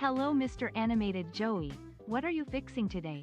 Hello Mr. Animated Joey, what are you fixing today?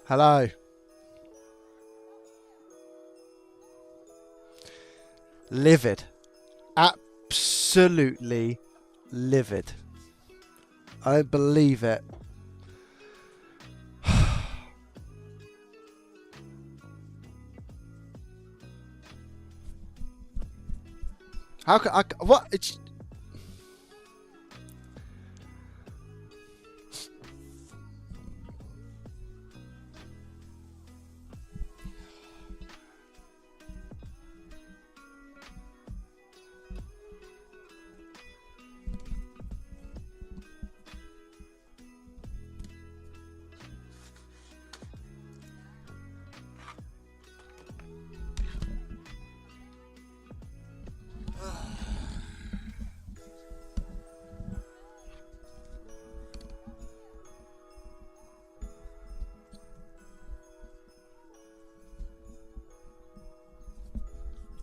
Hello. Livid. Absolutely livid. I don't believe it. How can I? What? It's.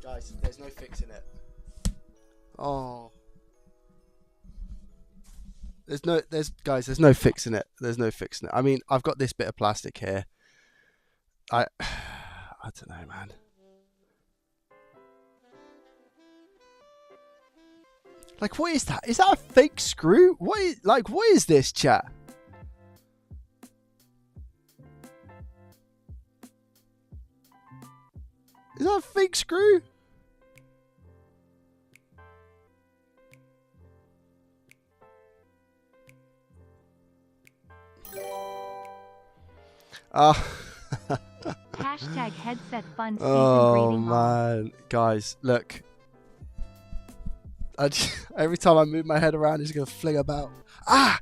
Guys, there's no fixing it. Oh. There's no fixing it. There's no fixing it. I mean, I've got this bit of plastic here. I don't know, man. Like, what is that? Is that a fake screw? What is this, chat? Is that a fake screw? Hashtag headset fun season Oh greeting all. man, guys, look. Every time I move my head around, it's gonna fling about. Ah!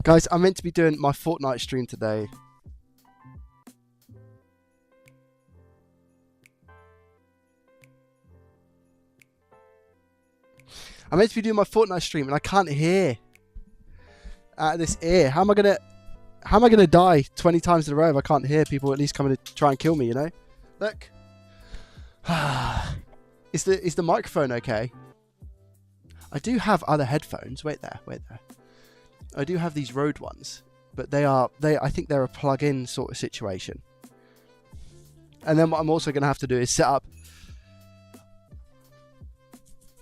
Guys, I'm meant to be doing my Fortnite stream today. I'm meant to be doing my Fortnite stream and I can't hear out of this ear. How am I gonna die 20 times in a row if I can't hear people at least coming to try and kill me, you know? Look. Is the microphone okay? I do have other headphones. Wait there. I do have these Rode ones, but I think they're a plug-in sort of situation. And then what I'm also going to have to do is set up.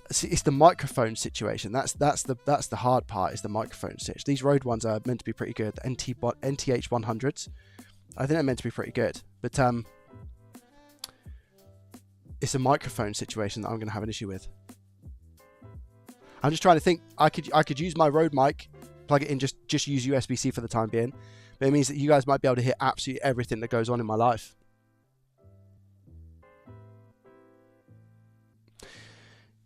See, it's the microphone situation. That's the hard part. Is the microphone situation. These Rode ones are meant to be pretty good. The NTH 100s. I think they're meant to be pretty good, but it's a microphone situation that I'm going to have an issue with. I'm just trying to think. I could use my Rode mic, plug it in, just use USB-C for the time being. But it means that you guys might be able to hear absolutely everything that goes on in my life.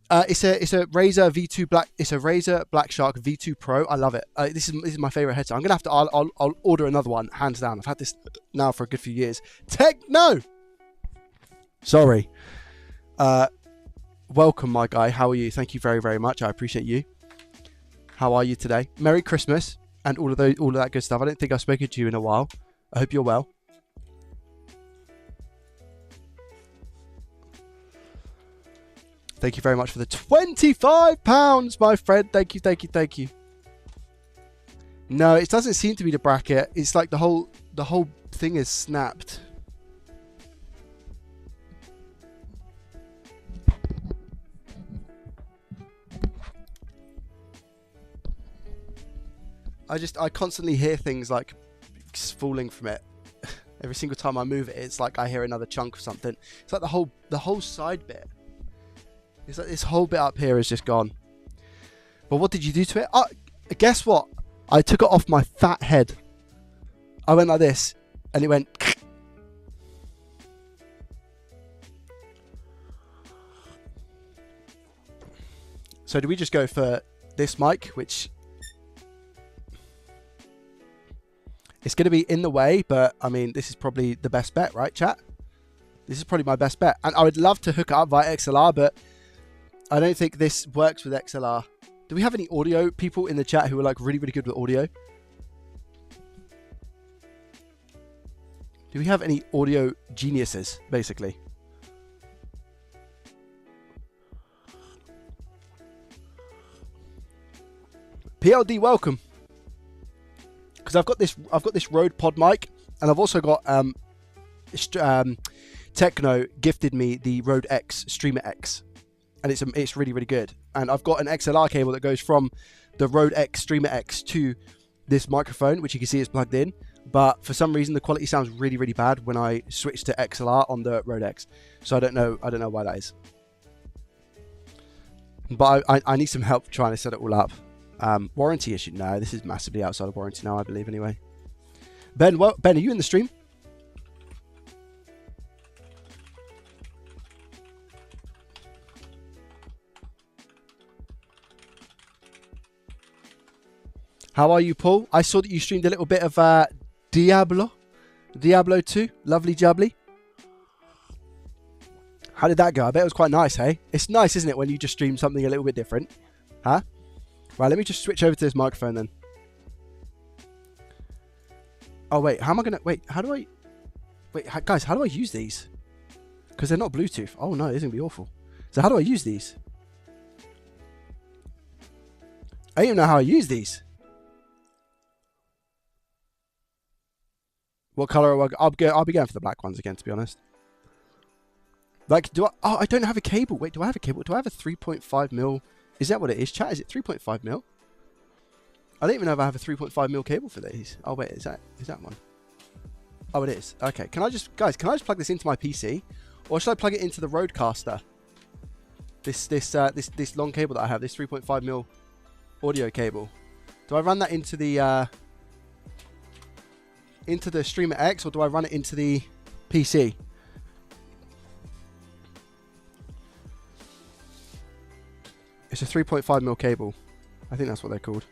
It's a Razer V2 Black. It's a Razer Black Shark V2 Pro. I love it. This is my favorite headset. I'm gonna have to. I'll order another one, hands down. I've had this now for a good few years. Techno. Sorry. Welcome, my guy. How are you? Thank you very, very much. I appreciate you. How are you today? Merry Christmas and all of that good stuff. I don't think I've spoken to you in a while. I hope you're well. Thank you very much for the £25, my friend. Thank you. No, it doesn't seem to be the bracket. It's like the whole thing is snapped. I constantly hear things like falling from it. Every single time I move it, it's like I hear another chunk of something. It's like the whole side bit. It's like this whole bit up here is just gone. But what did you do to it? Guess what? I took it off my fat head. I went like this, and it went. So do we just go for this mic, which it's going to be in the way, but I mean, this is probably the best bet, right, chat? This is probably my best bet. And I would love to hook it up via XLR, but I don't think this works with XLR. Do we have any audio people in the chat who are like really, really good with audio? Do we have any audio geniuses, basically? PLD, welcome. Because I've got this Rode pod mic, and I've also got Techno gifted me the Rode X Streamer X, and it's really, really good. And I've got an XLR cable that goes from the Rode X Streamer X to this microphone, which you can see is plugged in. But for some reason, the quality sounds really, really bad when I switch to XLR on the Rode X. So I don't know why that is. But I need some help trying to set it all up. Warranty issue? No, this is massively outside of warranty now, I believe, anyway. Ben, are you in the stream? How are you, Paul? I saw that you streamed a little bit of Diablo 2. Lovely jubbly. How did that go? I bet it was quite nice, hey? It's nice, isn't it, when you just stream something a little bit different? Huh? Right, let me just switch over to this microphone then. Oh, wait. How am I going to... Wait, how do I... Wait, guys, how do I use these? Because they're not Bluetooth. Oh, no, this is going to be awful. So how do I use these? I don't even know how I use these. What color are I'll be going for the black ones again, to be honest. Like, do I... Oh, I don't have a cable. Wait, do I have a cable? Do I have a 3.5mm... Is that what it is, chat? Is it 3.5mm? I don't even know if I have a 3.5mm cable for these. Oh, wait, is that one? Oh, it is. Okay, can I just plug this into my PC? Or should I plug it into the Rodecaster? This long cable that I have, this 3.5mm audio cable. Do I run that into the Streamer X, or do I run it into the PC? It's a 3.5mm cable. I think that's what they're called.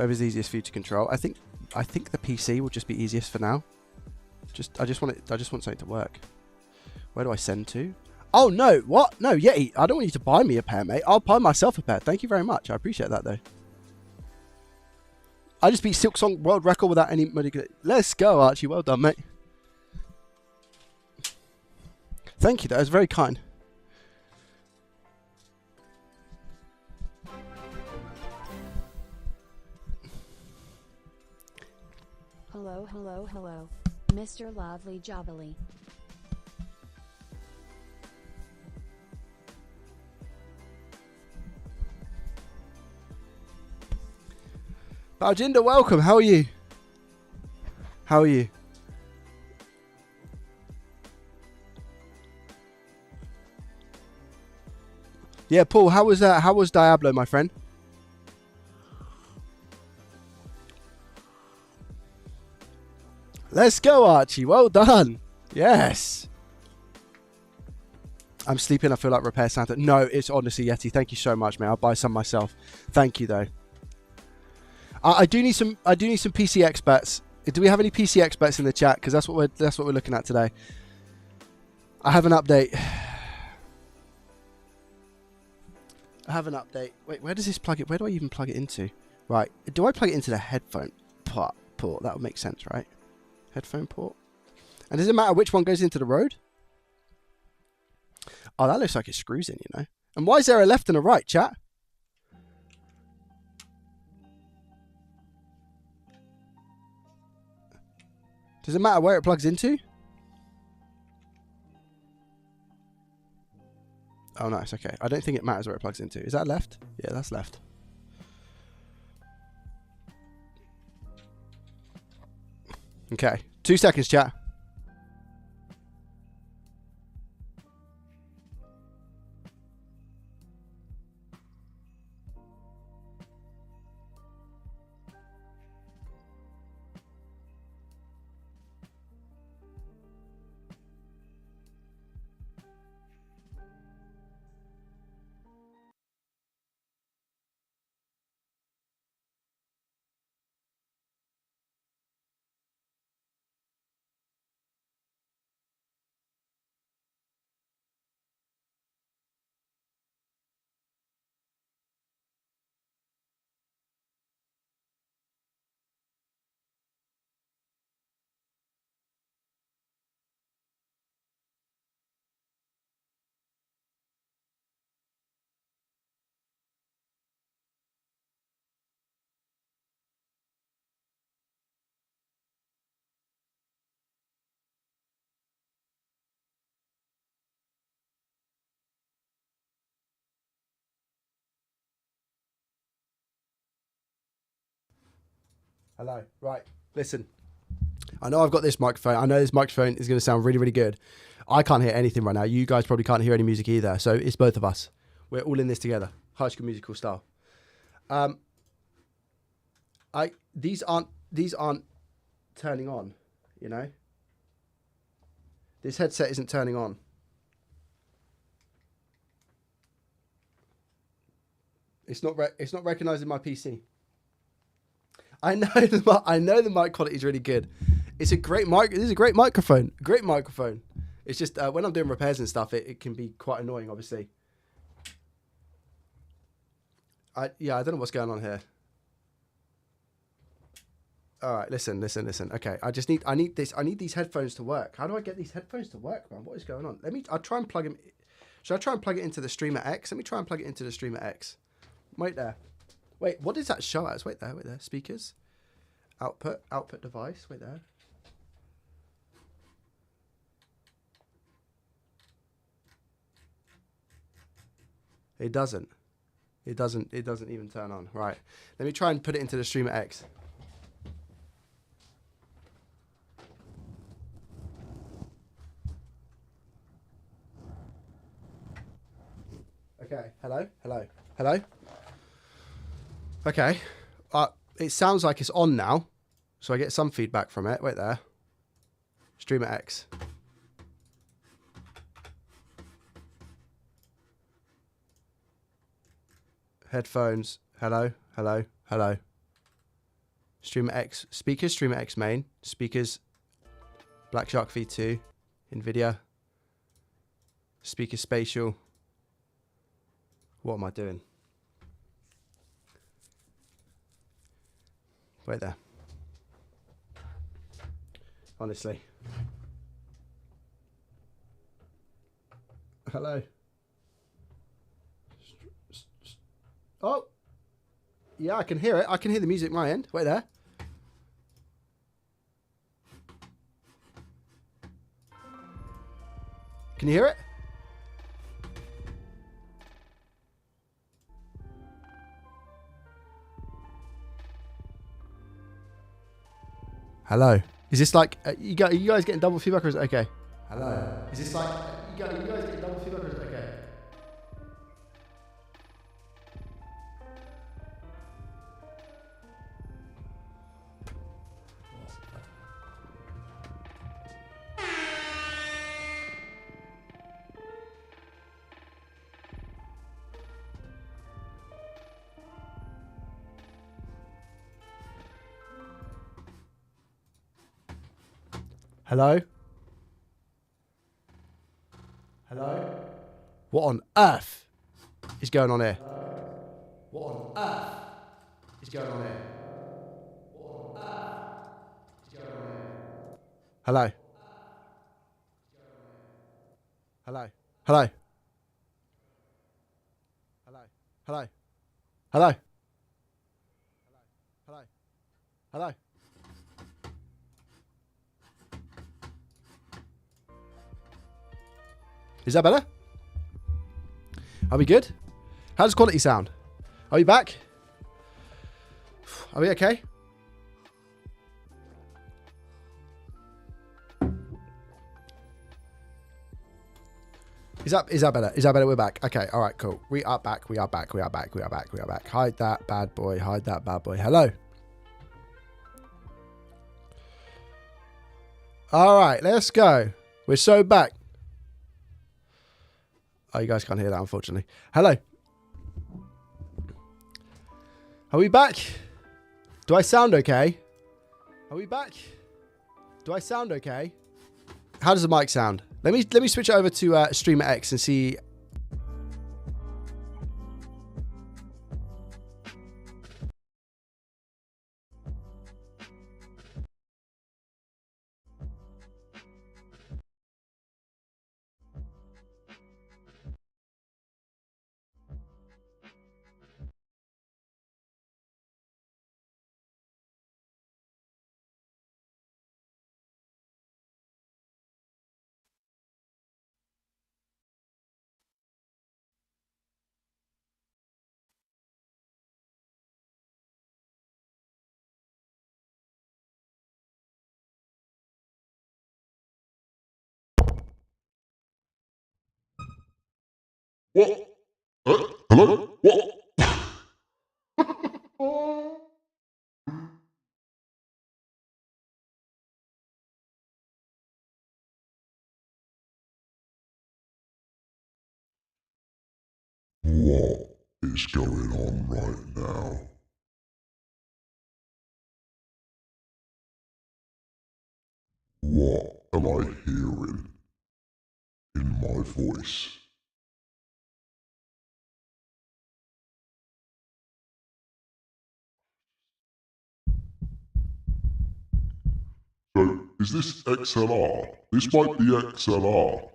Whatever's easiest for you to control. I think the PC will just be easiest for now. I just want something to work. Where do I send to? Oh no, what? No, Yeti, I don't want you to buy me a pair, mate. I'll buy myself a pair. Thank you very much. I appreciate that though. I just beat Silk Song world record without any money. Let's go, Archie. Well done, mate. Thank you, that was very kind. Hello, hello, hello, Mr. Lovely Jobbly. Baljinder, welcome. How are you? How are you? Yeah, Paul, how was Diablo, my friend? Let's go, Archie. Well done. Yes. I'm sleeping. I feel like Repair Santa. No, it's honestly Yeti. Thank you so much, mate. I'll buy some myself. Thank you, though. I do need some PC experts. Do we have any PC experts in the chat? Because that's what we're looking at today. I have an update. Wait, where does this plug it? Where do I even plug it into? Right. Do I plug it into the headphone port? That would make sense, right? Headphone port. And does it matter which one goes into the road? Oh, that looks like it screws in, you know. And why is there a left and a right, chat? Does it matter where it plugs into? Oh, nice. Okay. I don't think it matters where it plugs into. Is that left? Yeah, that's left. Okay. 2 seconds, chat. Hello. Right. Listen. I know I've got this microphone. I know this microphone is going to sound really, really good. I can't hear anything right now. You guys probably can't hear any music either. So it's both of us. We're all in this together. High School Musical style. These aren't turning on, you know? This headset isn't turning on. It's not recognizing my PC. I know the mic quality is really good. It's a great mic. This is a great microphone. Great microphone. It's just when I'm doing repairs and stuff, it can be quite annoying, obviously. I don't know what's going on here. All right, listen. Okay, I need these headphones to work. How do I get these headphones to work, man? What is going on? I'll try and plug them. Should I try and plug it into the Streamer X? Let me try and plug it into the Streamer X. Wait there. Wait, what does that show as? Wait there. Speakers. Output device. Wait there. It doesn't even turn on. Right. Let me try and put it into the Streamer X. Okay. Hello. Okay. It sounds like it's on now. So I get some feedback from it. Wait there. Streamer X. Headphones. Hello. Streamer X speakers, Streamer X main, speakers, Black Shark V2, NVIDIA, speaker spatial. What am I doing? Wait there. Honestly. Hello. Oh. Yeah, I can hear it. I can hear the music at my end. Wait there. Can you hear it? Hello. Is this like you guys getting double feedback or is it okay? Hello. Is this like you guys getting double feedback or is it okay? Hello? Hello? What on earth is going on here? What on earth is going on here? What on earth is going on here? Hello? Hello? Hello? Hello? Hello? Hello? Hello? Hello? Is that better? Are we good? How does quality sound? Are we back? Are we okay? Is that better? Is that better? We're back. Okay, all right, cool. We are back. We are back. We are back. We are back. We are back. Hide that bad boy. Hide that bad boy. Hello. All right, let's go. We're so back. Oh, you guys can't hear that, unfortunately. Hello. Are we back? Do I sound okay? Are we back? Do I sound okay? How does the mic sound? Let me switch it over to Streamer X and see. What? Hello? What? What is going on right now? What am I hearing in my voice? So, is this XLR? This might be XLR.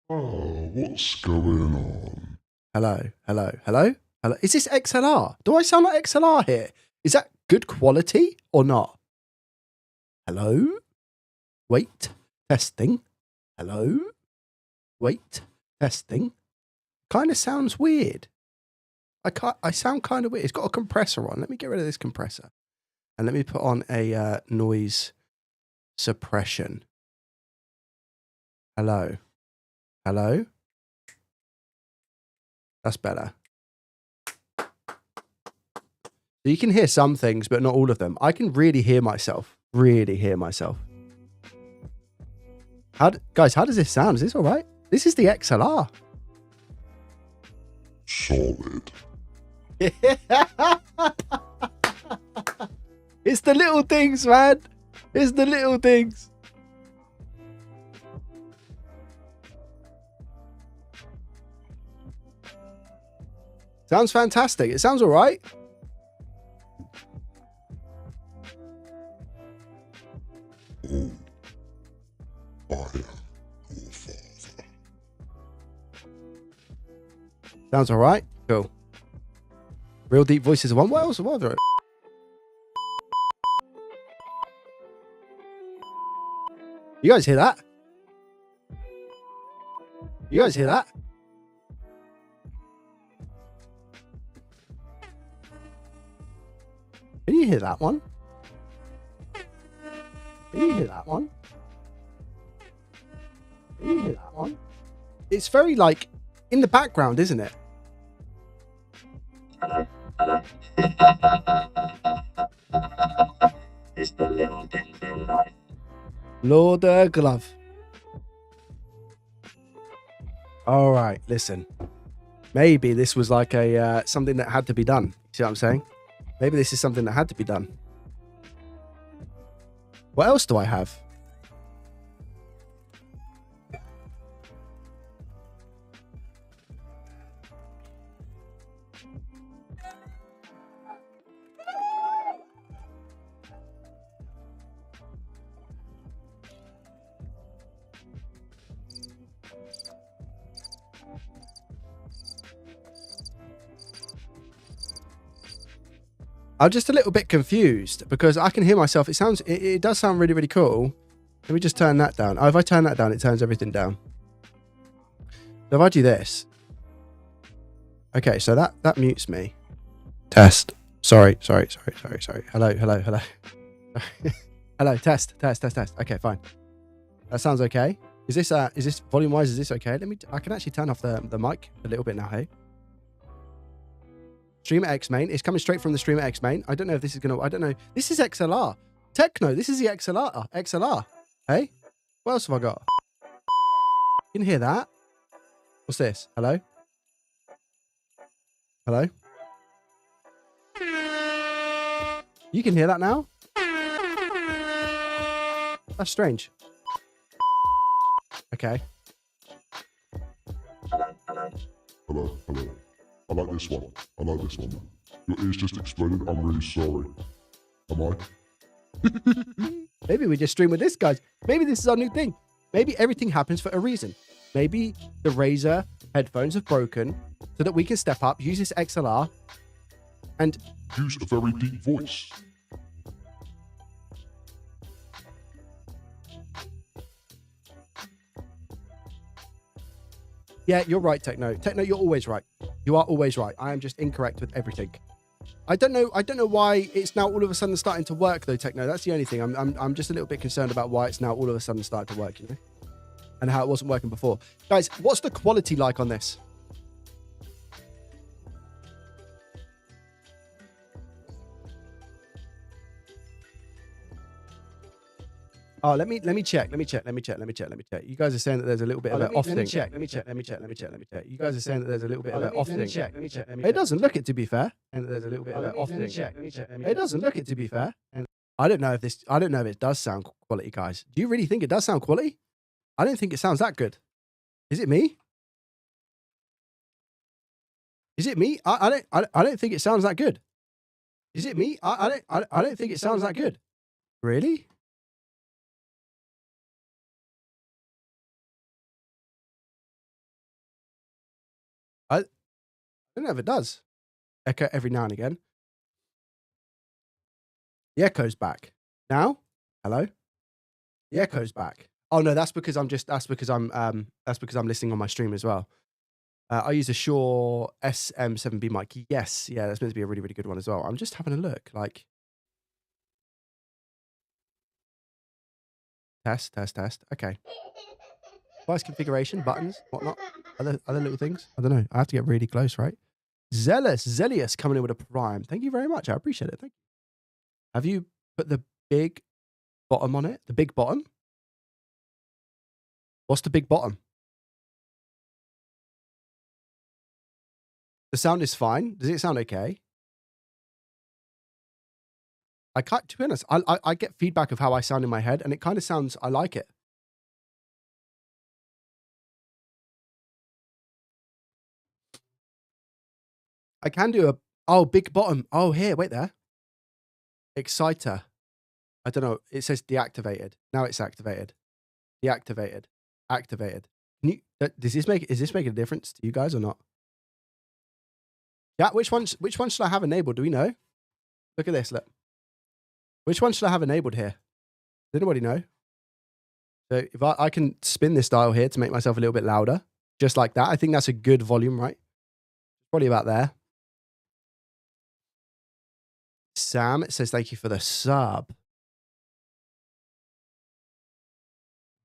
Oh, what's going on? Hello. Hello. Hello. Hello. Is this XLR? Do I sound like XLR here? Is that good quality or not? Hello? Wait. Testing. Hello? Wait. Testing. Kind of sounds weird. I sound kind of weird. It's got a compressor on. Let me get rid of this compressor. And let me put on a noise suppression. Hello. Hello? That's better. So you can hear some things, but not all of them. I can really hear myself. Really hear myself. Guys, how does this sound? Is this all right? This is the XLR. solid. It's the little things, man. It's the little things. Sounds fantastic. It sounds all right. Oh, I am your father. Sounds all right. Cool. Real deep voices of one. What else? What other? You guys hear that? You guys hear that? Can you hear that one? Can you hear that one? Can you hear that one? It's very like in the background, isn't it? It's the little things in life. Lord Glove. All right, listen. Maybe this was like a something that had to be done. See what I'm saying? Maybe this is something that had to be done. What else do I have? I'm just a little bit confused because I can hear myself. It does sound really, really cool. Let me just turn that down. Oh, if I turn that down, it turns everything down. So if I do this. Okay, so that mutes me. Test. Sorry. Hello. Hello, test. Okay, fine. That sounds okay. Is this volume wise? Is this okay? I can actually turn off the mic a little bit now, hey? Streamer X main. It's coming straight from the Streamer X main. I don't know if this is I don't know. This is XLR. Techno. This is the XLR. XLR. Hey? What else have I got? You can hear that? What's this? Hello? Hello? You can hear that now? That's strange. Okay. Hello. I like this one. Your ears just exploded. I'm really sorry. Am I? Maybe we just stream with this, guys. Maybe this is our new thing. Maybe everything happens for a reason. Maybe the Razer headphones have broken so that we can step up, use this XLR, and Use a very deep voice. yeah, you're right, Techno. Techno, you're always right. You are always right. I am just incorrect with everything. I don't know why it's now all of a sudden starting to work though, Techno. That's the only thing. I'm just a little bit concerned about why it's now all of a sudden starting to work, you know? And how it wasn't working before. Guys, what's the quality like on this? Oh, let me check. You guys are saying that there's a little bit of an off thing. Let me check. You guys are saying that there's a little bit of an off thing. It doesn't look it, to be fair. And there's a little bit of an off thing. It doesn't look it, to be fair. And I don't know if it does sound quality, guys. Do you really think it does sound quality? I don't think it sounds that good. Is it me? I don't think it sounds that good. Is it me? I don't think it sounds that good. Really? I don't know if it does. Echo every now and again. The echo's back. Now? Hello? The echo's back. Oh no, that's because I'm listening on my stream as well. I use a Shure SM7B mic. Yes, yeah, that's meant to be a really, really good one as well. I'm just having a look. Like test. Okay. Device configuration, buttons, whatnot. Other little things. I don't know. I have to get really close, right? Zealous coming in with a prime. Thank you very much. I appreciate it. Thank you. Have you put the big bottom on it? The big bottom? What's the big bottom? The sound is fine. Does it sound okay? I can't, to be honest, I get feedback of how I sound in my head, and it kind of sounds, I like it. I can do a, oh, big bottom. Oh, here, wait there. Exciter. I don't know. It says deactivated. Now it's activated. Deactivated. Activated. Can you, does this make, is this making a difference to you guys or not? Yeah, which one should I have enabled? Do we know? Look at this, look. Which one should I have enabled here? Does anybody know? So if I can spin this dial here to make myself a little bit louder, just like that. I think that's a good volume, right? Probably about there. Sam, it says thank you for the sub.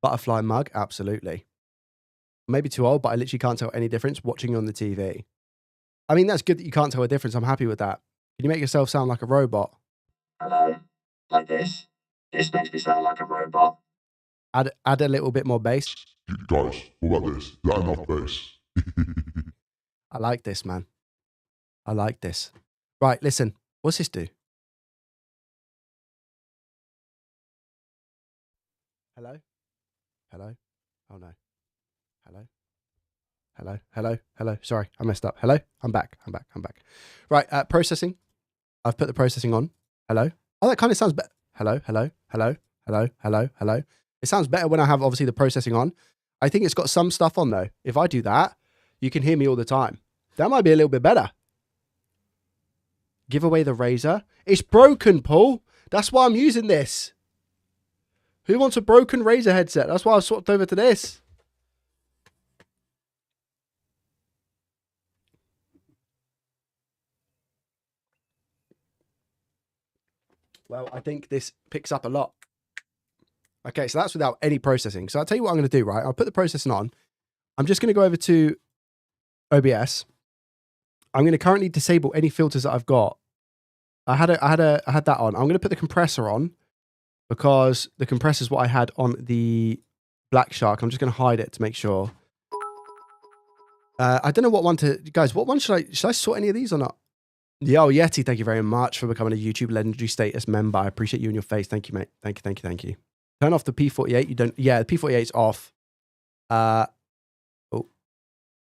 Butterfly mug, absolutely. Maybe too old, but I literally can't tell any difference watching on the TV. I mean, that's good that you can't tell a difference. I'm happy with that. Can you make yourself sound like a robot? Hello. Like this. This makes me sound like a robot. Add a little bit more bass. Guys, what about this? Is that enough bass? I like this, man. I like this. Right, listen. What's this do? Hello? Hello? Oh, no. Hello? Hello? Hello? Hello? Sorry, I messed up. Hello? I'm back. Right, processing. I've put the processing on. Hello? Oh, that kind of sounds better. Hello? Hello? Hello? Hello? Hello? Hello? It sounds better when I have, obviously, the processing on. I think it's got some stuff on, though. If I do that, you can hear me all the time. That might be a little bit better. Give away the razor. It's broken, Paul. That's why I'm using this. Who wants a broken razor headset? That's why I swapped over to this. Well, I think this picks up a lot. Okay, so that's without any processing. So I'll tell you what I'm going to do, right? I'll put the processing on. I'm just going to go over to OBS. I'm going to currently disable any filters that I've got. I had that on. I'm going to put the compressor on because the compressor is what I had on the Black Shark. I'm just going to hide it to make sure. I don't know what one to, guys, what one should I sort any of these or not? Yo, Yeti, thank you very much for becoming a YouTube legendary status member. I appreciate you and your face. Thank you, mate. Thank you. Turn off the P48. You don't, yeah, the P48's off. Oh,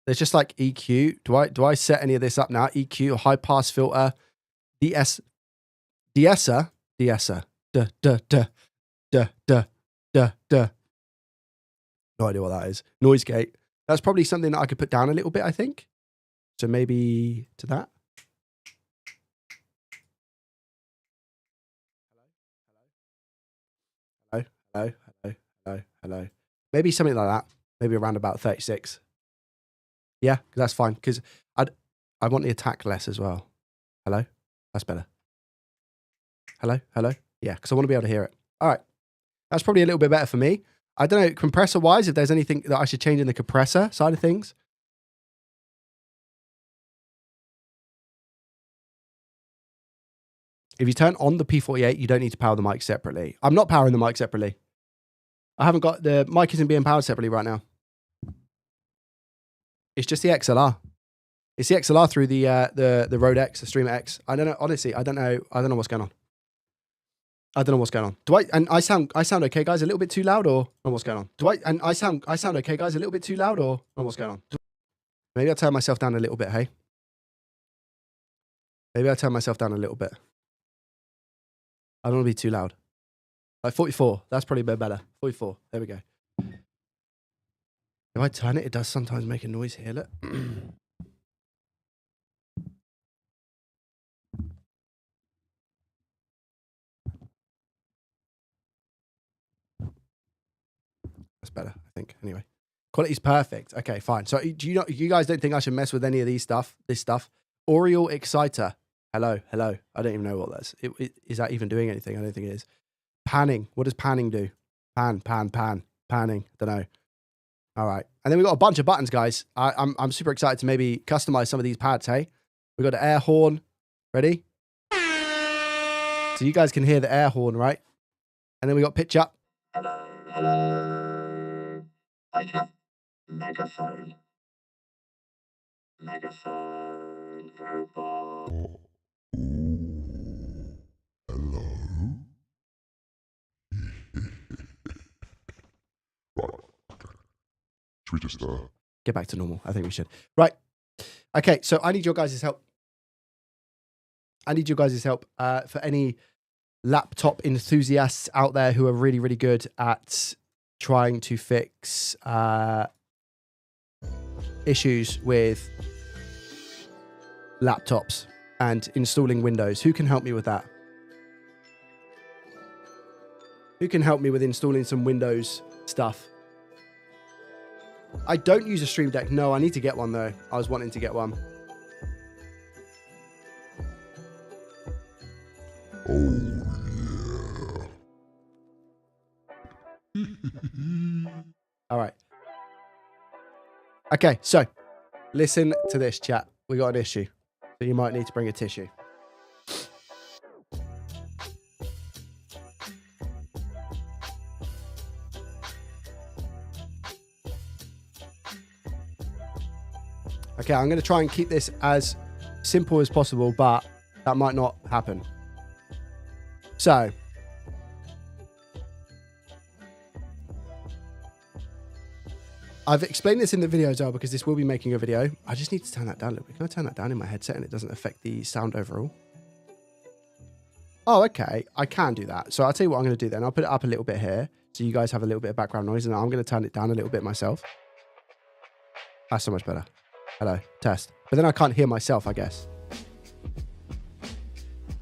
there's just like EQ. Do I set any of this up now? EQ, high pass filter, deesser. No idea what that is. Noise gate. That's probably something that I could put down a little bit, I think. So maybe to that. Hello. Maybe something like that. Maybe around about 36. Yeah, that's fine. Because I want the attack less as well. Hello? That's better. Hello? Yeah, because I want to be able to hear it. All right. That's probably a little bit better for me. I don't know, compressor-wise, if there's anything that I should change in the compressor side of things. If you turn on the P48, you don't need to power the mic separately. I'm not powering the mic separately. I haven't got, the mic isn't being powered separately right now. It's just the XLR. It's the XLR through the Rode X, the Streamer X. I don't know, honestly, I don't know what's going on. I sound okay, guys, a little bit too loud or what's going on? I sound okay, guys, a little bit too loud or what's going on? Maybe I'll turn myself down a little bit, hey? Maybe I'll turn myself down a little bit. I don't want to be too loud. Like 44. That's probably a bit better. 44. There we go. If I turn it, it does sometimes make a noise here. Look. That's better, I think. Anyway. Quality's perfect. Okay, fine. So you guys don't think I should mess with any of this stuff? Oriole Exciter. Hello. I don't even know what that's. Is that even doing anything? I don't think it is. Panning. What does panning do? Pan. Panning. Don't know. All right. And then we've got a bunch of buttons, guys. I'm super excited to maybe customize some of these pads, hey? We've got the air horn. Ready? So you guys can hear the air horn, right? And then we got pitch up. Hello. I have megaphone. robot. Ooh. Hello? Right. Okay. Should we just, Get back to normal. I think we should. Right. Okay, so I need your guys' help. I need your guys' help for any laptop enthusiasts out there who are really, really good at trying to fix issues with laptops and installing Windows. Who can help me with that? Who can help me with installing some Windows stuff? I don't use a Stream Deck. No, I need to get one though. I was wanting to get one. oh yeah. All right. Okay, so listen to this, chat. We got an issue. So you might need to bring a tissue. Okay, I'm going to try and keep this as simple as possible, but that might not happen. So, I've explained this in the video as well because this will be making a video. I just need to turn that down a little bit. Can I turn that down in my headset and it doesn't affect the sound overall? Oh, okay. I can do that. So I'll tell you what I'm going to do then. I'll put it up a little bit here so you guys have a little bit of background noise, and I'm going to turn it down a little bit myself. That's so much better. Hello, test. But then I can't hear myself, I guess.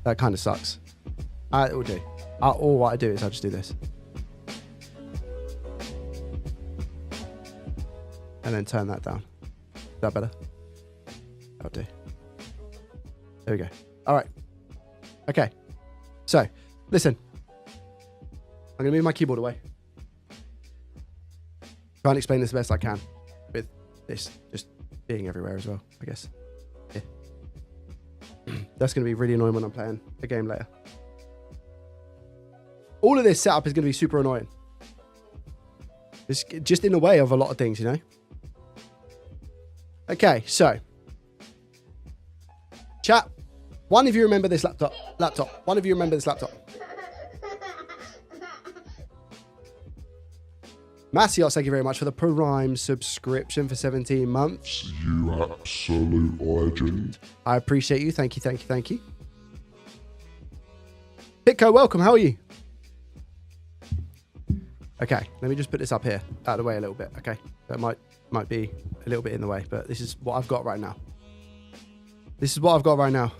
That kind of sucks. It will do. Or what I do is I just do this. And then turn that down. Is that better? That'll do. There we go. All right. Okay. So, listen. I'm going to move my keyboard away. Try and explain this the best I can with this just being everywhere as well, I guess. Yeah. That's going to be really annoying when I'm playing a game later. All of this setup is going to be super annoying. It's just in the way of a lot of things, you know? Okay, so. Chat. One of you remember this laptop. One of you remember this laptop. Massios, thank you very much for the Prime subscription for 17 months. You absolute legend. I appreciate you. Thank you, thank you, thank you. Pitco, welcome. How are you? Okay, let me just put this up here, out of the way a little bit. Okay, that might be a little bit in the way, but this is what I've got right now. This is what I've got right now.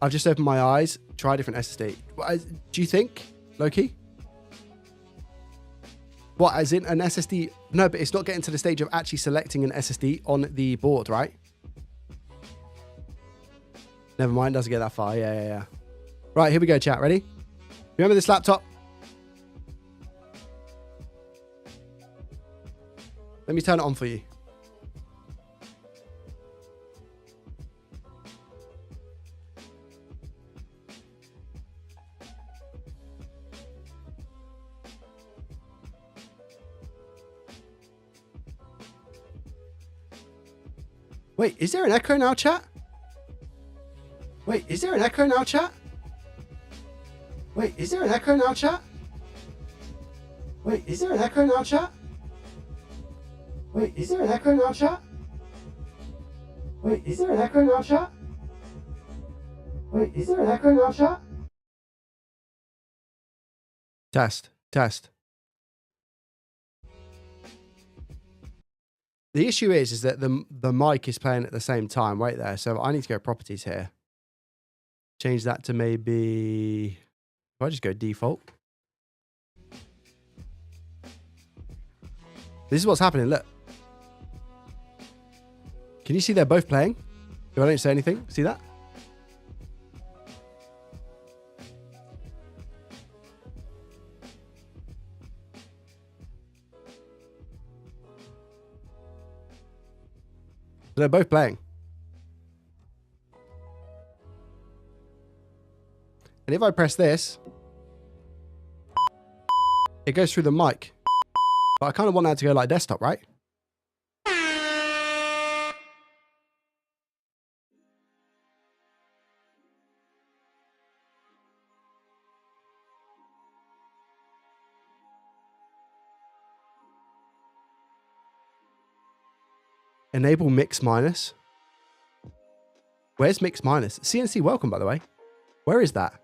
I've just opened my eyes, try a different SSD. Do you think, Loki? What, as in an SSD? No, but it's not getting to the stage of actually selecting an SSD on the board, right? Never mind, doesn't get that far. Yeah. Right, here we go, chat. Ready? Remember this laptop? Let me turn it on for you. Wait, is there an echo now, chat? Wait, is there an echo now, chat? Wait, is there an echo now, chat? Wait, is there an echo now, chat? Wait, is there an echo now, chat? Wait, is there an echo now, chat? Wait, is there an echo now, chat? Test. The issue is that the mic is playing at the same time. Wait there. So I need to go properties here. Change that to maybe... If I just go default. This is what's happening. Look. Can you see they're both playing? If I don't say anything, see that? They're both playing. And if I press this, it goes through the mic. But I kind of want that to go like desktop, right? Enable mix minus. Where's mix minus? CNC, welcome, by the way. Where is that?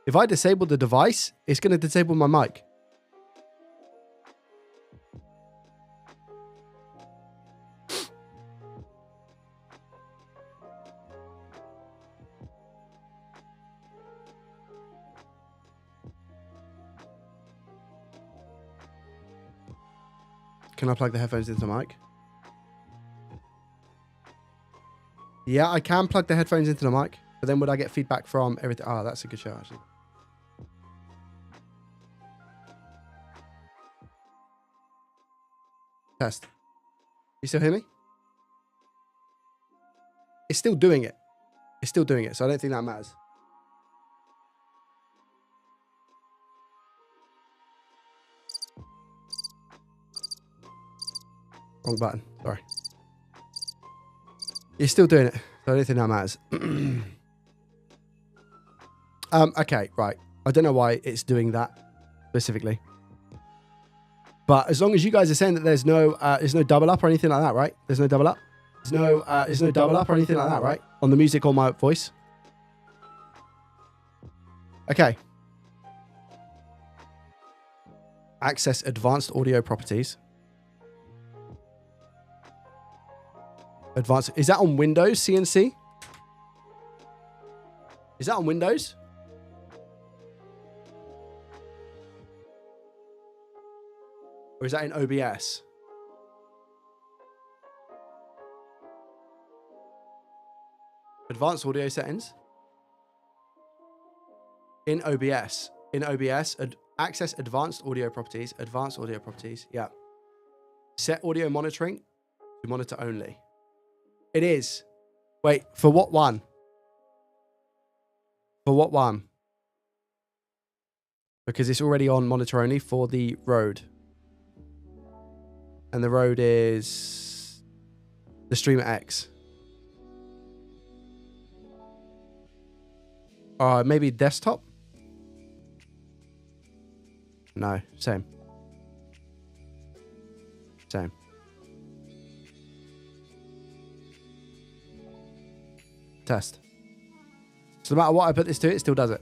If I disable the device, it's going to disable my mic. Can I plug the headphones into the mic? Yeah, I can plug the headphones into the mic, but then would I get feedback from everything? Oh, that's a good show, actually. Test. You still hear me? It's still doing it. It's still doing it, so I don't think that matters. Wrong button. Sorry. You're still doing it, so I don't think that matters. Okay, right. I don't know why it's doing that specifically. But as long as you guys are saying that there's no double up or anything like that, right? There's no double up. There's no double up or anything like that, right? On the music or my voice. Okay. Access advanced audio properties. Advanced. Is that on Windows, CNC? Is that on Windows? Or is that in OBS? Advanced audio settings. In OBS. In OBS. Access advanced audio properties. Advanced audio properties. Yeah. Set audio monitoring to monitor only. It is. Wait, for what one? For what one? Because it's already on monitor only for the Rode. And the Rode is the Streamer X. Maybe desktop? No, same. Same. Test. So no matter what I put this to, it still does it.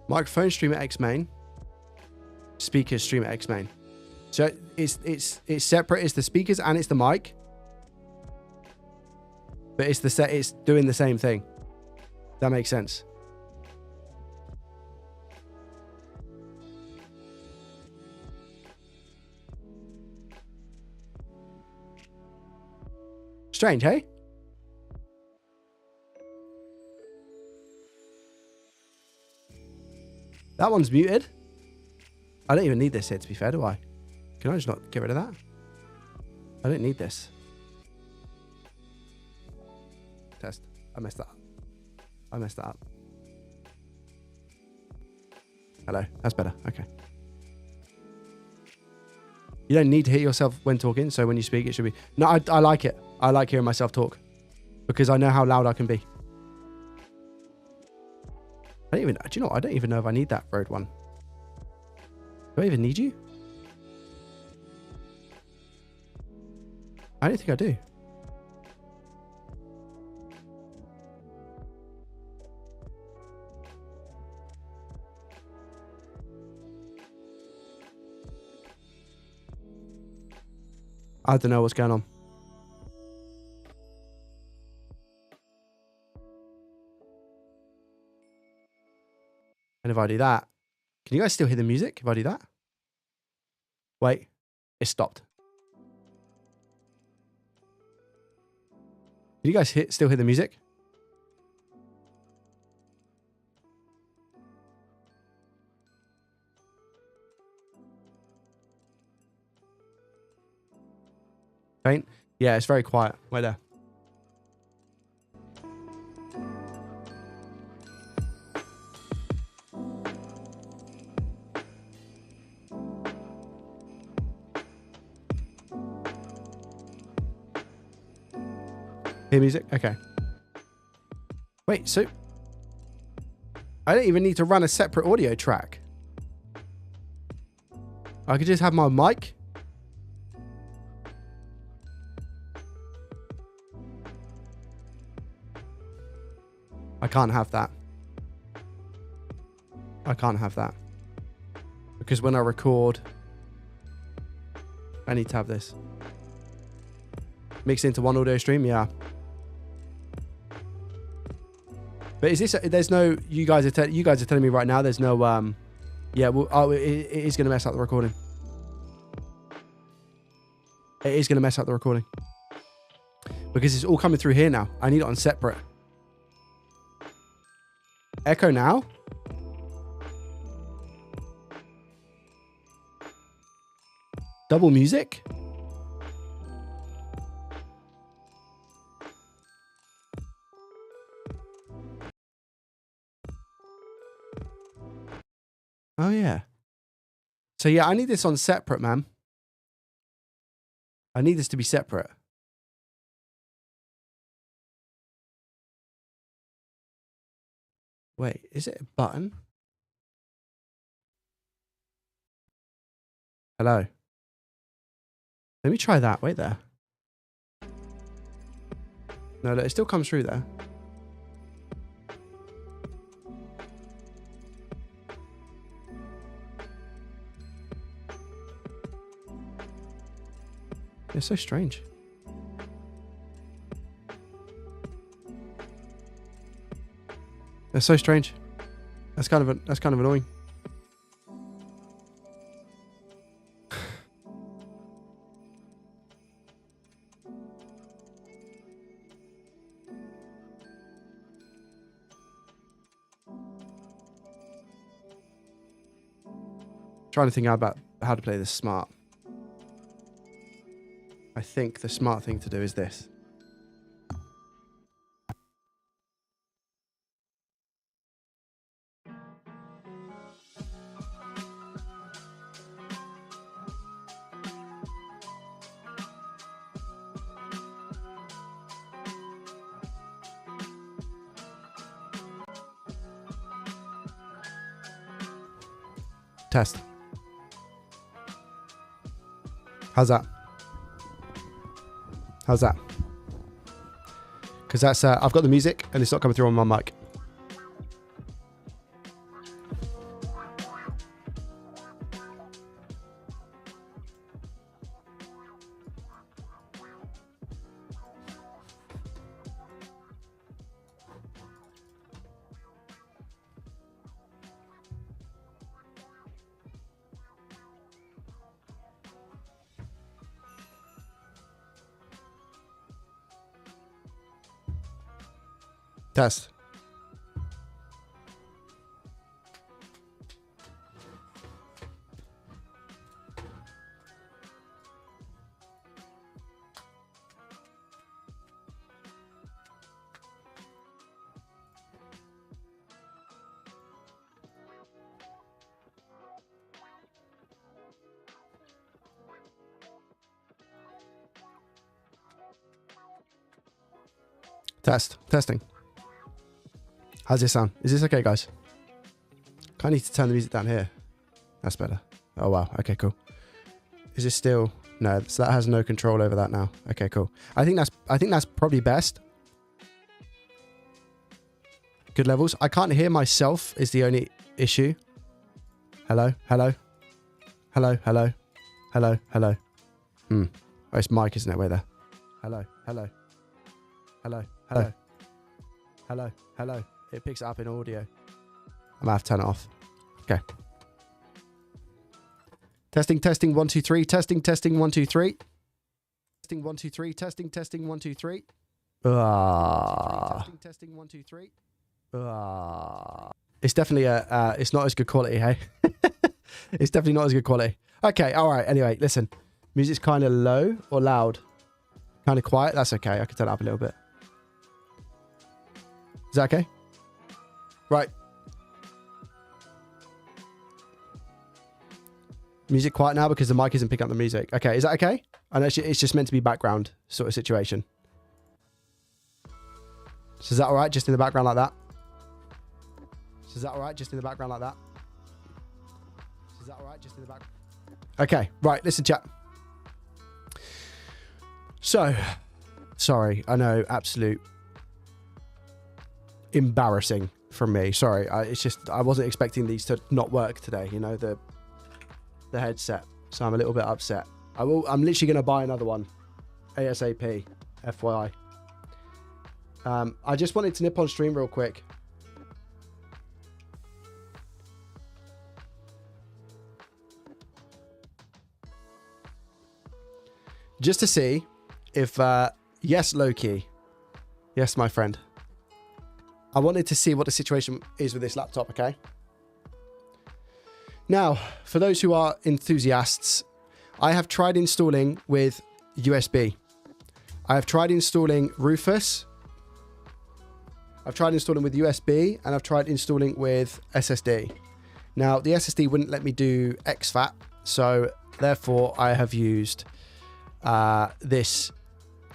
Microphone Streamer X main. Speakers Streamer X main. So it's separate. It's the speakers and it's the mic. But it's doing the same thing. That makes sense. Strange, hey? That one's muted. I don't even need this here, to be fair, do I? Can I just not get rid of that? I don't need this. Test. I messed that up. I messed that up. Hello. That's better. Okay. You don't need to hear yourself when talking, so when you speak, it should be... No, I like it. I like hearing myself talk. Because I know how loud I can be. Do you know what? I don't even know if I need that Rode one. Do I even need you? I don't think I do. I don't know what's going on. And if I do that, can you guys still hear the music if I do that? Wait, it stopped. Can you guys still hear the music? Faint? Yeah, it's very quiet. Wait there. Hear music? Okay. Wait, so I don't even need to run a separate audio track. I could just have my mic. I can't have that. I can't have that. Because when I record, I need to have this. Mixed into one audio stream, yeah. But is this? There's no. You guys are telling me right now. There's no. Yeah. Well, oh, it is going to mess up the recording. It is going to mess up the recording because it's all coming through here now. I need it on separate. Echo now. Double music. Oh, yeah. So, yeah, I need this on separate, man. I need this to be separate. Wait, is it a button? Hello. Let me try that. Wait there. No, look, it still comes through there. It's so strange. That's so strange. That's kind of annoying. Trying to think about how to play this smart. I think the smart thing to do is this. Test. How's that? How's that? Because that's I've got the music and it's not coming through on my mic. Test. Testing. How's this sound? Is this okay, guys? I need to turn the music down here. That's better. Oh, wow. Okay, cool. Is this still... No, so that has no control over that now. Okay, cool. I think that's probably best. Good levels. I can't hear myself is the only issue. Hello? Hello? Hello? Hello? Hello? Hello? Oh, it's mic, isn't it? Wait there. Hello? Hello? Hello? Hello? Hello? Hello? It picks it up in audio. I'm gonna have to turn it off. Okay. Testing 1 2 3. Testing 1 2 3. Testing 1 2 3. Testing 1 2 3. Testing 1 2 3. It's definitely it's not as good quality, hey. It's definitely not as good quality. Okay, all right. Anyway, listen. Music's kind of low or loud. Kind of quiet. That's okay. I can turn it up a little bit. Is that okay? Right. Music quiet now because the mic isn't picking up the music. Okay, is that okay? And it's just meant to be background sort of situation. So is that all right? Just in the background like that? So is that all right? Just in the background like that? So is that all right? Just in the back. Okay, right. Listen, chat. So, sorry. I know, absolute embarrassing from me. Sorry. It's just I wasn't expecting these to not work today. You know, the headset. So I'm a little bit upset. I'm literally going to buy another one ASAP, FYI. I just wanted to nip on stream real quick. Just to see if yes, Loki, yes, my friend, I wanted to see what the situation is with this laptop. Okay, now for those who are enthusiasts, I have tried installing with USB. I have tried installing Rufus. I've tried installing with USB, and I've tried installing with SSD. Now the SSD wouldn't let me do exFAT, so therefore I have used this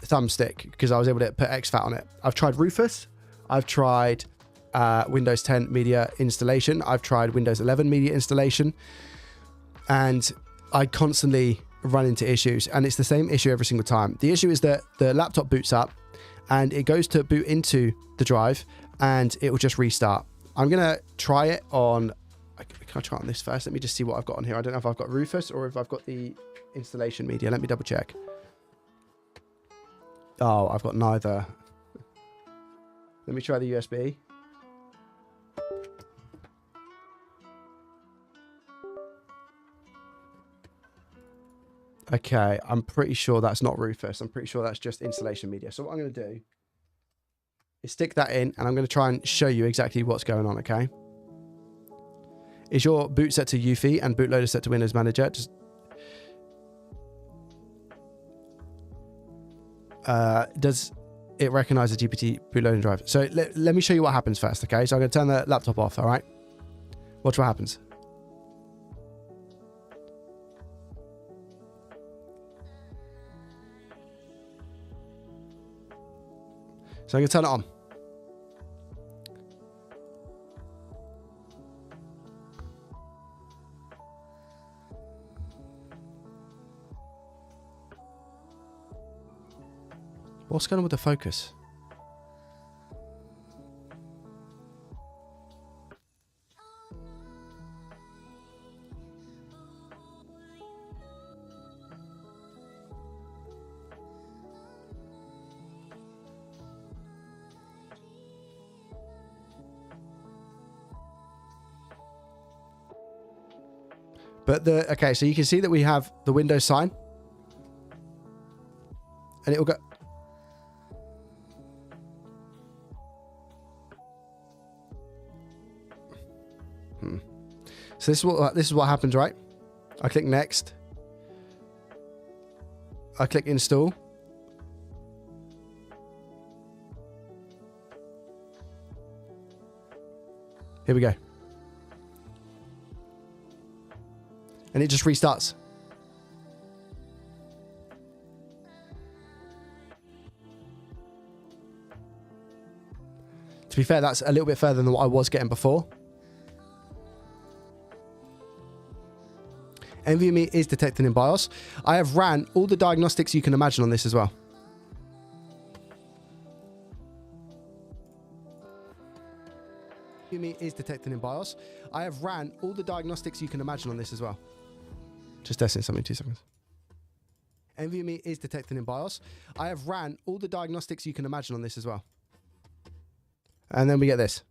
thumbstick because I was able to put exFAT on it. I've tried Rufus. I've tried Windows 10 media installation. I've tried Windows 11 media installation, and I constantly run into issues, and it's the same issue every single time. The issue is that the laptop boots up and it goes to boot into the drive and it will just restart. I'm gonna try it on, can I try it on this first? Let me just see what I've got on here. I don't know if I've got Rufus or if I've got the installation media. Let me double check. Oh, I've got neither. Let me try the USB. Okay, I'm pretty sure that's not Rufus. I'm pretty sure that's just installation media. So what I'm going to do is stick that in, and I'm going to try and show you exactly what's going on, okay? Is your boot set to UEFI and bootloader set to Windows Manager? Just does it recognize the GPT bootloading drive? So let me show you what happens first, okay? So I'm going to turn the laptop off, all right? Watch what happens. So I'm going to turn it on. What's going on with the focus? But okay, so you can see that we have the Windows sign, and it will go. So this is what happens, right? I click next. I click install. Here we go. And it just restarts. To be fair, that's a little bit further than what I was getting before. NVMe is detected in BIOS. I have ran all the diagnostics you can imagine on this as well. NVMe is detected in BIOS. I have ran all the diagnostics you can imagine on this as well. Just testing something, 2 seconds. NVMe is detected in BIOS. I have ran all the diagnostics you can imagine on this as well. And then we get this.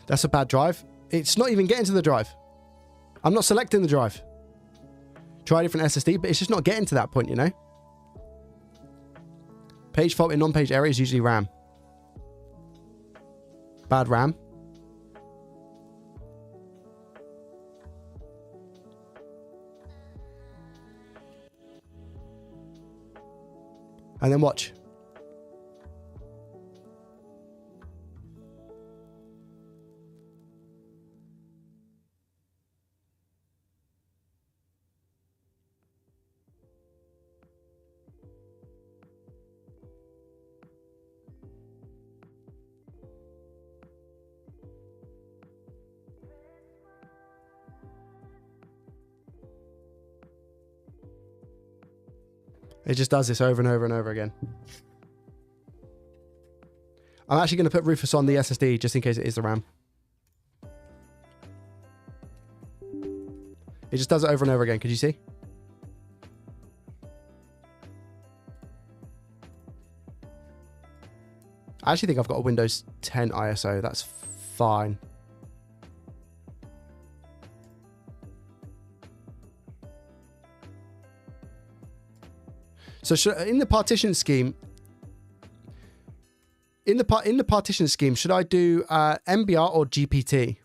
That's a bad drive. It's not even getting to the drive. I'm not selecting the drive. Try a different SSD, but it's just not getting to that point, you know? Page fault in non-page area is usually RAM. Bad RAM. And then watch. It just does this over and over and over again. I'm actually going to put Rufus on the SSD just in case it is the RAM. It just does it over and over again. Could you see? I actually think I've got a Windows 10 ISO. That's fine. So in the partition scheme, in the partition scheme, should I do MBR or GPT?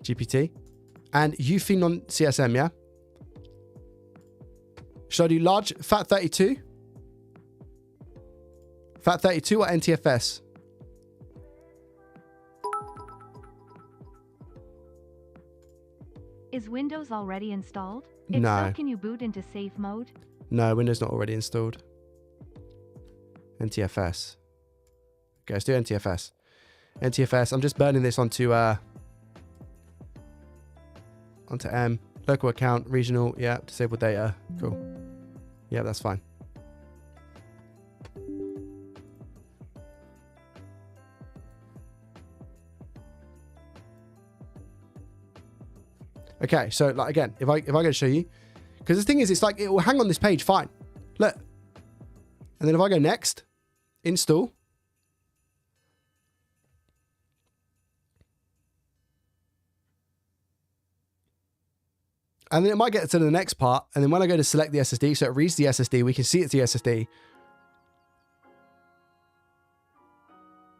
GPT and UFI non CSM, yeah. Should I do large FAT32? FAT32 or NTFS? Is Windows already installed? If No. so, can you boot into safe mode? No, Windows not already installed. NTFS. Okay, let's do NTFS. NTFS. I'm just burning this onto M. Local account, regional, yeah, disabled data. Cool. Yeah, that's fine. Okay, so like again, if I go to show you, because the thing is, it's like it will hang on this page, fine. Look, and then if I go next, install. And then it might get to the next part, and then when I go to select the SSD, so it reads the SSD, we can see it's the SSD.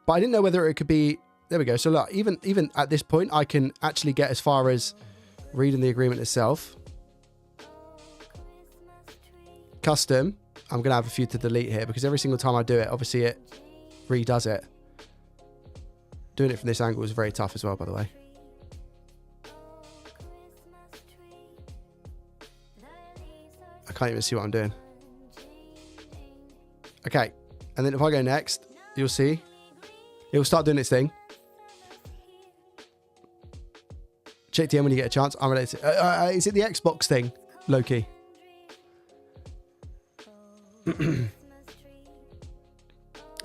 But I didn't know whether it could be. There we go. So look, even at this point, I can actually get as far as reading the agreement itself. Custom. I'm going to have a few to delete here because every single time I do it, obviously it redoes it. Doing it from this angle is very tough as well, by the way. I can't even see what I'm doing. Okay. And then if I go next, you'll see it will start doing its thing. Check DM when you get a chance. I'm related. Is it the Xbox thing, Loki?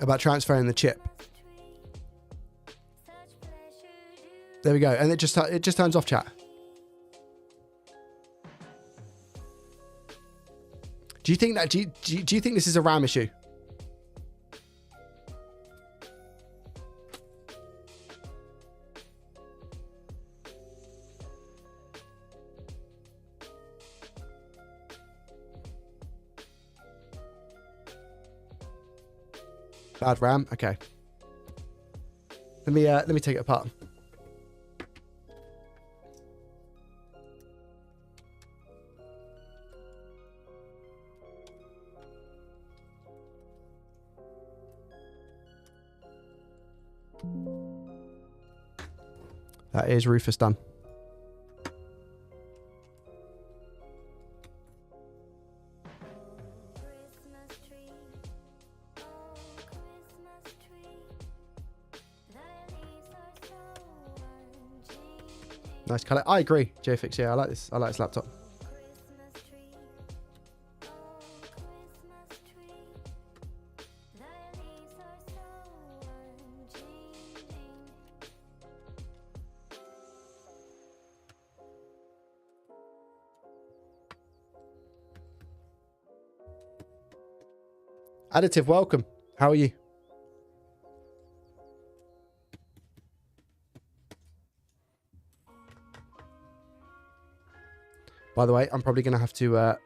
About transferring the chip. There we go, and it just turns off chat. Do you think that? Do you think this is a RAM issue? Bad RAM. Okay. Let me take it apart. That is Rufus done. Nice colour. I agree, JFix. Yeah, I like this. I like this laptop. Additive, welcome. How are you? By the way, I'm probably going to have to...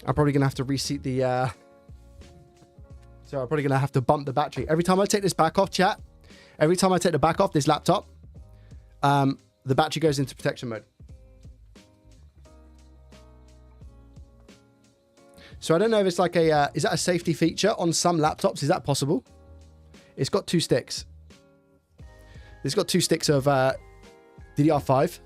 I'm probably going to have to reseat the... So I'm probably going to have to bump the battery. Every time I take this back off, chat, every time I take the back off this laptop, the battery goes into protection mode. So I don't know if it's like a... is that a safety feature on some laptops? Is that possible? It's got 2 sticks. It's got 2 sticks of DDR5.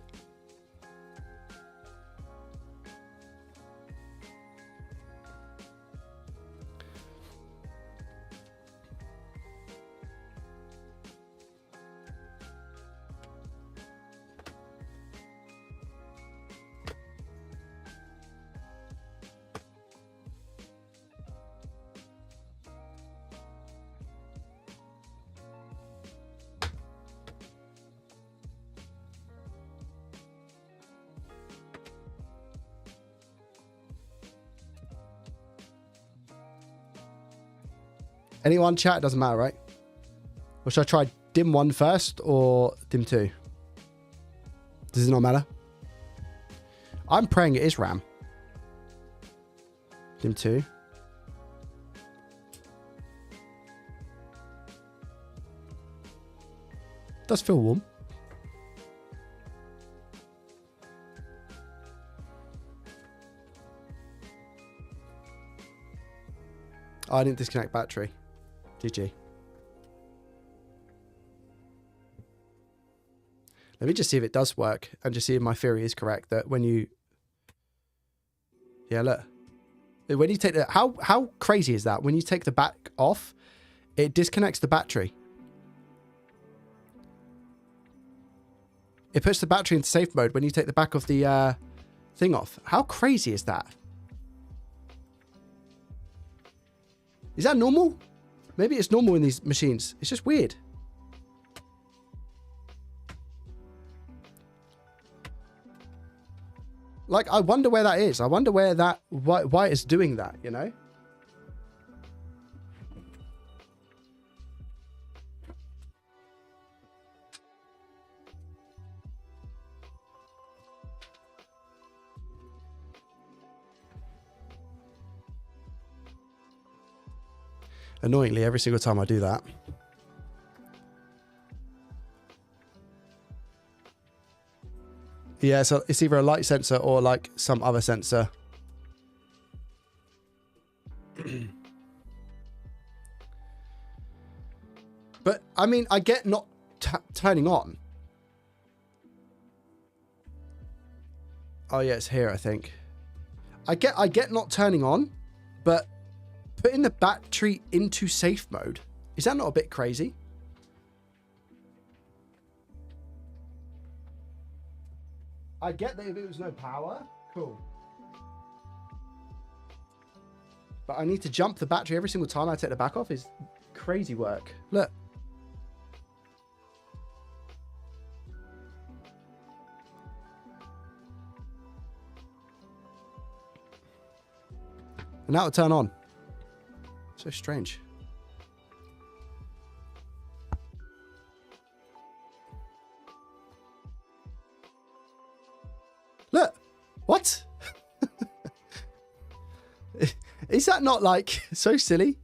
Anyone chat? Doesn't matter, right? Or should I try dim 1 first or dim 2? Does it not matter? I'm praying it is RAM. Dim 2. Does feel warm. Oh, I didn't disconnect battery. GG. Let me just see if it does work and just see if my theory is correct that when you... Yeah, look. When you take the... How crazy is that? When you take the back off, it disconnects the battery. It puts the battery into safe mode when you take the back of the thing off. How crazy is that? Is that normal? Maybe it's normal in these machines. It's just weird. Like, I wonder where that is. I wonder where that... Why it's doing that, you know? Annoyingly, every single time I do that. Yeah, so it's either a light sensor or like some other sensor. But, I mean, I get not turning on. Oh, yeah, it's here, I think. I get not turning on, but putting the battery into safe mode, is that not a bit crazy? I get that if it was no power, cool. But I need to jump the battery every single time I take the back off is crazy work. Look. And now it'll turn on. So strange. Look. What? Is that not like so silly?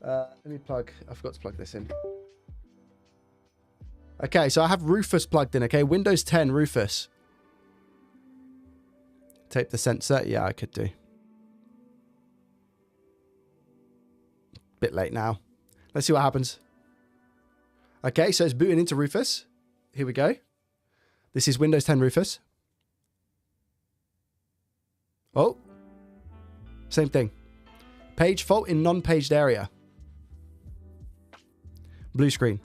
Let me plug. I forgot to plug this in. Okay, so I have Rufus plugged in. Okay, Windows 10 Rufus. Tape the sensor. Yeah, I could do. Bit late now. Let's see what happens. Okay, so it's booting into Rufus. Here we go. This is Windows 10 Rufus. Oh. Same thing. Page fault in non-paged area. Blue screen.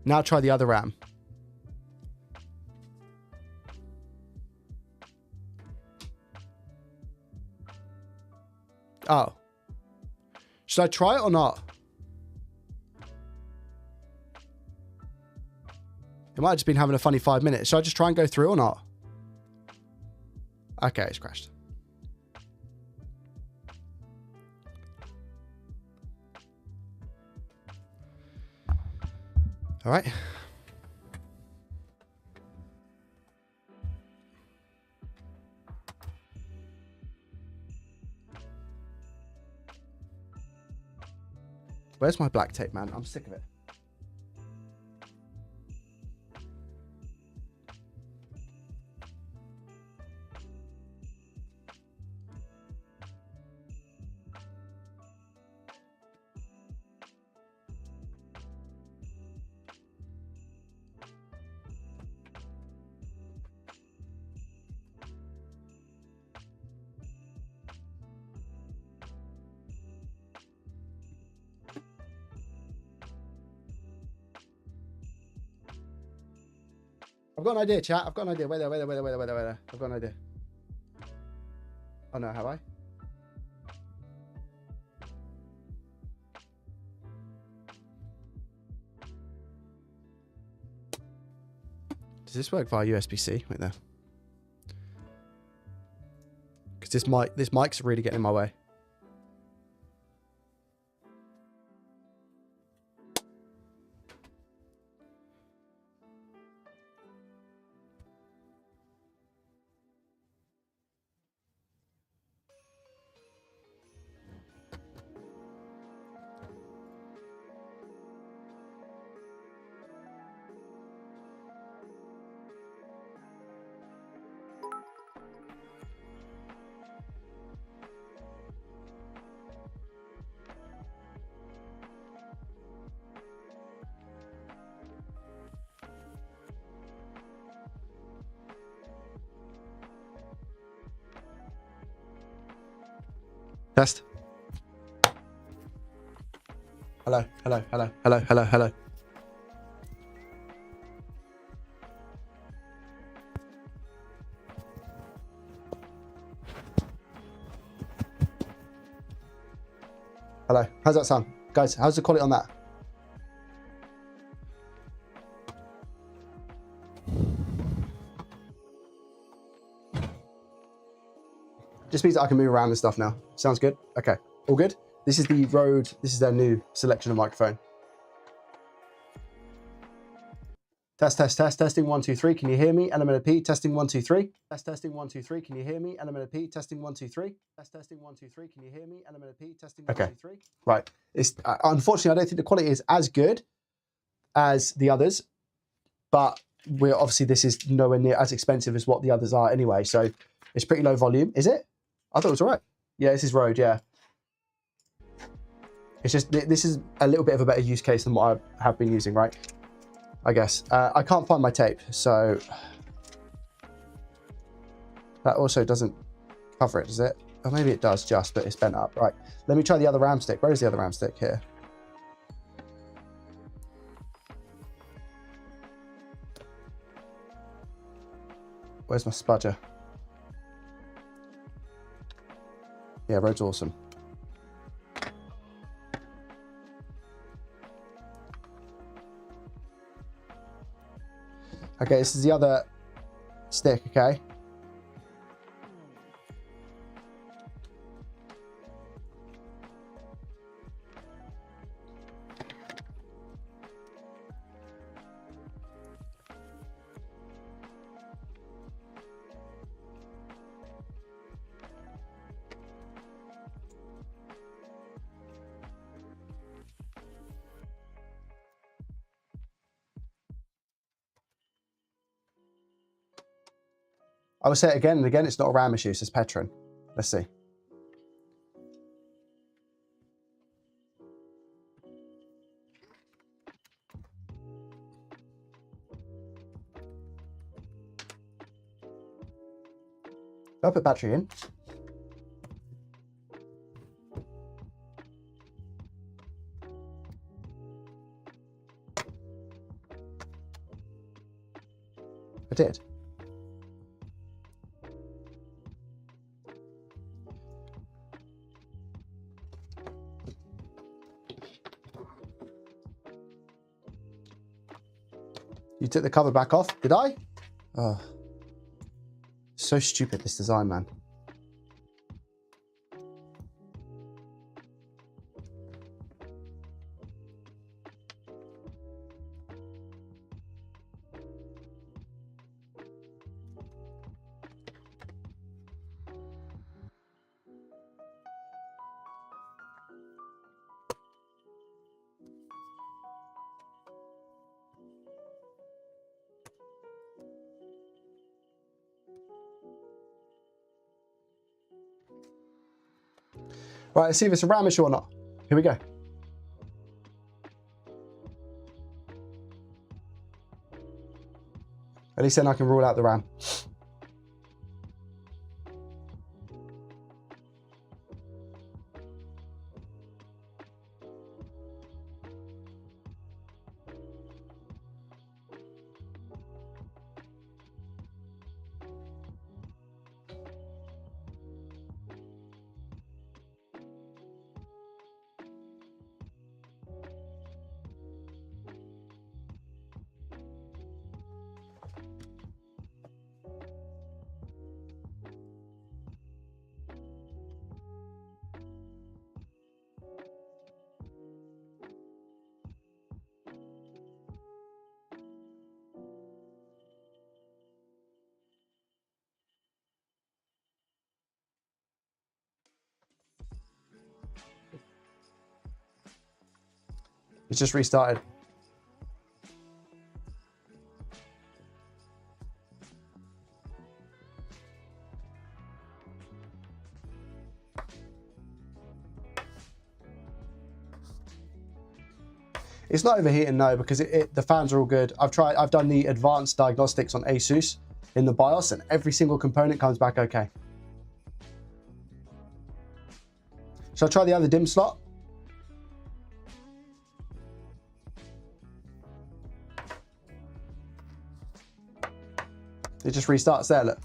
Now try the other RAM. Oh. Should I try it or not? It might have just been having a funny 5 minutes. Should I just try and go through or not? Okay, it's crashed. All right. Where's my black tape, man? I'm sick of it. I've got an idea, chat. I've got an idea. Wait there. I've got an idea. Oh no, have I? Does this work via USB-C? Wait there. Because this mic's really getting in my way. Test. Hello. Hello. How's that sound? Guys, how's the quality on that? Just means that I can move around and stuff now. Sounds good? Okay. All good? This is the Rode. This is their new selection of microphone. Testing 1 2 3. Can you hear me? Element of P. Testing 1 2 3. Testing 1 2 3. Can you hear me? Element of P. Testing 1 2 3. Testing 1 2 3. Can you hear me? Element of P. Testing 1 2 3. Right. It's unfortunately, I don't think the quality is as good as the others, but we're obviously this is nowhere near as expensive as what the others are anyway. So it's pretty low volume. Is it? I thought it was all right. Yeah, this is Rode. Yeah. It's just this is a little bit of a better use case than what I have been using, right? I guess. I can't find my tape, so that also doesn't cover it, does it? Or maybe it does just, but it's bent up. Right, let me try the other RAM stick. Where is the other RAM stick? Here. Where's my spudger? Yeah, Rode's awesome. Okay, this is the other stick, okay? I will say it again and again, it's not a RAM issue, it's just Petron. Let's see. I'll put battery in. I did. took the cover back off. Did I? Oh. So stupid, this design, man. Right, let's see if it's a RAM issue or not. Here we go. At least then I can rule out the RAM. It's just restarted. It's not overheating, no, because the fans are all good. I've done the advanced diagnostics on ASUS in the BIOS, and every single component comes back okay. Shall I try the other DIMM slot? It just restarts there, look.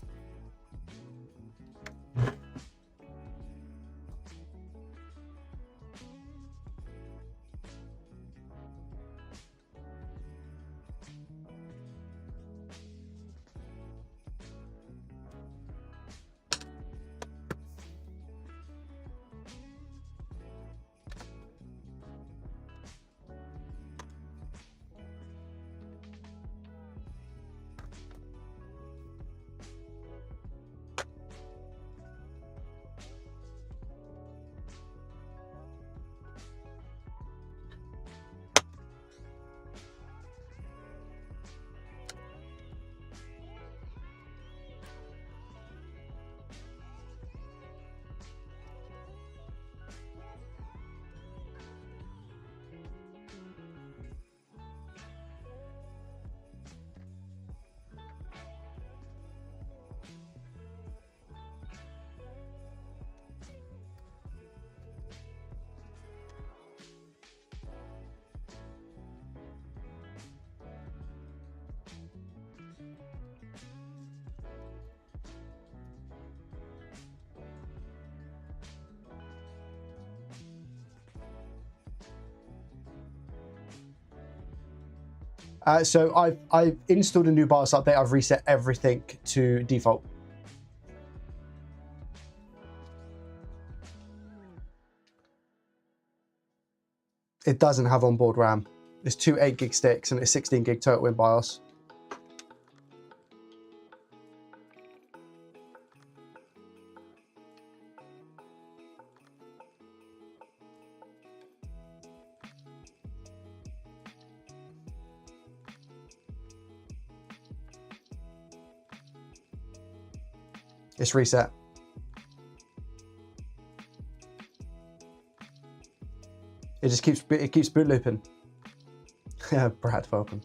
So I've installed a new BIOS update. I've reset everything to default. It doesn't have onboard RAM. It's two 8 gig sticks and it's 16 gig total in BIOS. It's reset. It just keeps boot looping. Yeah, Brad, welcome.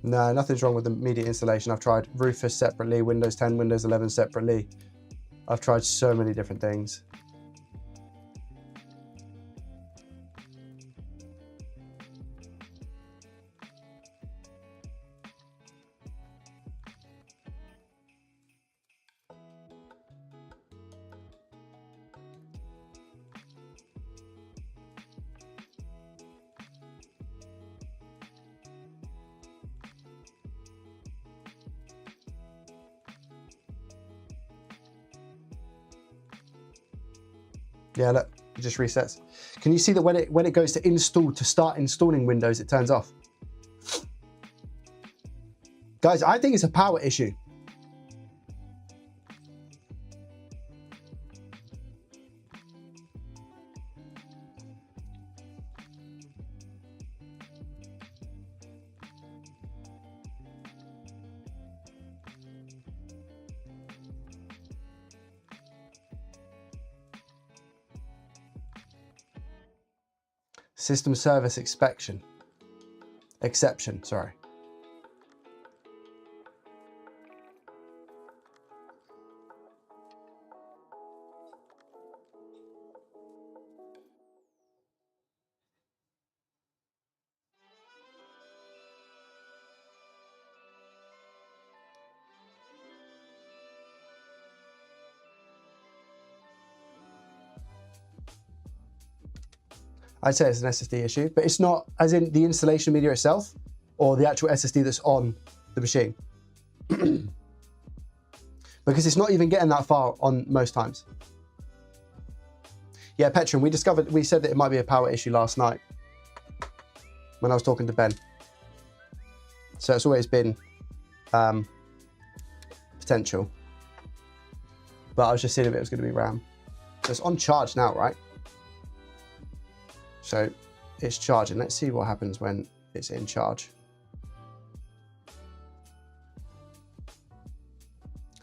No, nothing's wrong with the immediate installation. I've tried Rufus separately, Windows 10, Windows 11 separately. I've tried so many different things. Yeah, look, it just resets. Can you see that when it goes to install, to start installing Windows, it turns off? Guys, I think it's a power issue. System service exception, sorry. I'd say it's an SSD issue, but it's not as in the installation media itself or the actual SSD that's on the machine. Because it's not even getting that far on most times. Yeah, Petron, we said that it might be a power issue last night when I was talking to Ben. So it's always been potential. But I was just seeing if it was going to be RAM. So it's on charge now, right? So it's charging. Let's see what happens when it's in charge.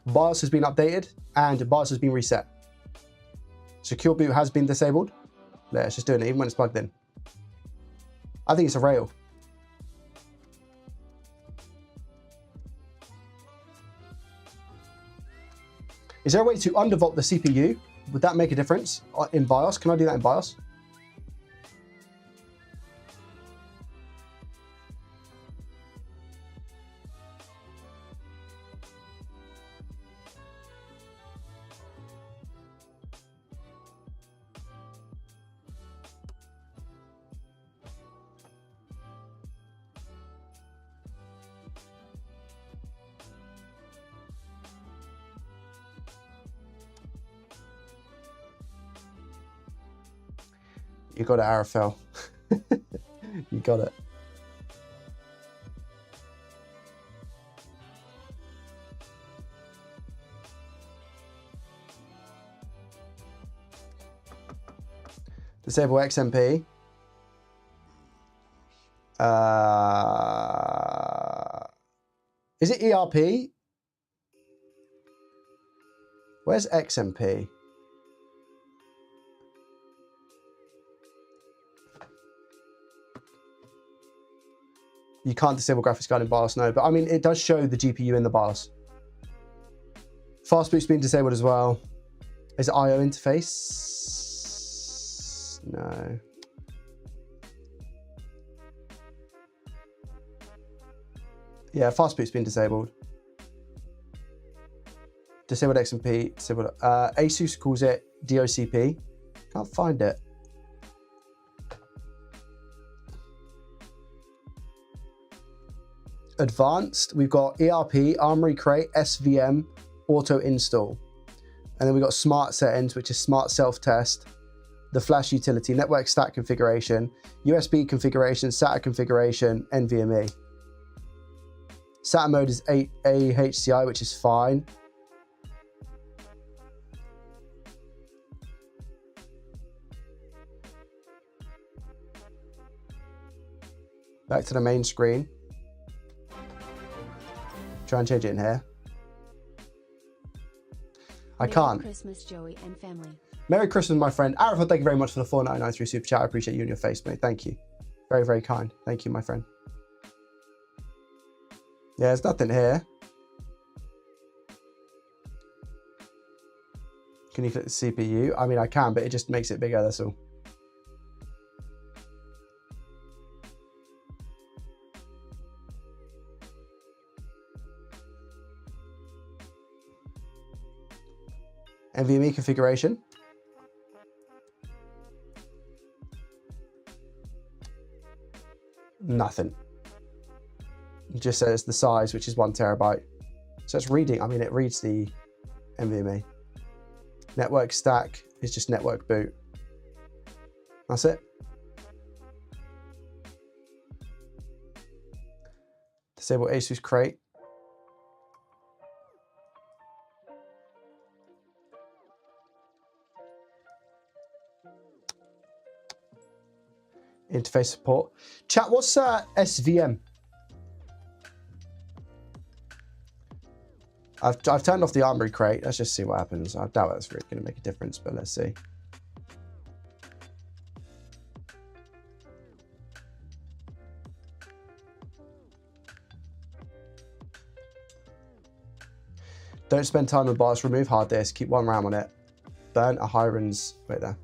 BIOS has been updated and BIOS has been reset. Secure boot has been disabled. Yeah, it's just doing it even when it's plugged in. I think it's a rail. Is there a way to undervolt the CPU? Would that make a difference in BIOS? Can I do that in BIOS? You got it, Arafel. You got it. Disable XMP. Is it ERP? Where's XMP? You can't disable graphics card in BIOS, no, but I mean, it does show the GPU in the BIOS. Fast boot's been disabled as well. Is it IO interface? No. Yeah, fast boot's been disabled. Disabled XMP, disabled. ASUS calls it DOCP. Can't find it. Advanced, we've got ERP, Armory Crate, SVM, Auto Install. And then we've got Smart Settings, which is Smart Self-Test, the Flash Utility, Network Stack Configuration, USB Configuration, SATA Configuration, NVMe. SATA mode is AHCI, which is fine. Back to the main screen. Try and change it in here. I can't. Merry Christmas, Joey and family. Merry Christmas, my friend. Arafat, thank you very much for the 4.99 super chat. I appreciate you and your face, mate. Thank you. Very, very kind. Thank you, my friend. Yeah, there's nothing here. Can you click the CPU? I mean, I can, but it just makes it bigger, that's all. NVMe configuration. Nothing. It just says the size, which is 1 terabyte. So it's reading, I mean, it reads the NVMe. Network stack is just network boot. That's it. Disable Asus crate. Interface support. Chat, what's SVM? I've turned off the armory crate. Let's just see what happens. I doubt that's really going to make a difference, but let's see. Don't spend time on BIOS. Remove hard disk. Keep one RAM on it. Burn a Hiron's. Wait there.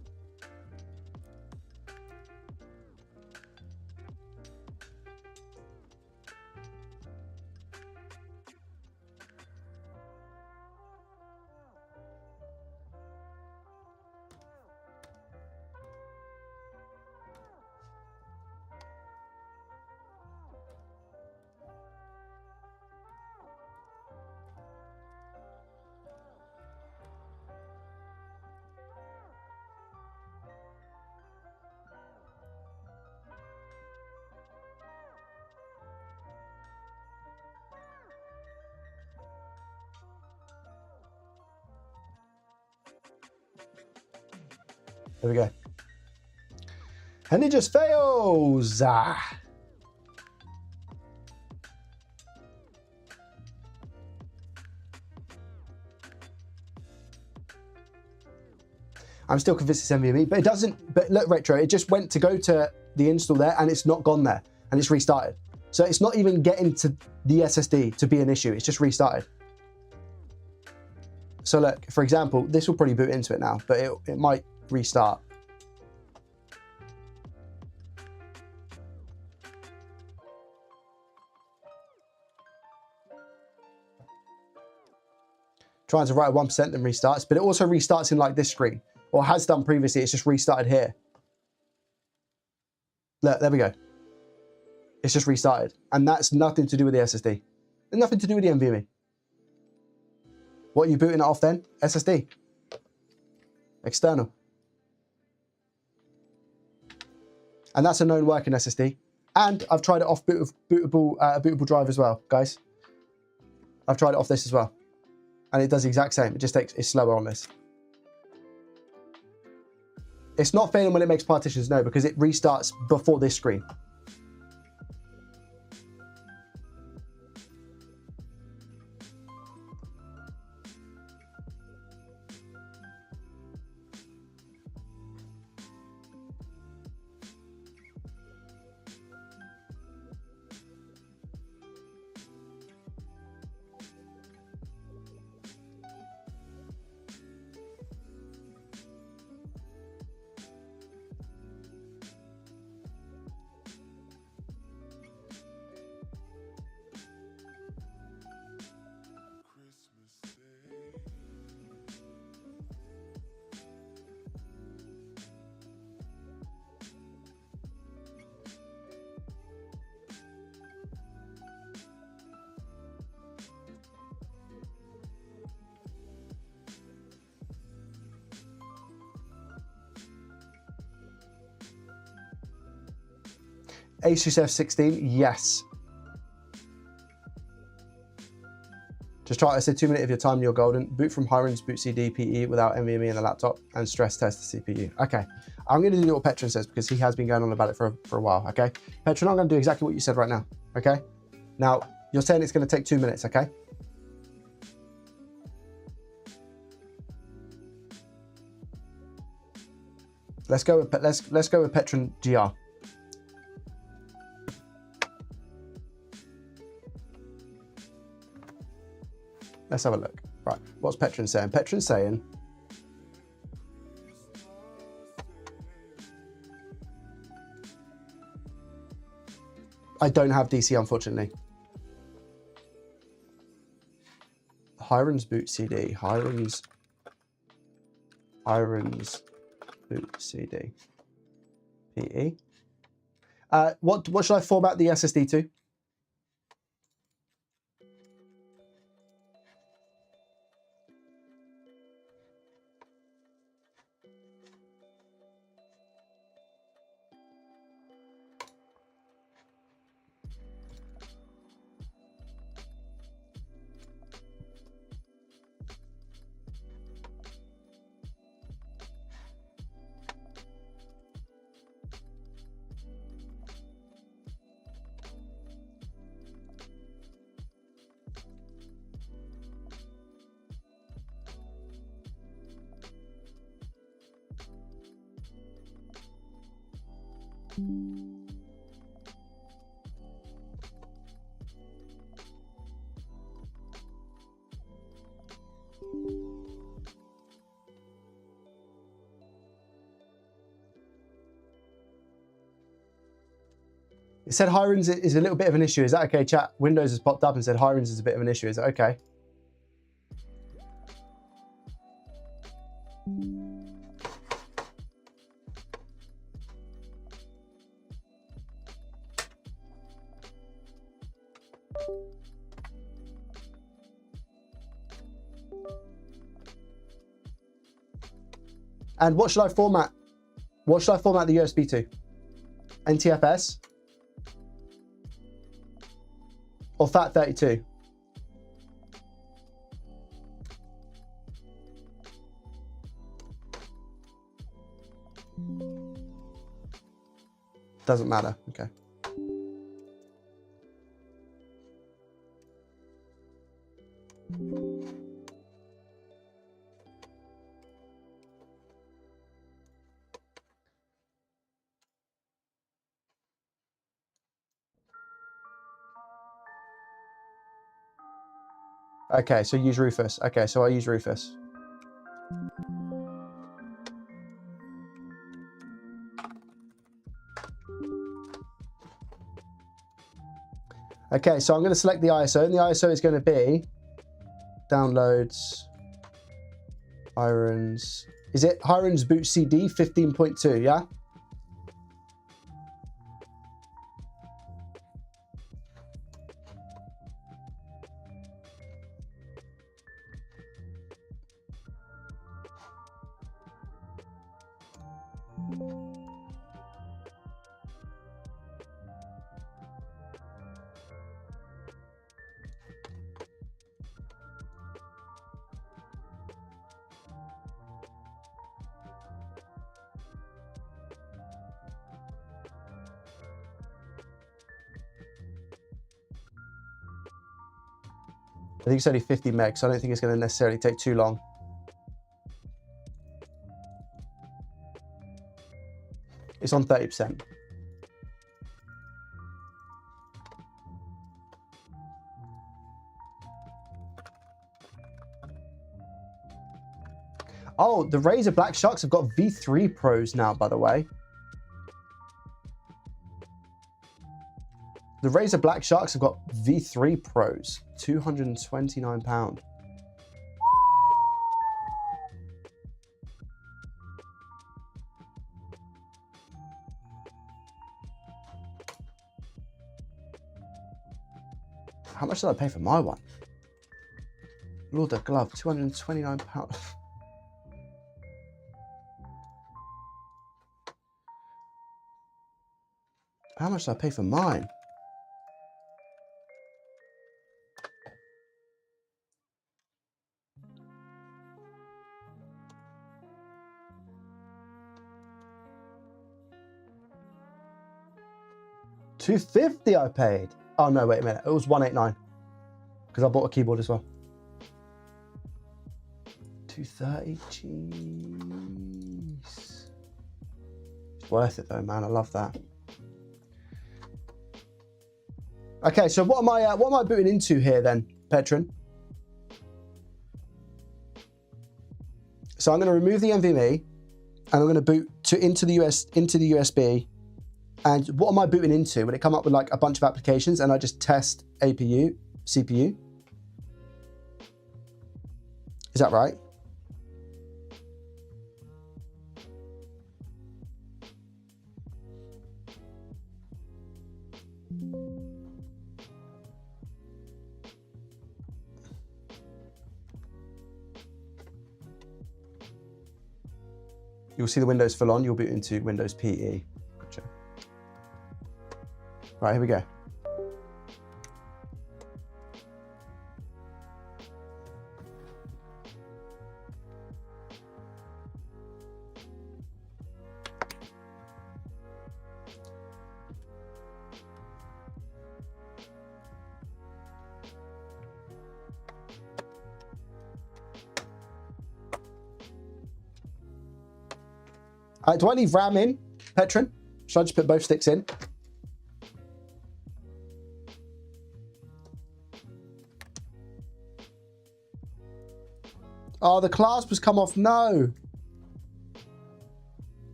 There we go. And it just fails. Ah. I'm still convinced it's NVMe, but it doesn't. But look, Retro, it just went to go to the install there and it's not gone there and it's restarted. So it's not even getting to the SSD to be an issue. It's just restarted. So look, for example, this will probably boot into it now, but it might restart. Trying to write 1%, then restarts, but it also restarts in like this screen, or has done previously. It's just restarted here. Look, there we go. It's just restarted, and that's nothing to do with the SSD. And nothing to do with the NVMe. What are you booting it off then? SSD. External. And that's a known working SSD. And I've tried it off bootable drive as well, guys. I've tried it off this as well. And it does the exact same. It just takes, it's slower on this. It's not failing when it makes partitions, no, because it restarts before this screen. Asus F16, yes. Just try, I said 2 minutes of your time, you're golden. Boot from Hiron's boot CD PE without NVMe in the laptop and stress test the CPU. Okay, I'm gonna do what Petron says because he has been going on about it for a while, okay? Petron, I'm gonna do exactly what you said right now, okay? Now, you're saying it's gonna take 2 minutes, okay? Let's go with Petron GR. Let's have a look. Right, what's Petron saying? Petron's saying, I don't have DC, unfortunately. Hiron's boot CD. Hiron's boot CD. PE. What should I format the SSD to? It said Hiren's is a little bit of an issue. Is that okay, chat? Windows has popped up and said Hiren's is a bit of an issue. Is that okay? And what should I format? What should I format the USB to? NTFS? Or FAT32? Doesn't matter. Okay. Okay, so use Rufus. Okay, so I use Rufus. Okay, so I'm going to select the ISO, and the ISO is going to be downloads, Hiren's. Is it Hiren's boot CD 15.2? Yeah. I think it's only 50 meg, so I don't think it's going to necessarily take too long. It's on 30%. Oh, the Razer Black Sharks have got V3 Pros now, by the way. The Razer Black Sharks have got V3 Pros, £229. How much did I pay for my one? Lord the glove, £229. How much did I pay for mine? $250 I paid. Oh no, wait a minute. It was $189 because I bought a keyboard as well. $230. Jeez. It's worth it though, man. I love that. Okay, so what am I booting into here then, Petron? So I'm going to remove the NVMe and I'm going to boot into the USB. And what am I booting into? Would it come up with like a bunch of applications and I just test APU, CPU? Is that right? You'll see the Windows full on, you'll boot into Windows PE. Gotcha. Right, here we go. Do I leave RAM in, Petron? Should I just put both sticks in? Oh, the clasp has come off. No.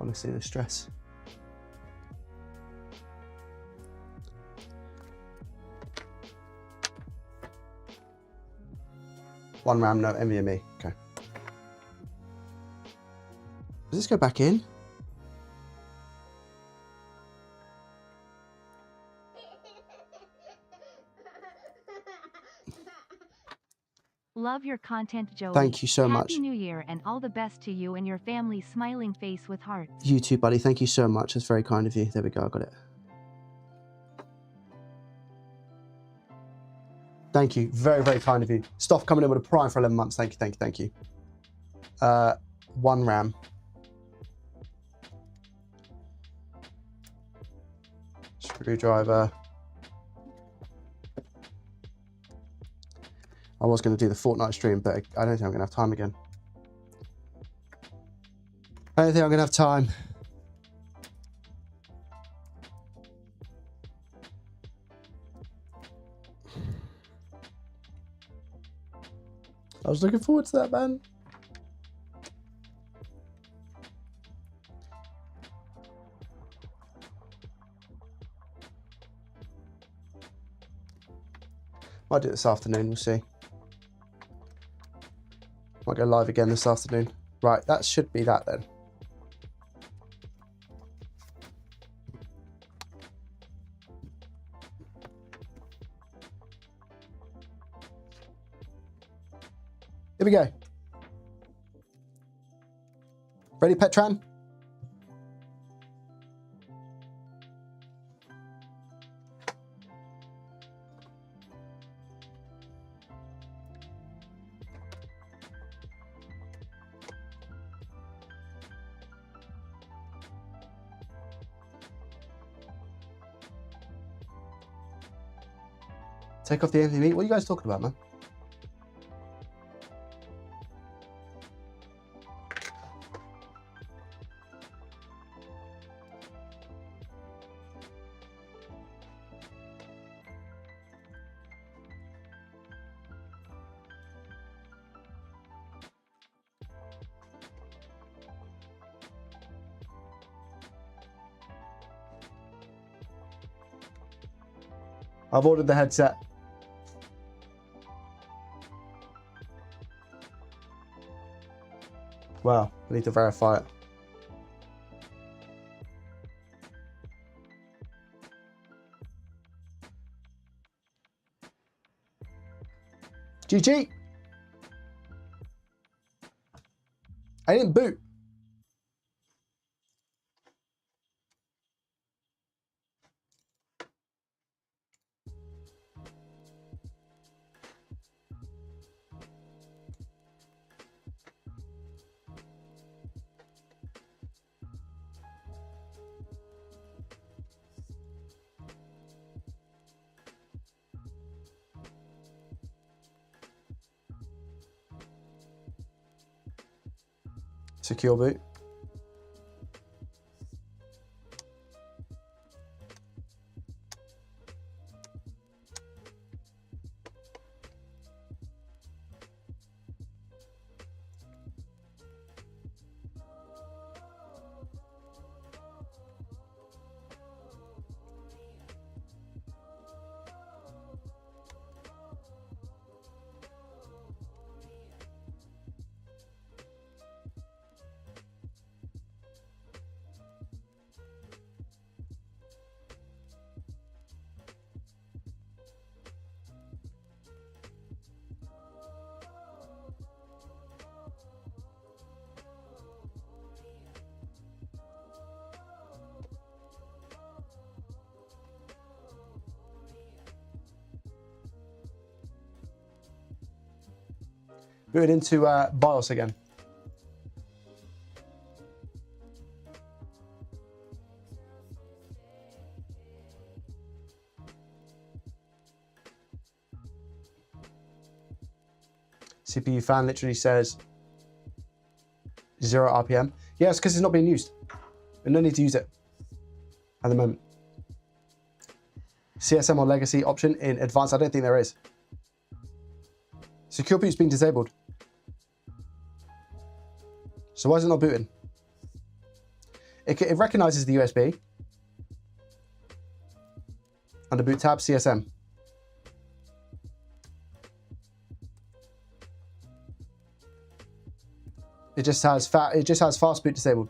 Honestly, the stress. One RAM, no NVMe. Okay. Does this go back in? Love your content, Joey. Thank you so much. Happy New Year and all the best to you and your family. Smiling face with hearts. You too, buddy. Thank you so much. That's very kind of you. There we go. I got it. Thank you. Very, very kind of you. Stoff coming in with a prime for 11 months. Thank you, thank you, thank you. One RAM. Screwdriver. I was going to do the Fortnite stream, but I don't think I'm going to have time again. I don't think I'm going to have time. I was looking forward to that, man. Might do it this afternoon, we'll see. Might go live again this afternoon. Right, that should be that then. Here we go. Ready, Petran? Take off the NVMe. What are you guys talking about, man? I've ordered the headset. Wow, I need to verify it. GG. I didn't boot. Secure boot. Boot it into BIOS again. CPU fan literally says 0 RPM. Yeah, it's because it's not being used. We no need to use it at the moment. CSM or legacy option in advanced, I don't think there is. Secure boot's been disabled. So why is it not booting? It recognizes the USB. Under boot tab, CSM. It just has fast boot disabled.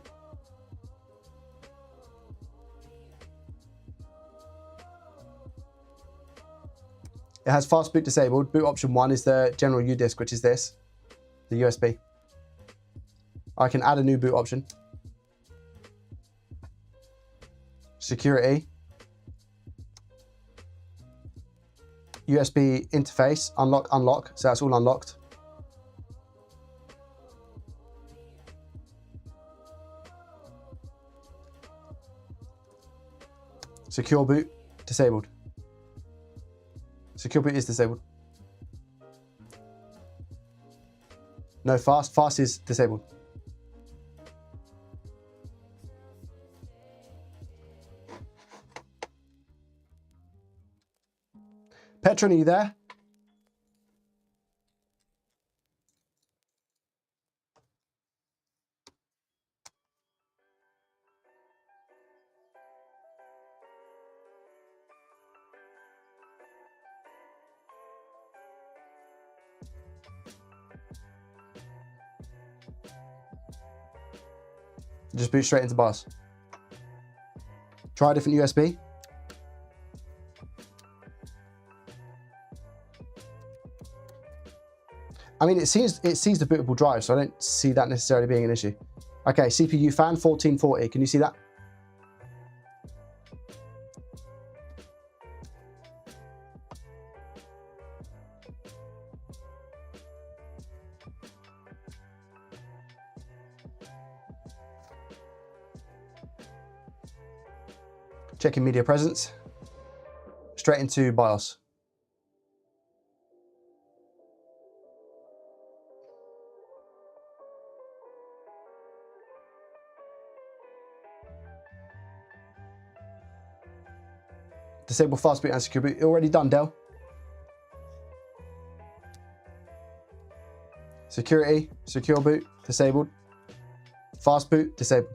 It has fast boot disabled. Boot option 1 is the general U disk, which is this, the USB. I can add a new boot option. Security. USB interface, unlock, so that's all unlocked. Secure boot, disabled. Secure boot is disabled. No fast, fast is disabled. Petron, are you there? Just boot straight into BIOS. Try a different USB. I mean, it sees the bootable drive, so I don't see that necessarily being an issue. Okay, CPU fan 1440. Can you see that? Checking media presence. Straight into BIOS. Disable fast boot and secure boot. Already done, Dell. Security, secure boot, disabled. Fast boot, disabled.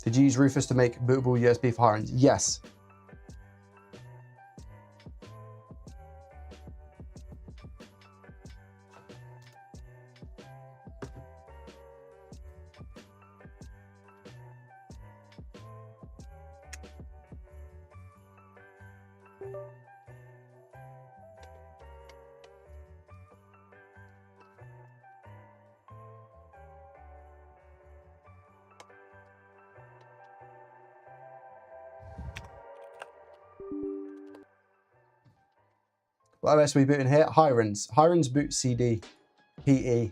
Did you use Rufus to make bootable USB for Hirons? Yes. What OS are we booting here? Hirons. Hirons boot CD. PE.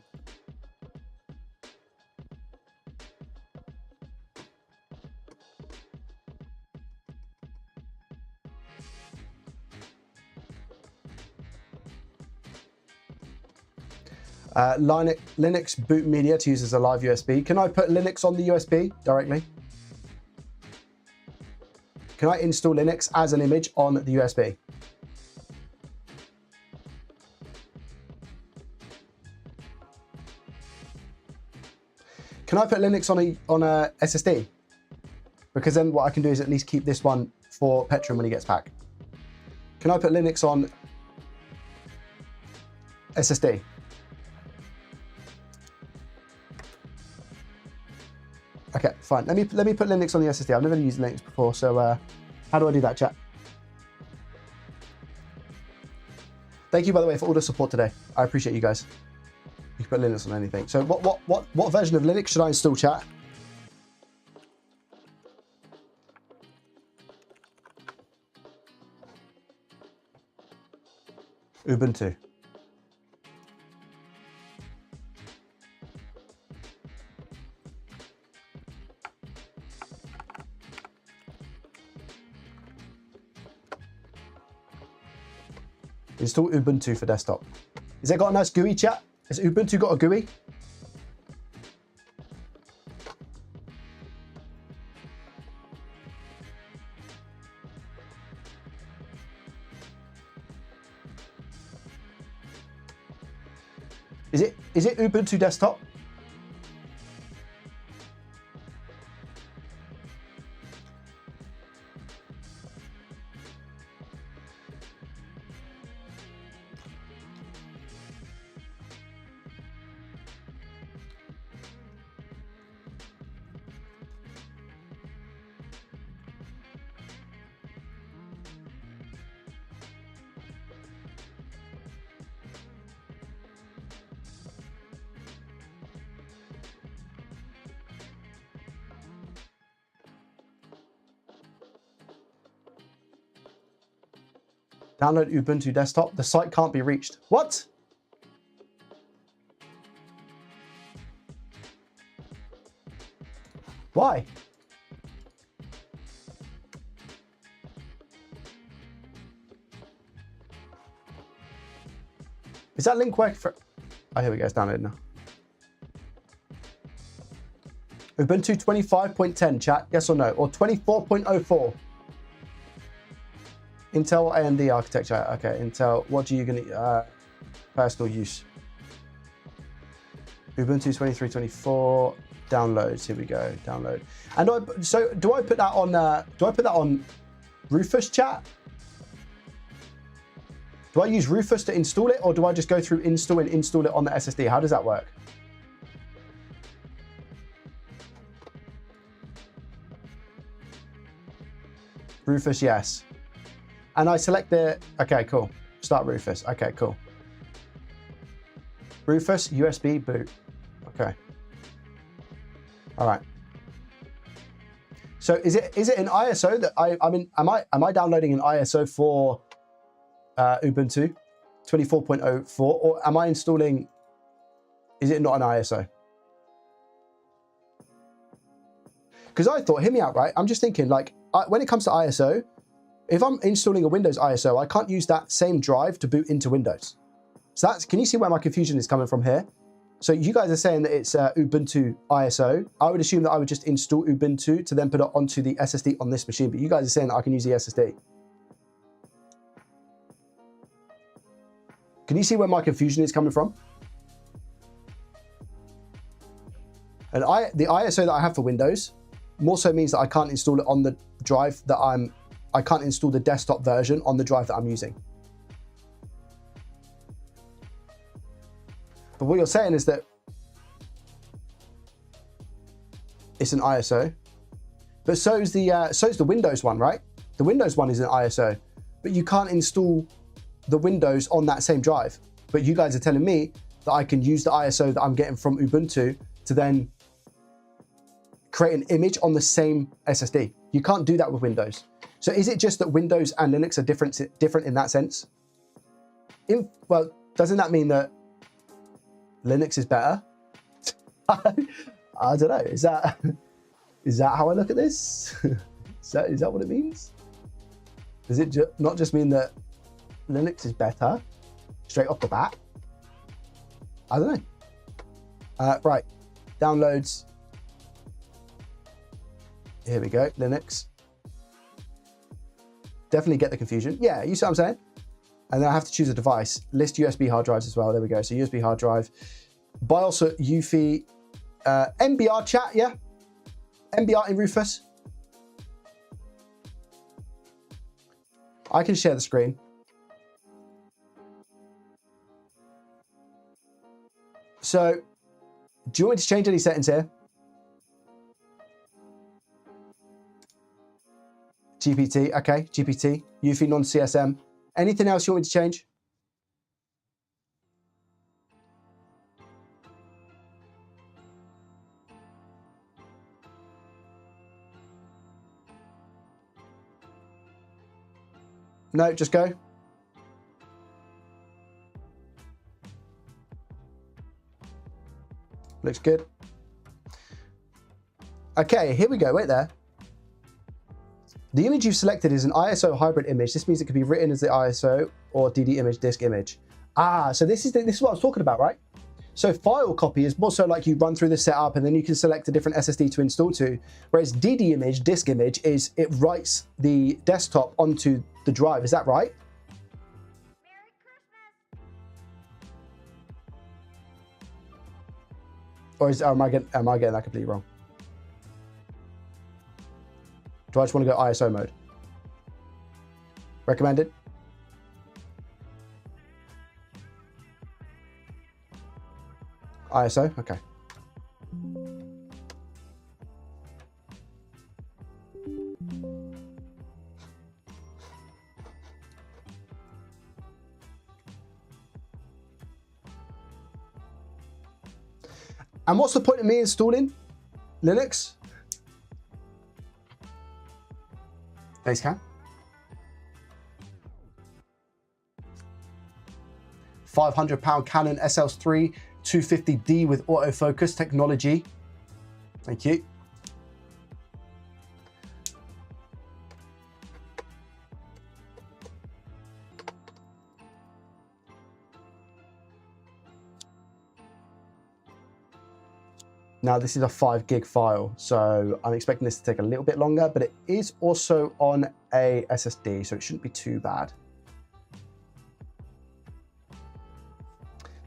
Linux boot media to use as a live USB. Can I put Linux on the USB directly? Can I install Linux as an image on the USB? Can I put Linux on a SSD? Because then what I can do is at least keep this one for Petron when he gets back. Can I put Linux on SSD? Okay, fine. Let me put Linux on the SSD. I've never used Linux before, so how do I do that, chat? Thank you, by the way, for all the support today. I appreciate you guys. You can put Linux on anything. So what version of Linux should I install, chat? Ubuntu. Install Ubuntu for desktop. Has it got a nice GUI, chat? Has Ubuntu got a GUI? Is it Ubuntu desktop? Download Ubuntu desktop. The site can't be reached. What? Why? Is that link working for... Oh, here we go. It's downloaded now. Ubuntu 25.10, chat. Yes or no? Or 24.04? Intel AMD architecture. Okay, Intel. What are you going to... personal use. Ubuntu 23.24. Downloads. Here we go. Download. And do I put that on... do I put that on Rufus, chat? Do I use Rufus to install it, or do I just go through install and install it on the SSD? How does that work? Rufus, yes. And I select the... Okay, cool. Start Rufus. Okay, cool. Rufus, USB, boot. Okay. All right. So is it an ISO that I mean, am I downloading an ISO for Ubuntu 24.04, or am I installing... Is it not an ISO? Because I thought, hear me out, right? I'm just thinking, like, when it comes to ISO, if I'm installing a Windows ISO, I can't use that same drive to boot into Windows. So that's, can you see where my confusion is coming from here? So you guys are saying that it's Ubuntu ISO. I would assume that I would just install Ubuntu to then put it onto the SSD on this machine, but you guys are saying that I can use the SSD. Can you see where my confusion is coming from? And the ISO that I have for Windows more so means that I can't install it on the drive that I can't install the desktop version on the drive that I'm using. But what you're saying is that it's an ISO, but so's the Windows one, right? The Windows one is an ISO, but you can't install the Windows on that same drive. But you guys are telling me that I can use the ISO that I'm getting from Ubuntu to then create an image on the same SSD. You can't do that with Windows. So is it just that Windows and Linux are different in that sense? Well, doesn't that mean that Linux is better? I don't know. Is that how I look at this? is that what it means? Does it not just mean that Linux is better straight off the bat? I don't know. Right, downloads. Here we go, Linux. Definitely get the confusion. Yeah, you see what I'm saying? And then I have to choose a device. List USB hard drives as well. There we go. So USB hard drive. BIOS at UEFI. MBR chat, yeah? MBR in Rufus. I can share the screen. So, do you want me to change any settings here? GPT, okay, GPT, UEFI non-CSM. Anything else you want me to change? No, just go. Looks good. Okay, here we go. Wait there. The image you've selected is an ISO hybrid image. This means it could be written as the ISO or DD image, disk image. Ah, so this is what I was talking about, right? So file copy is more so like you run through the setup and then you can select a different SSD to install to. Whereas DD image, disk image, is it writes the desktop onto the drive. Is that right? Or am I getting that completely wrong? Do I just want to go ISO mode? Recommended? ISO, okay. And what's the point of me installing Linux? Basecamp. 500-pound Canon SL3 250D with autofocus technology. Thank you. Now this is a 5 gig file, so I'm expecting this to take a little bit longer, but it is also on a SSD, so it shouldn't be too bad.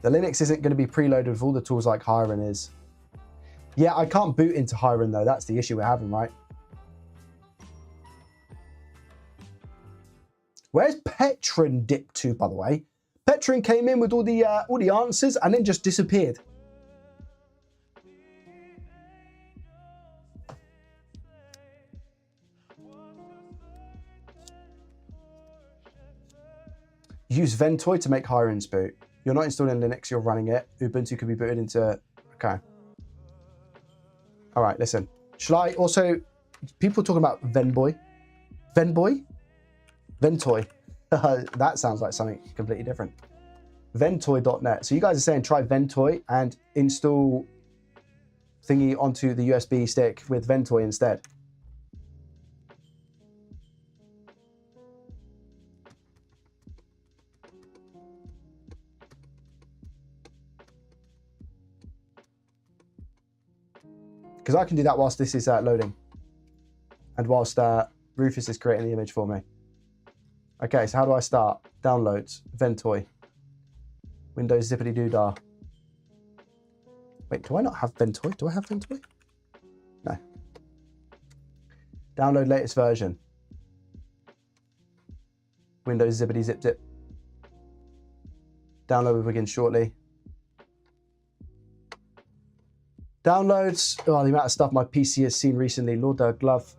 The Linux isn't going to be preloaded with all the tools like Hiren is. Yeah, I can't boot into Hiren though. That's the issue we're having, right? Where's Petrin dipped to, by the way? Petrin came in with all the answers and then just disappeared. Use Ventoy to make Hiren's boot. You're not installing Linux, you're running it. Ubuntu could be booted into, okay. All right, listen. Shall I also, people talking about Venboy? Venboy? Ventoy. That sounds like something completely different. Ventoy.net. So you guys are saying try Ventoy and install thingy onto the USB stick with Ventoy instead. Because I can do that whilst this is loading. And whilst Rufus is creating the image for me. Okay, so how do I start? Downloads, Ventoy. Windows zippity doodah. Wait, do I not have Ventoy? Do I have Ventoy? No. Download latest version. Windows zippity zip zip. Download will begin shortly. Downloads. Oh, the amount of stuff my PC has seen recently. Lord Glove.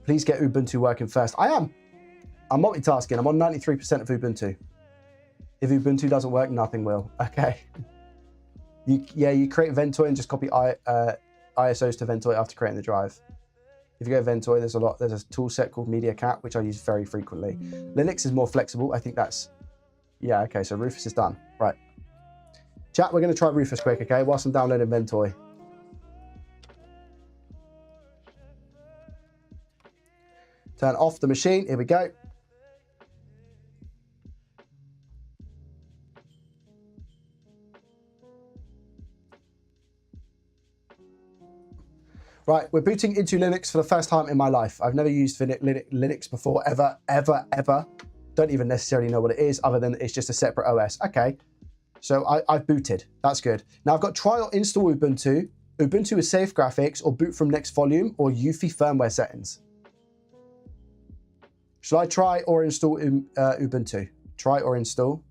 Please get Ubuntu working first. I am. I'm multitasking. I'm on 93% of Ubuntu. If Ubuntu doesn't work, nothing will. Okay. You create Ventoy and just copy ISOs to Ventoy after creating the drive. If you go Ventoy, there's a tool set called MediaCat, which I use very frequently. Linux is more flexible. I think that's, yeah, okay, so Rufus is done. Right. Chat, we're going to try Rufus quick, okay, whilst I'm downloading Ventoy. Turn off the machine. Here we go. Right, we're booting into Linux for the first time in my life. I've never used Linux before, ever. Don't even necessarily know what it is, other than it's just a separate OS. Okay. So I've booted. That's good. Now I've got try or install Ubuntu, Ubuntu with safe graphics, or boot from next volume, or UEFI firmware settings. Shall I try or install Ubuntu? Try or install.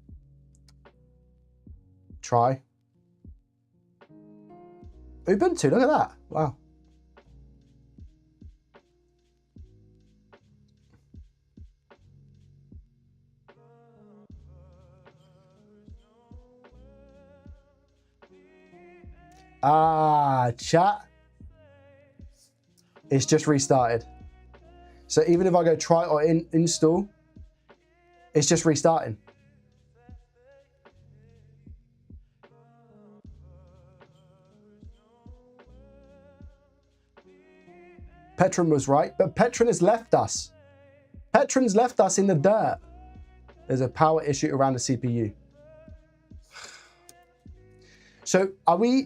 Try. Ubuntu, look at that. Wow. Chat. It's just restarted. So even if I go try or install, it's just restarting. Petron was right, but Petron has left us. Petron's left us in the dirt. There's a power issue around the CPU. So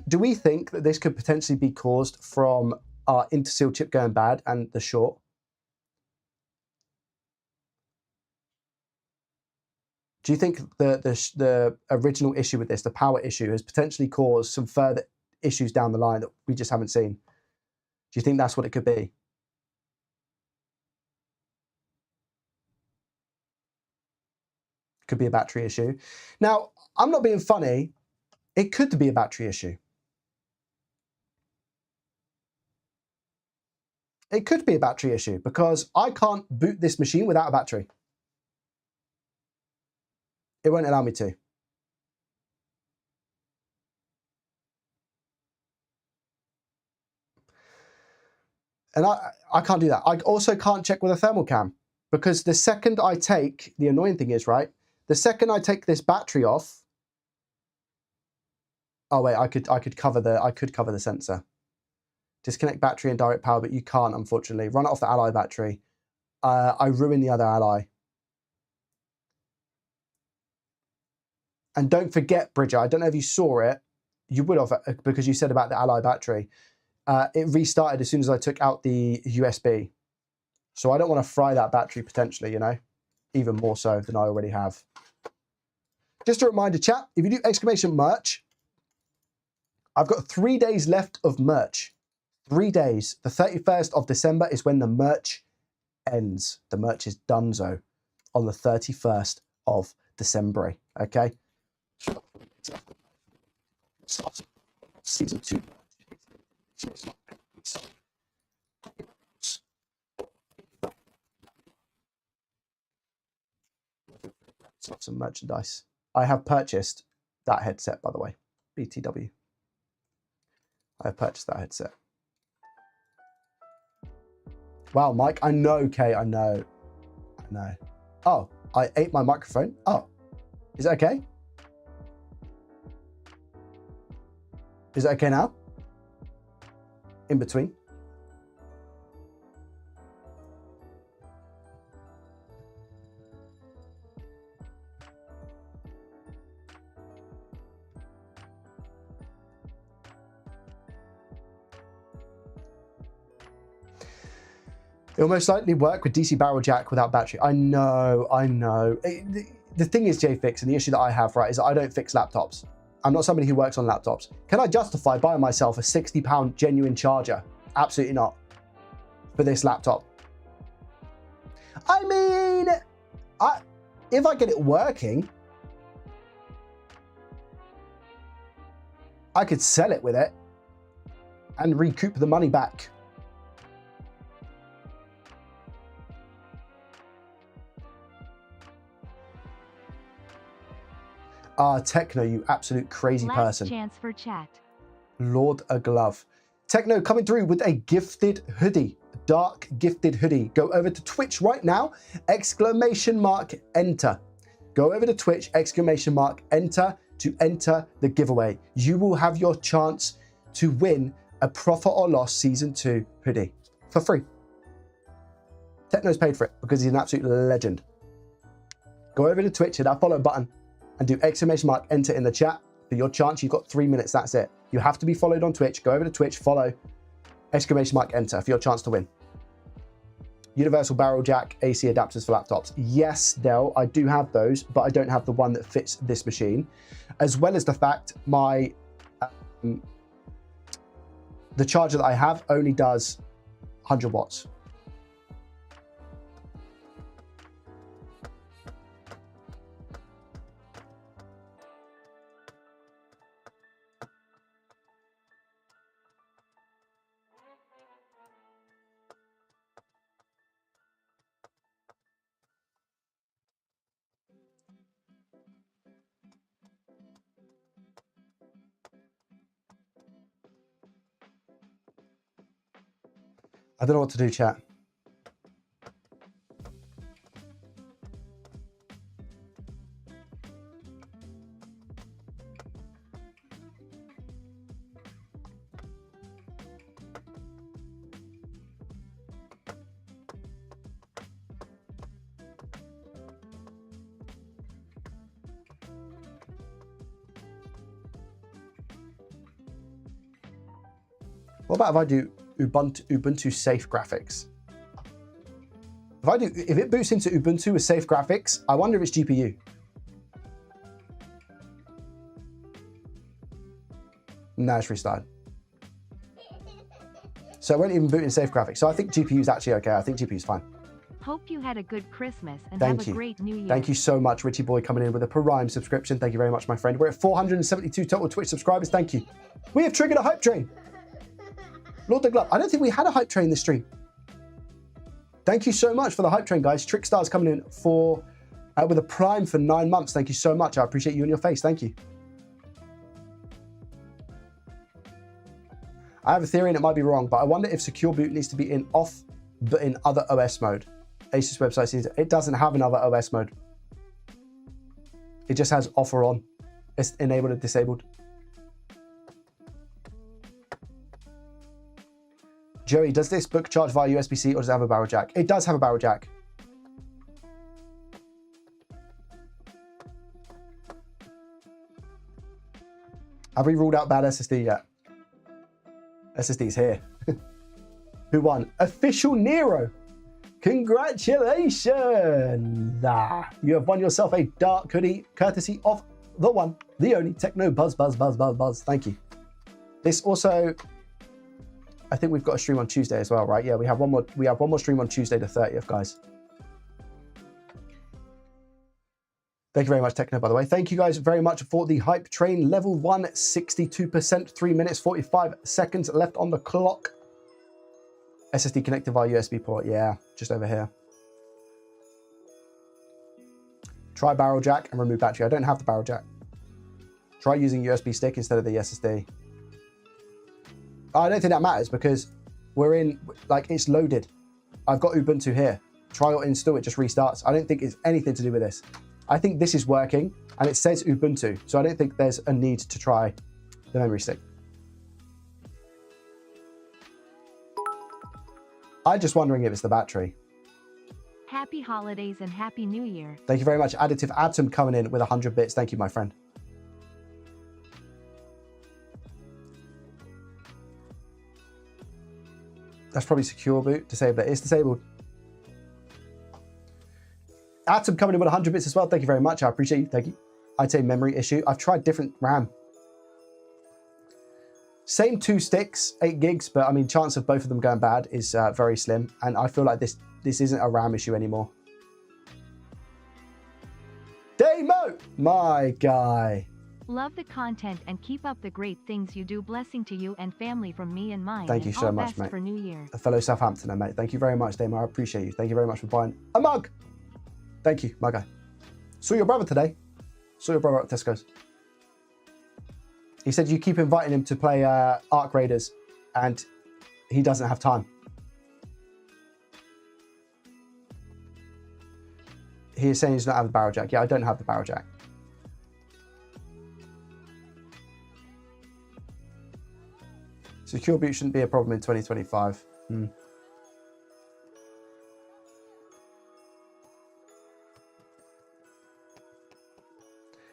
do we think that this could potentially be caused from our interseal chip going bad and the short? Do you think the original issue with this, the power issue, has potentially caused some further issues down the line that we just haven't seen? Do you think that's what it could be? Could be a battery issue. Now, I'm not being funny. It could be a battery issue. It could be a battery issue because I can't boot this machine without a battery. It won't allow me to. And I can't do that. I also can't check with a thermal cam because the second I take, the annoying thing is, right, the second I take this battery off, oh wait, I could cover the sensor. Disconnect battery and direct power, but you can't, unfortunately. Run it off the Ally battery. I ruin the other Ally. And don't forget, Bridger, I don't know if you saw it. You would have, because you said about the Ally battery. It restarted as soon as I took out the USB. So I don't want to fry that battery potentially, you know, even more so than I already have. Just a reminder, chat, if you do exclamation merch, I've got 3 days left of merch. 3 days. The 31st of December is when the merch ends. The merch is donezo on the 31st of December. Okay? Season 2. Some merchandise. I have purchased that headset, by the way. BTW. I have purchased that headset. Wow, Mike, I know, Kay, I know. Oh, I ate my microphone. Oh, is that okay? Is that okay now? In between. It will most likely work with DC barrel jack without battery. I know. The thing is, JFix, and the issue that I have, right, is that I don't fix laptops. I'm not somebody who works on laptops. Can I justify buying myself a £60 genuine charger? Absolutely not. For this laptop. I mean, if I get it working, I could sell it with it and recoup the money back. Techno, you absolute crazy person. Last chance for chat. Lord a glove. Techno coming through with a gifted hoodie. Dark gifted hoodie. Go over to Twitch right now. Exclamation mark enter. Go over to Twitch. Exclamation mark enter to enter the giveaway. You will have your chance to win a Profit or Loss Season 2 hoodie for free. Techno's paid for it because he's an absolute legend. Go over to Twitch, hit that follow button, and do exclamation mark enter in the chat for your chance. You've got 3 minutes, that's it. You have to be followed on Twitch. Go over to Twitch, follow, exclamation mark enter for your chance to win. Universal barrel jack AC adapters for laptops. Yes, Dell, I do have those, but I don't have the one that fits this machine. As well as the fact my the charger that I have only does 100 watts. I don't know what to do, chat. What about if I do Ubuntu safe graphics? If it boots into Ubuntu with safe graphics, I wonder if it's GPU. No, it's restarted. So it won't even boot in safe graphics. So I think GPU is actually okay. I think GPU is fine. Hope you had a good Christmas and Thank have you. a great New Year. Thank you so much, Richie Boy, coming in with a Prime subscription. Thank you very much, my friend. We're at 472 total Twitch subscribers. Thank you. We have triggered a hype train. Lord the Glove. I don't think we had a hype train this stream. Thank you so much for the hype train, guys. Trickstar's coming in for with a Prime for 9 months. Thank you so much. I appreciate you and your face. Thank you. I have a theory and it might be wrong, but I wonder if secure boot needs to be in off, but in other OS mode. Asus website says it doesn't have another OS mode. It just has off or on. It's enabled and disabled. Joey, does this book charge via USB-C or does it have a barrel jack? It does have a barrel jack. Have we ruled out bad SSD yet? SSD's here. Who won? Official Nero. Congratulations. You have won yourself a dark hoodie courtesy of the one, the only Techno Buzz. Thank you. This also, I think we've got a stream on Tuesday as well, right? Yeah, we have one more stream on Tuesday the 30th, guys. Thank you very much, Techno, by the way. Thank you guys very much for the hype train. Level 1, 62%, 3 minutes, 45 seconds left on the clock. SSD connected via USB port. Yeah, just over here. Try barrel jack and remove battery. I don't have the barrel jack. Try using USB stick instead of the SSD. I don't think that matters because we're in, like, it's loaded. I've got Ubuntu here. Try or install, it just restarts. I don't think it's anything to do with this. I think this is working and it says Ubuntu. So I don't think there's a need to try the memory stick. I'm just wondering if it's the battery. Happy holidays and Happy New Year. Thank you very much. Additive Atom coming in with 100 bits. Thank you, my friend. That's probably secure boot. Disable it. It's disabled. Atom coming in with 100 bits as well. Thank you very much. I appreciate you. Thank you. I'd say memory issue. I've tried different RAM. Same 2 sticks, 8 gigs, but I mean, chance of both of them going bad is very slim. And I feel like this isn't a RAM issue anymore. Damo, my guy. Love the content and keep up the great things you do. Blessing to you and family from me and mine. Thank you and so all much, best mate. For New Year. A fellow Southamptoner, mate. Thank you very much, Damo. I appreciate you. Thank you very much for buying a mug. Thank you, my guy. Saw your brother today. Saw your brother at Tesco's. He said you keep inviting him to play Ark Raiders and he doesn't have time. He is saying he does not have the barrel jack. Yeah, I don't have the barrel jack. Secure boot shouldn't be a problem in 2025.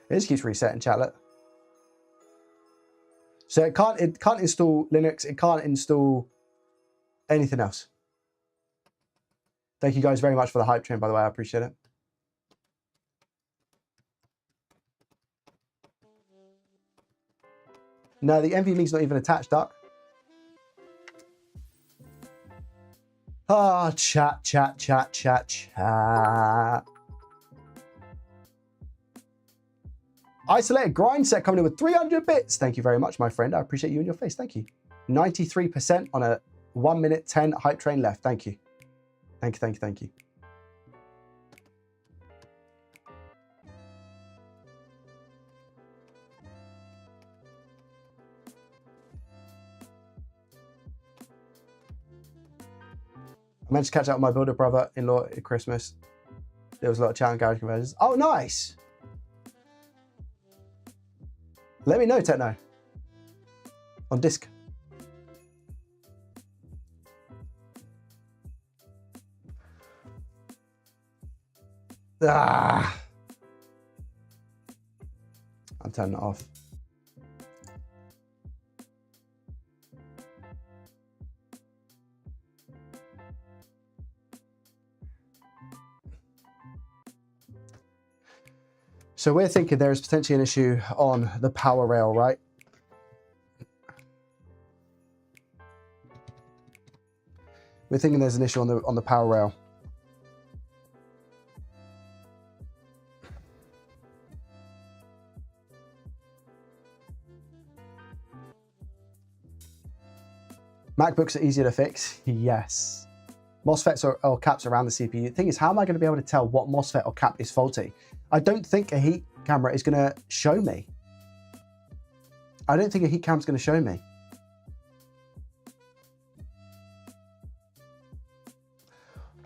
It just keeps resetting, chatlet. So it can't install Linux. It can't install anything else. Thank you guys very much for the hype train, by the way. I appreciate it. No, the NVMe's not even attached, Duck. Ah, chat. Isolated grind set coming in with 300 bits. Thank you very much, my friend. I appreciate you and your face. Thank you. 93% on a 1 minute 10 hype train left. Thank you. Thank you. I managed to catch up with my builder brother-in-law at Christmas. There was a lot of chat and garage conversions. Oh, nice. Let me know, Techno. On disc. I'm turning it off. So we're thinking there is potentially an issue on the power rail, right? We're thinking there's an issue on the power rail. MacBooks are easier to fix. Yes. MOSFETs or caps around the CPU. The thing is, how am I going to be able to tell what MOSFET or cap is faulty? I don't think a heat camera is going to show me. I don't think a heat cam's going to show me.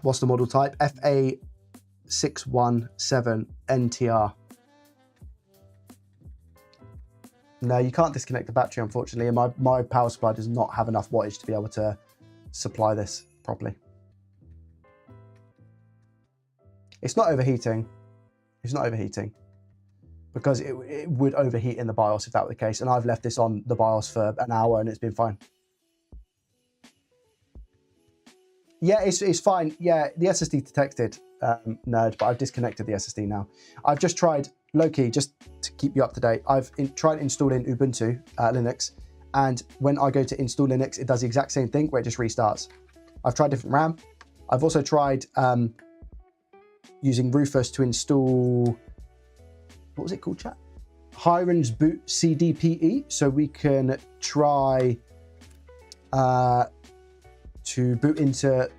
What's the model type? FA617 NTR. No, you can't disconnect the battery, unfortunately, and my power supply does not have enough wattage to be able to supply this properly. It's not overheating. It's not overheating because it would overheat in the BIOS if that were the case, and I've left this on the BIOS for an hour and it's been fine. Yeah, it's fine. Yeah, the SSD detected, nerd, but I've disconnected the SSD now. I've just tried, low-key, just to keep you up to date, I've tried installing Ubuntu Linux, and when I go to install Linux, it does the exact same thing where it just restarts. I've tried different RAM. I've also tried using Rufus to install, what was it called, chat? Hiren's Boot CDPE, so we can try to boot into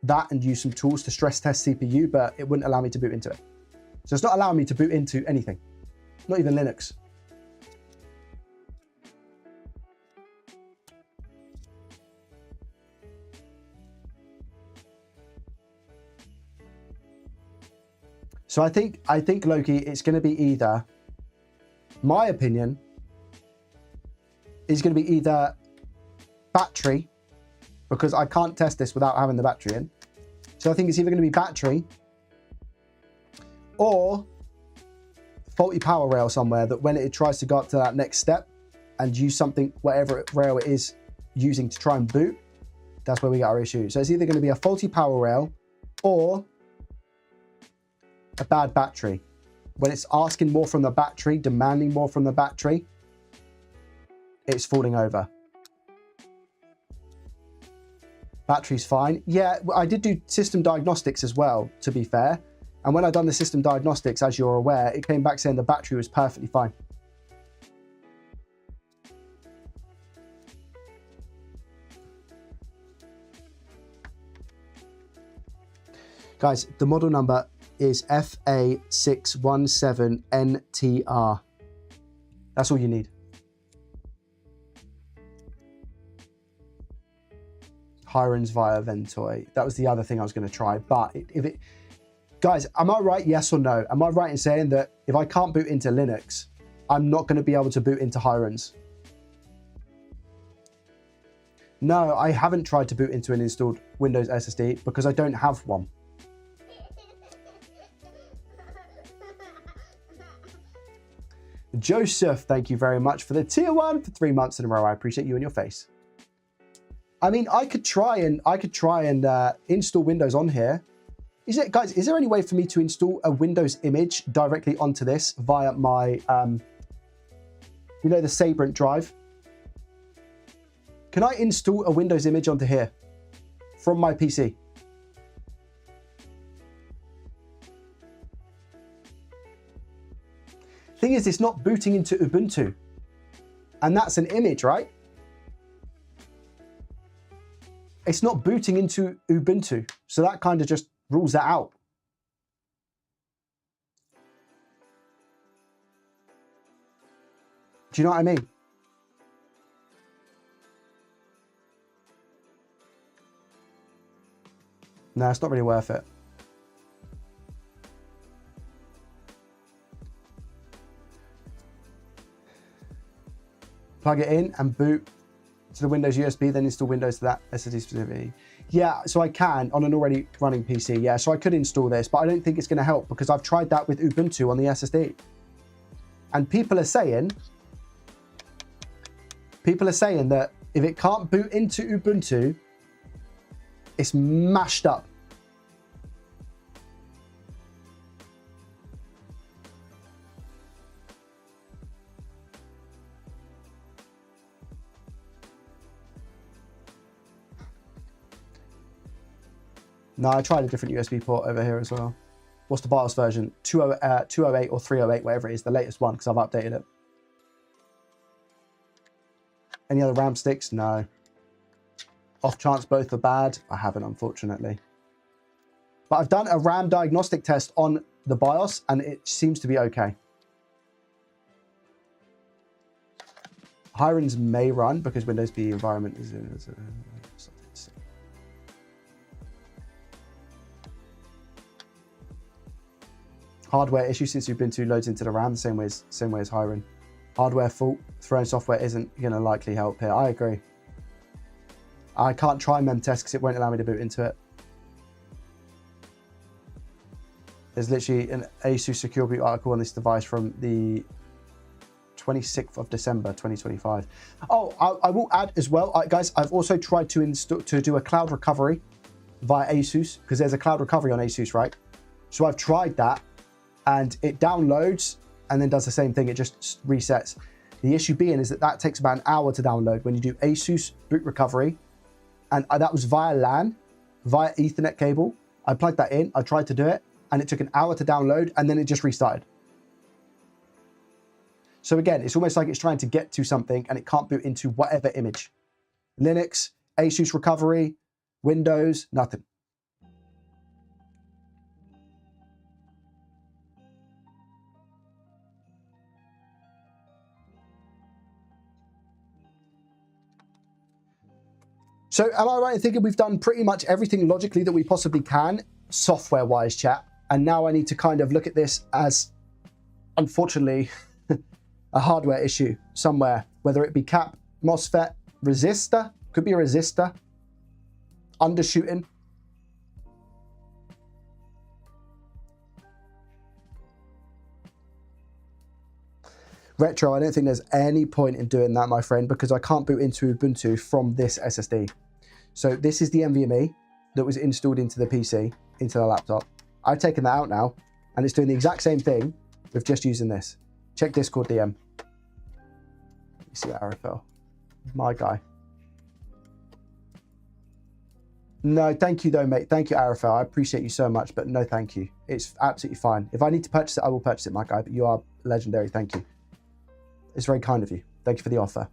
that and use some tools to stress test CPU, but it wouldn't allow me to boot into it. So it's not allowing me to boot into anything, not even Linux. So I think Loki, it's going to be either, my opinion, is going to be either battery, because I can't test this without having the battery in. So I think it's either going to be battery or faulty power rail somewhere, that when it tries to go up to that next step and use something, whatever rail it is using to try and boot, that's where we got our issue. So it's either going to be a faulty power rail or a bad battery. When it's asking more from the battery, demanding more from the battery, it's falling over. Battery's fine. Yeah, I did do system diagnostics as well, to be fair. And when I done the system diagnostics, as you're aware, it came back saying the battery was perfectly fine. Guys, the model number is FA617NTR. That's all you need. Hiren's via Ventoy. That was the other thing I was going to try. But guys, am I right? Yes or no? Am I right in saying that if I can't boot into Linux, I'm not going to be able to boot into Hiren's? No, I haven't tried to boot into an installed Windows SSD because I don't have one. Joseph, thank you very much for the tier 1 for 3 months in a row. I appreciate you and your face. I mean, I could try and install Windows on here. Guys, is there any way for me to install a Windows image directly onto this via my, you know, the Sabrent drive? Can I install a Windows image onto here from my PC? Thing is, it's not booting into Ubuntu, and that's an image, right? It's not booting into Ubuntu, so that kind of just rules that out. Do you know what I mean? No, it's not really worth it. Plug it in and boot to the Windows USB, then install Windows to that SSD specifically. Yeah, so I can on an already running PC. Yeah, so I could install this, but I don't think it's going to help because I've tried that with Ubuntu on the SSD. And people are saying that if it can't boot into Ubuntu, it's mashed up. No, I tried a different USB port over here as well. What's the BIOS version? 208 or 308, whatever it is, the latest one, because I've updated it. Any other RAM sticks? No. Off chance both are bad? I haven't, unfortunately. But I've done a RAM diagnostic test on the BIOS, and it seems to be okay. Hiren's may run because Windows PE environment is in. Hardware issue since Ubuntu loads into the RAM, same way as Hiren. Hardware fault, throwing software isn't going to likely help here. I agree. I can't try mem test because it won't allow me to boot into it. There's literally an ASUS secure boot article on this device from the 26th of December 2025. Oh, I will add as well, guys, I've also tried to do a cloud recovery via ASUS, because there's a cloud recovery on ASUS, right? So I've tried that, and it downloads and then does the same thing. It just resets. The issue being is that takes about an hour to download when you do ASUS boot recovery, and that was via LAN, via Ethernet cable. I plugged that in, I tried to do it, and it took an hour to download, and then it just restarted. So again, it's almost like it's trying to get to something and it can't boot into whatever image. Linux, ASUS recovery, Windows, nothing. So am I right in thinking we've done pretty much everything logically that we possibly can, software-wise, chat? And now I need to kind of look at this as, unfortunately, a hardware issue somewhere, whether it be cap, MOSFET, resistor, could be a resistor, undershooting. Retro, I don't think there's any point in doing that, my friend, because I can't boot into Ubuntu from this SSD. So this is the NVMe that was installed into the PC, into the laptop. I've taken that out now, and it's doing the exact same thing with just using this. Check Discord DM. You see that arrow fell. My guy. No, thank you though, mate. Thank you, Arafel. I appreciate you so much, but no, thank you. It's absolutely fine. If I need to purchase it, I will purchase it, my guy, but you are legendary. Thank you. It's very kind of you. Thank you for the offer.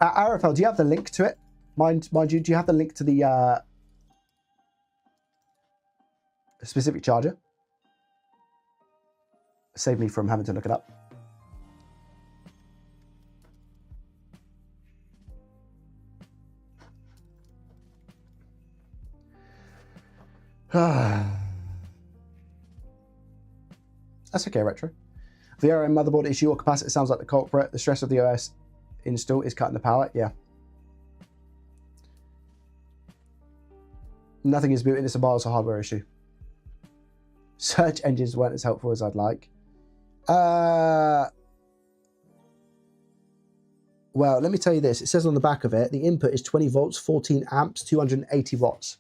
Arafel, do you have the link to it? Mind you, do you have the link to the specific charger? Save me from having to look it up. That's okay, Retro. VRM motherboard issue or capacitor sounds like the culprit. The stress of the OS install is cutting the power. Yeah. Nothing is booting. It's a BIOS or hardware issue. Search engines weren't as helpful as I'd like. Well, let me tell you this. It says on the back of it, the input is 20 volts, 14 amps, 280 watts.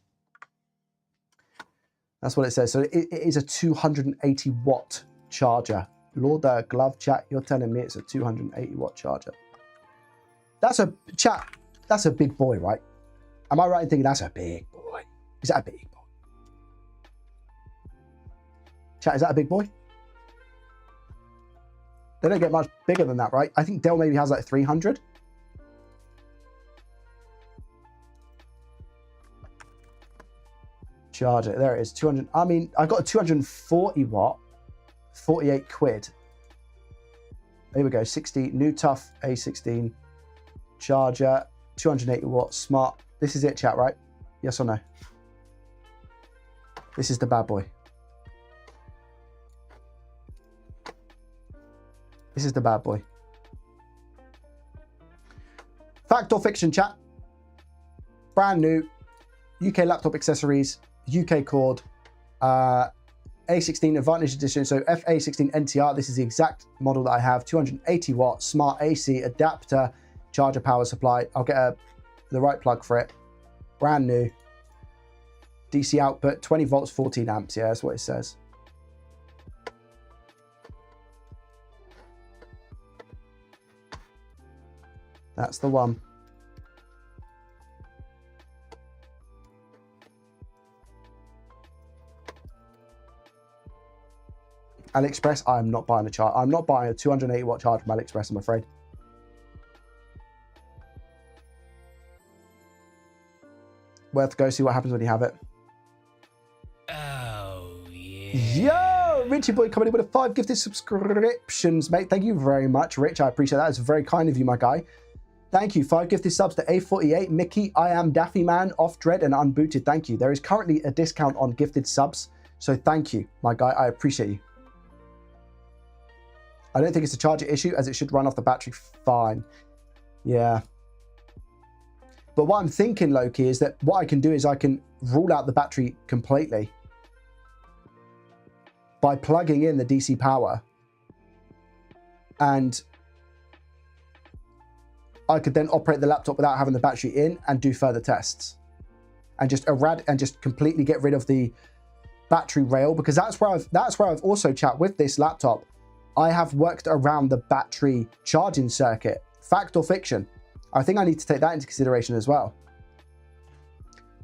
That's what it says. So it is a 280 watt charger. Lord Glove chat, you're telling me it's a 280 watt charger. That's a chat. That's a big boy, right? Am I right in thinking that's a big boy? Is that a big boy? Chat, is that a big boy? They don't get much bigger than that, right? I think Dell maybe has like 300. Charger, there it is, 200. I mean, I've got a 240 watt, 48 quid. There we go, 60, new tough A16 charger, 280 watt, smart. This is it, chat, right? Yes or no? This is the bad boy. This is the bad boy. Fact or fiction, chat? Brand new, UK laptop accessories, UK cord, A16 Advantage Edition, so FA16 NTR. This is the exact model that I have. 280 watt smart AC adapter, charger power supply. I'll get the right plug for it. Brand new. DC output, 20 volts, 14 amps. Yeah, that's what it says. That's the one. AliExpress, I'm not buying a charge. I'm not buying a 280 watt charge from AliExpress, I'm afraid. Worth to go see what happens when you have it. Oh, yeah. Yo, Richie boy coming in with a 5 gifted subscriptions, mate. Thank you very much, Rich. I appreciate that. It's very kind of you, my guy. Thank you. 5 gifted subs to A48, Mickey, I Am Daffy Man, Off Dread, and Unbooted. Thank you. There is currently a discount on gifted subs, so thank you, my guy. I appreciate you. I don't think it's a charger issue, as it should run off the battery fine. Yeah. But what I'm thinking, Loki, is that what I can do is I can rule out the battery completely by plugging in the DC power, and I could then operate the laptop without having the battery in and do further tests, and just completely get rid of the battery rail, because that's where I've also chat with this laptop. I have worked around the battery charging circuit. Fact or fiction? I think I need to take that into consideration as well.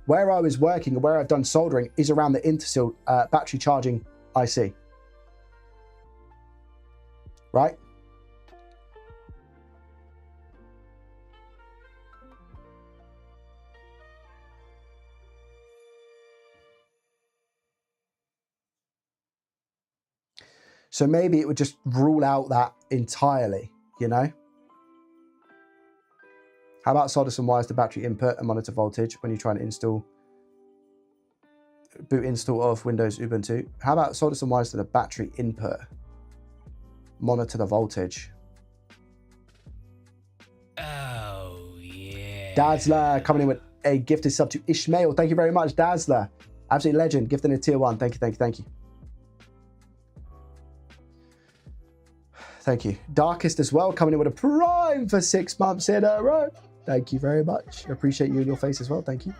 Where I was working and where I've done soldering is around the Intersil battery charging IC. Right? So maybe it would just rule out that entirely, you know? How about solder some wires to battery input and monitor voltage when you're trying to boot install of Windows Ubuntu? How about solder some wires to the battery input, monitor the voltage? Oh, yeah. Dazzler coming in with a gifted sub to Ishmael. Thank you very much, Dazzler. Absolute legend. Gifting a tier 1. Thank you, thank you, thank you. Thank you. Darkest as well, coming in with a prime for 6 months in a row. Thank you very much. I appreciate you and your face as well. Thank you.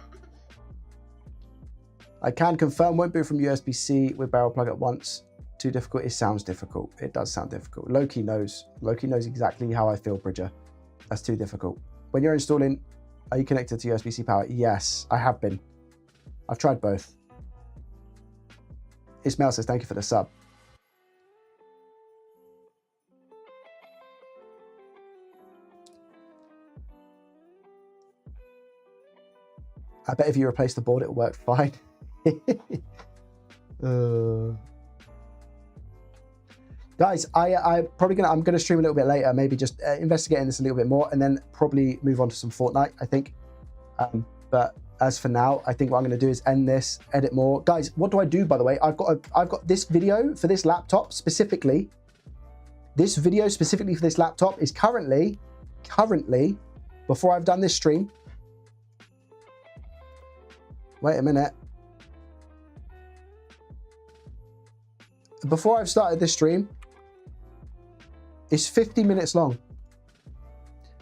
I can confirm won't boot from USB-C with barrel plug at once. Too difficult? It sounds difficult. It does sound difficult. Loki knows. Loki knows exactly how I feel, Bridger. That's too difficult. When you're installing, are you connected to USB-C power? Yes, I have been. I've tried both. Ismail says, thank you for the sub. I bet if you replace the board, it'll work fine. Guys, I'm gonna stream a little bit later, maybe just investigating this a little bit more, and then probably move on to some Fortnite, I think. But as for now, I think what I'm gonna do is end this, edit more. Guys, what do I do, by the way? I've got this video for this laptop specifically. This video specifically for this laptop is currently, before I've done this stream. Wait a minute. Before I've started this stream, it's 50 minutes long.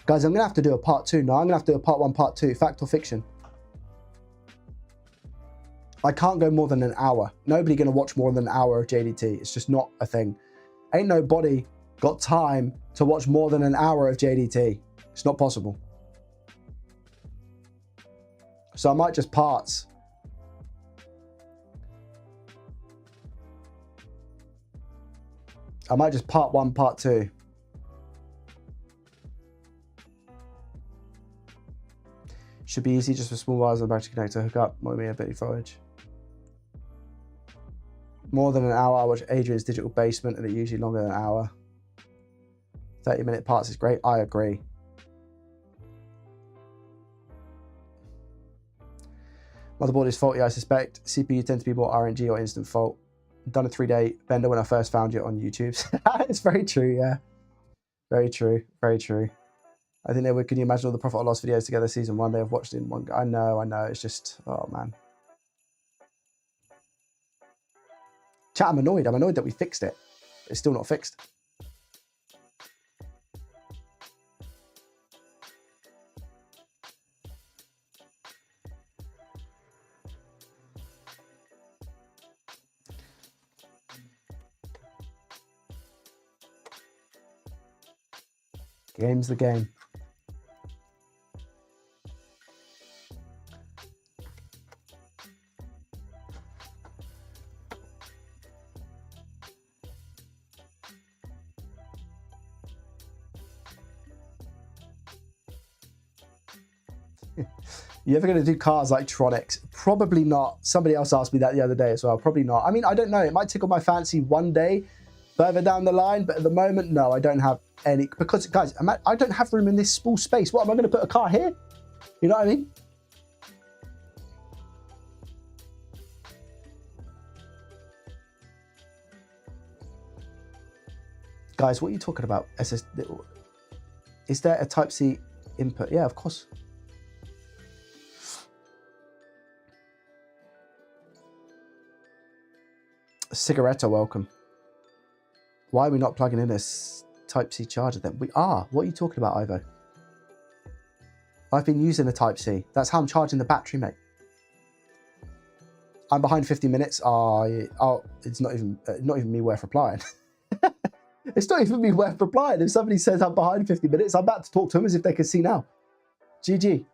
Guys, I'm going to have to do a part 2 now. I'm going to have to do a part 1, part 2, fact or fiction. I can't go more than an hour. Nobody going to watch more than an hour of JDT. It's just not a thing. Ain't nobody got time to watch more than an hour of JDT. It's not possible. So I might just parts. I might just part 1, part 2. Should be easy, just with small wires on the battery connector. Hook up, might be a bit of foliage. More than an hour, I watch Adrian's Digital Basement, and it's usually longer than an hour. 30-minute parts is great. I agree. Motherboard is faulty, I suspect. CPU tends to be more RNG or instant fault. Done a 3-day bender when I first found you on YouTube. It's very true, yeah. Very true, very true. I think they would. Can you imagine all the profit or loss videos together? Season 1, they have watched it in one go. I know. It's just, oh man. Chat, I'm annoyed. I'm annoyed that we fixed it. It's still not fixed. Game's the game. You ever going to do cars like Tronics? Probably not. Somebody else asked me that the other day as well. Probably not. I mean, I don't know. It might tickle my fancy one day further down the line, but at the moment, no, I don't have any. Because, guys, I don't have room in this small space. What, am I going to put a car here? You know what I mean? Guys, what are you talking about? Is there a Type-C input? Yeah, of course. Cigarette, welcome. Why are we not plugging in a Type-C charger then? We are. What are you talking about, Ivo? I've been using a Type-C. That's how I'm charging the battery, mate. I'm behind 50 minutes. It's not even me worth replying. It's not even me worth replying. If somebody says I'm behind 50 minutes, I'm about to talk to them as if they can see now. GG.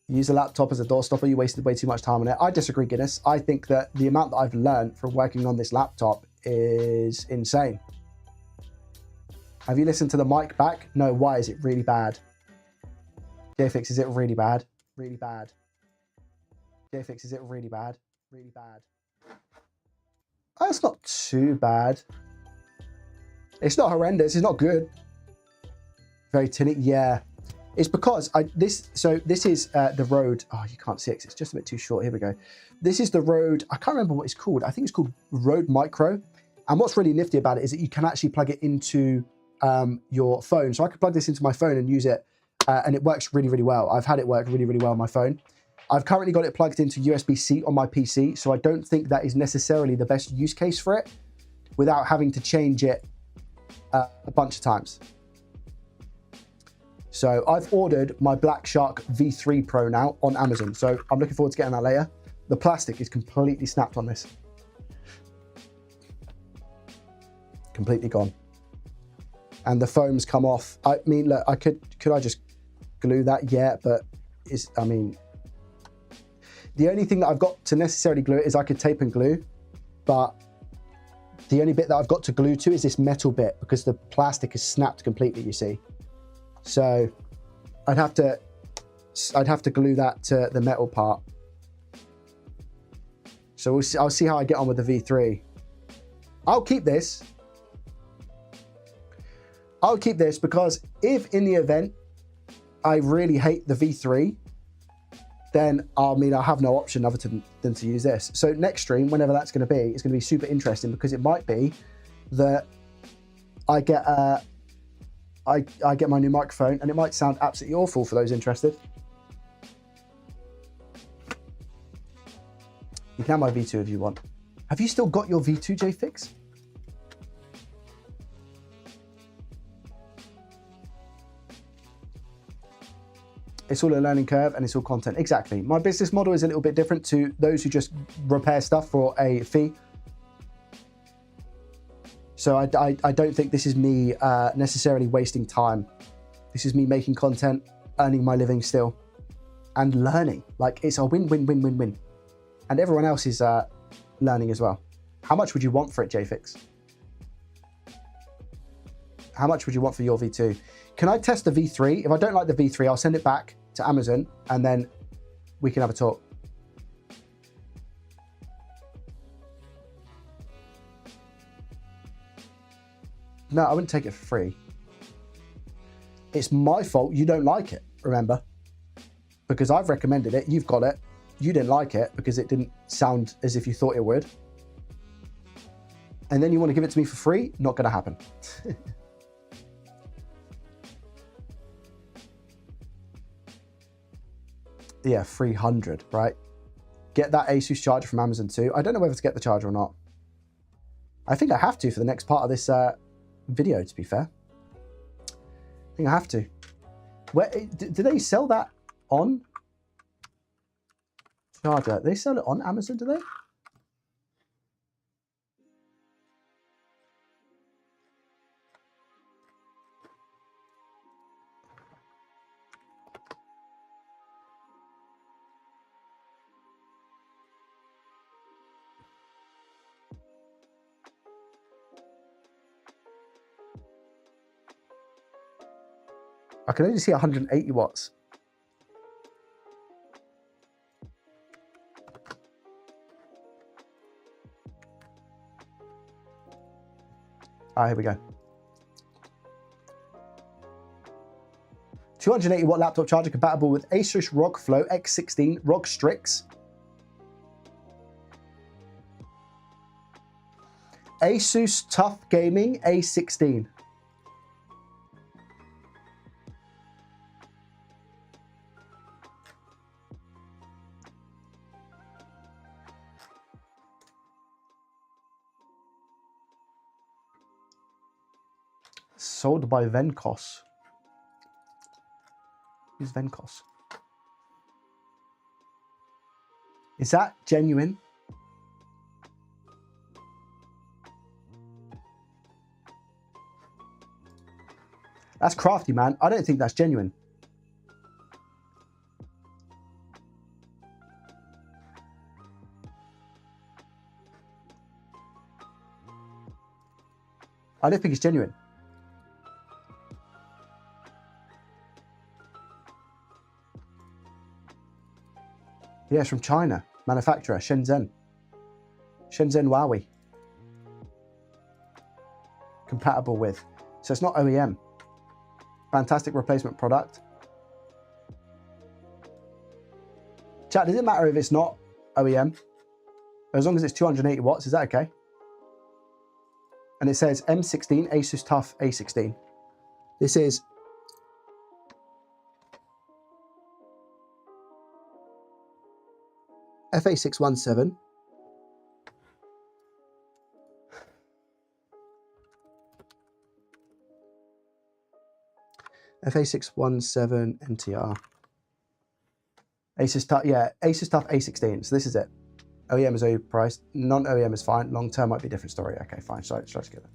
Use a laptop as a door stopper. You wasted way too much time on it. I disagree, Guinness. I think that the amount that I've learned from working on this laptop is insane. Have you listened to the mic back? No. Why? Is it really bad? JFix, is it really bad? Really bad. JFix, is it really bad? Really bad. Oh, it's not too bad. It's not horrendous. It's not good. Very tinny. Yeah. It's because this is the Rode. Oh, you can't see it. It's just a bit too short. Here we go. This is the Rode. I can't remember what it's called. I think it's called Rode Micro. And what's really nifty about it is that you can actually plug it into your phone. So I could plug this into my phone and use it, and it works really, really well. I've had it work really, really well on my phone. I've currently got it plugged into USB-C on my PC, so I don't think that is necessarily the best use case for it without having to change it a bunch of times. So I've ordered my Black Shark V3 Pro now on Amazon, so I'm looking forward to getting that later. The plastic is completely snapped on this. Completely gone. And the foam's come off. I mean, look, could I just glue that? Yeah, but the only thing that I've got to necessarily glue it is I could tape and glue, but the only bit that I've got to glue to is this metal bit because the plastic is snapped completely, you see. So I'd have to glue that to the metal part. So I'll see how I get on with the V3. I'll keep this. I'll keep this because if in the event I really hate the V3, then I have no option other than to use this. So next stream, whenever that's going to be, it's going to be super interesting because it might be that I get my new microphone and it might sound absolutely awful for those interested. You can have my V2 if you want. Have you still got your V2, JFix? It's all a learning curve and it's all content. Exactly. My business model is a little bit different to those who just repair stuff for a fee. So I don't think this is me necessarily wasting time. This is me making content, earning my living still, and learning. Like, it's a win-win-win-win-win. And everyone else is learning as well. How much would you want for it, JFix? How much would you want for your V2? Can I test the V3? If I don't like the V3, I'll send it back to Amazon and then we can have a talk. No, I wouldn't take it for free. It's my fault you don't like it, remember? Because I've recommended it, you've got it. You didn't like it because it didn't sound as if you thought it would. And then you want to give it to me for free? Not going to happen. Yeah, 300, right? Get that Asus charger from Amazon too. I don't know whether to get the charger or not. I think I have to for the next part of this video, to be fair. I think I have to. Where do they sell that on charger? They sell it on Amazon, do they? I can only see 180 watts. All right, here we go. 280 watt laptop charger compatible with Asus ROG Flow X16 ROG Strix. Asus Tough Gaming A16. Sold by Venkos. Who's Venkos? Is that genuine? That's crafty, man. I don't think that's genuine. I don't think it's genuine. Yeah, it's from China. Manufacturer, Shenzhen. Shenzhen Huawei. Compatible with. So it's not OEM. Fantastic replacement product. Chat, does it matter if it's not OEM? As long as it's 280 watts, is that okay? And it says M16 Asus Tough A16. This is FA617. FA617 NTR. Asus Tough, yeah, Asus Tough A16. So this is it. OEM is overpriced. Non-OEM is fine. Long term might be a different story. Okay, fine. So let's get that.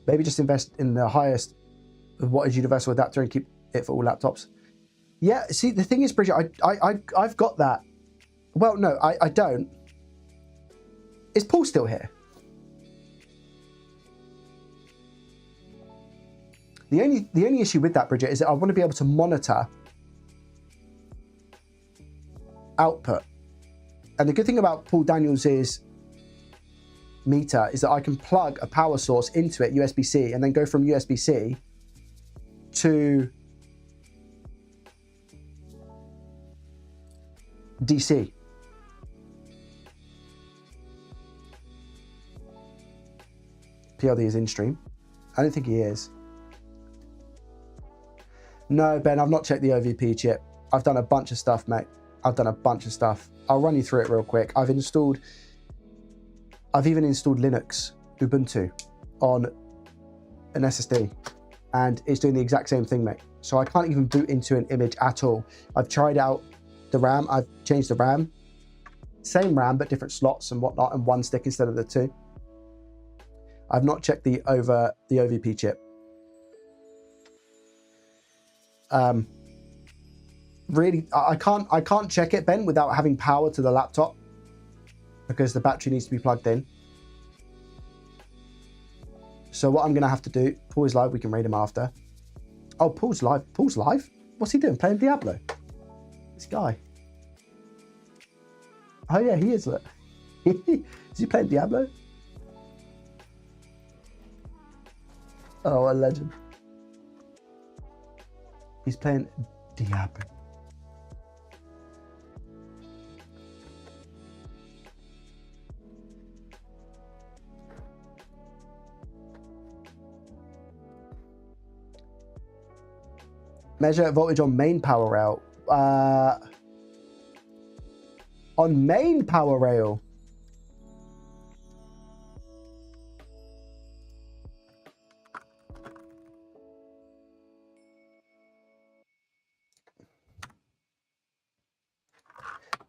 Maybe just invest in the highest wattage universal adapter and keep it for all laptops. Yeah. See, the thing is, Bridget, I've got that. Well, no, I don't. Is Paul still here? The only issue with that, Bridget, is that I want to be able to monitor output. And the good thing about Paul Daniels' meter is that I can plug a power source into it, USB-C, and then go from USB-C to DC. PLD is in stream. I don't think he is. No, Ben, I've not checked the OVP chip. I've done a bunch of stuff, mate. I've done a bunch of stuff. I'll run you through it real quick. I've even installed Linux, Ubuntu, on an SSD, and it's doing the exact same thing, mate. So I can't even boot into an image at all. I've tried out the RAM. I've changed the RAM. Same RAM, but different slots and whatnot, and one stick instead of the two. I've not checked the OVP chip. Really, I can't check it, Ben, without having power to the laptop, because the battery needs to be plugged in. So what I'm going to have to do, Paul is live, we can raid him after. Oh, Paul's live. Paul's live? What's he doing? Playing Diablo? This guy. Oh yeah, he is. Look. Is he playing Diablo? Oh, what a legend. He's playing Diablo. Measure voltage on main power rail. On main power rail.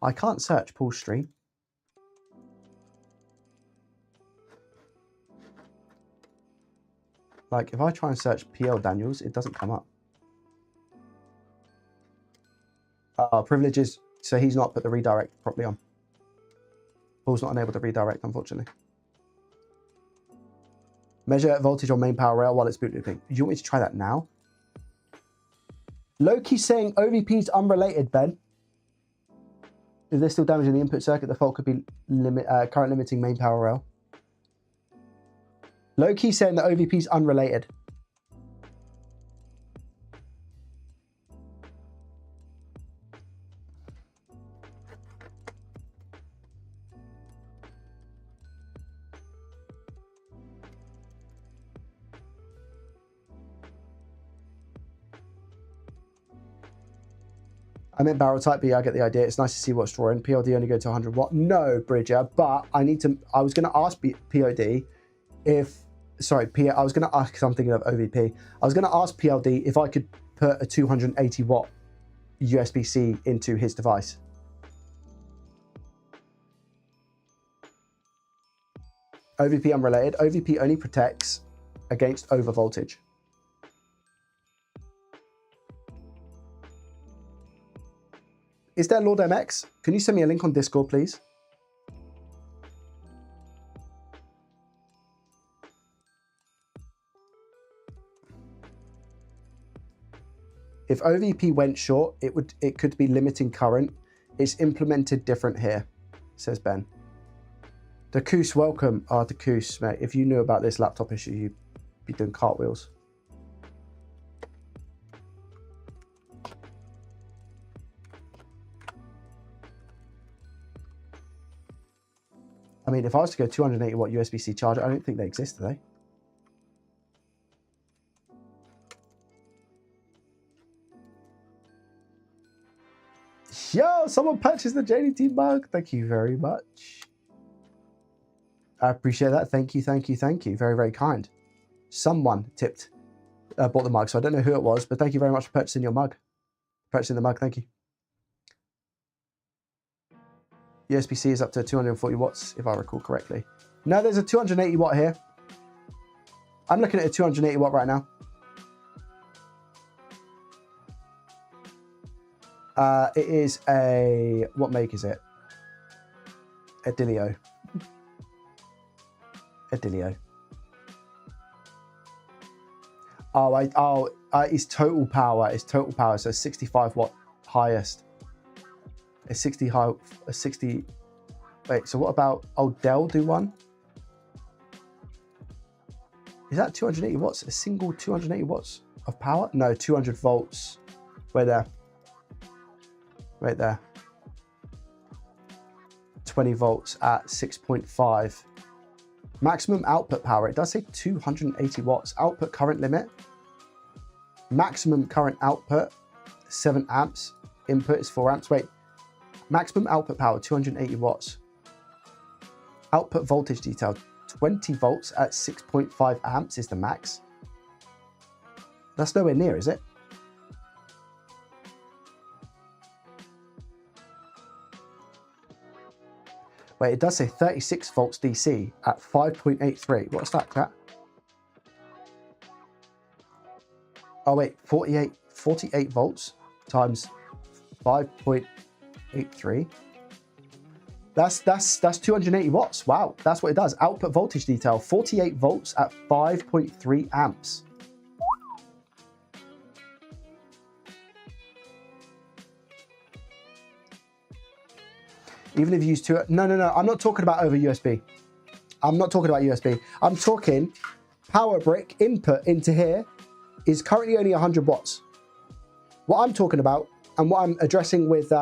I can't search Paul's stream. Like, if I try and search PL Daniels, it doesn't come up. Privileges, so he's not put the redirect properly on. Paul's not unable to redirect, unfortunately. Measure voltage on main power rail while it's boot looping. Do you want me to try that now? Loki saying OVP's unrelated, Ben. If they're still damaging the input circuit, the fault could be current limiting main power rail. Loki saying that OVP's unrelated. I meant barrel type, but yeah, I get the idea. It's nice to see what's drawing. PLD only go to 100 watt. No, Bridger, but I was going to ask POD if, sorry, I was going to ask something of OVP. I was going to ask PLD if I could put a 280 watt USB-C into his device. OVP unrelated. OVP only protects against over voltage. Is there Lord MX? Can you send me a link on Discord, please? If OVP went short, it could be limiting current. It's implemented different here, says Ben. Dakus, welcome. Ah, Dakus, mate. If you knew about this laptop issue, you'd be doing cartwheels. I mean, if I was to go 280 watt USB-C charger, I don't think they exist, do they? Yo, someone purchased the JDT mug. Thank you very much. I appreciate that. Thank you, thank you, thank you. Very, very kind. Someone bought the mug, so I don't know who it was, but thank you very much for purchasing your mug. Purchasing the mug, thank you. USB-C is up to 240 watts, if I recall correctly. No, there's a 280 watt here. I'm looking at a 280 watt right now. It is a, what make is it? Adilio. Adilio. It's total power. It's total power. So 65 watt highest. A 60 high, a 60. Wait, so what about, Dell do one? Is that 280 watts? A single 280 watts of power? No, 200 volts. Right there. Right there. 20 volts at 6.5. Maximum output power. It does say 280 watts. Output current limit. Maximum current output, 7 amps. Input is 4 amps. Wait. Maximum output power, 280 watts. Output voltage detail, 20 volts at 6.5 amps is the max. That's nowhere near, is it? Wait, it does say 36 volts DC at 5.83. What's that, chat? Oh wait, 48 volts times 5.83. That's 280 watts. Wow, that's what it does. Output voltage detail, 48 volts at 5.3 amps. Even if you use two, no, I'm not talking about over USB. I'm not talking about USB. I'm talking power brick input into here is currently only 100 watts. What I'm talking about and what I'm addressing with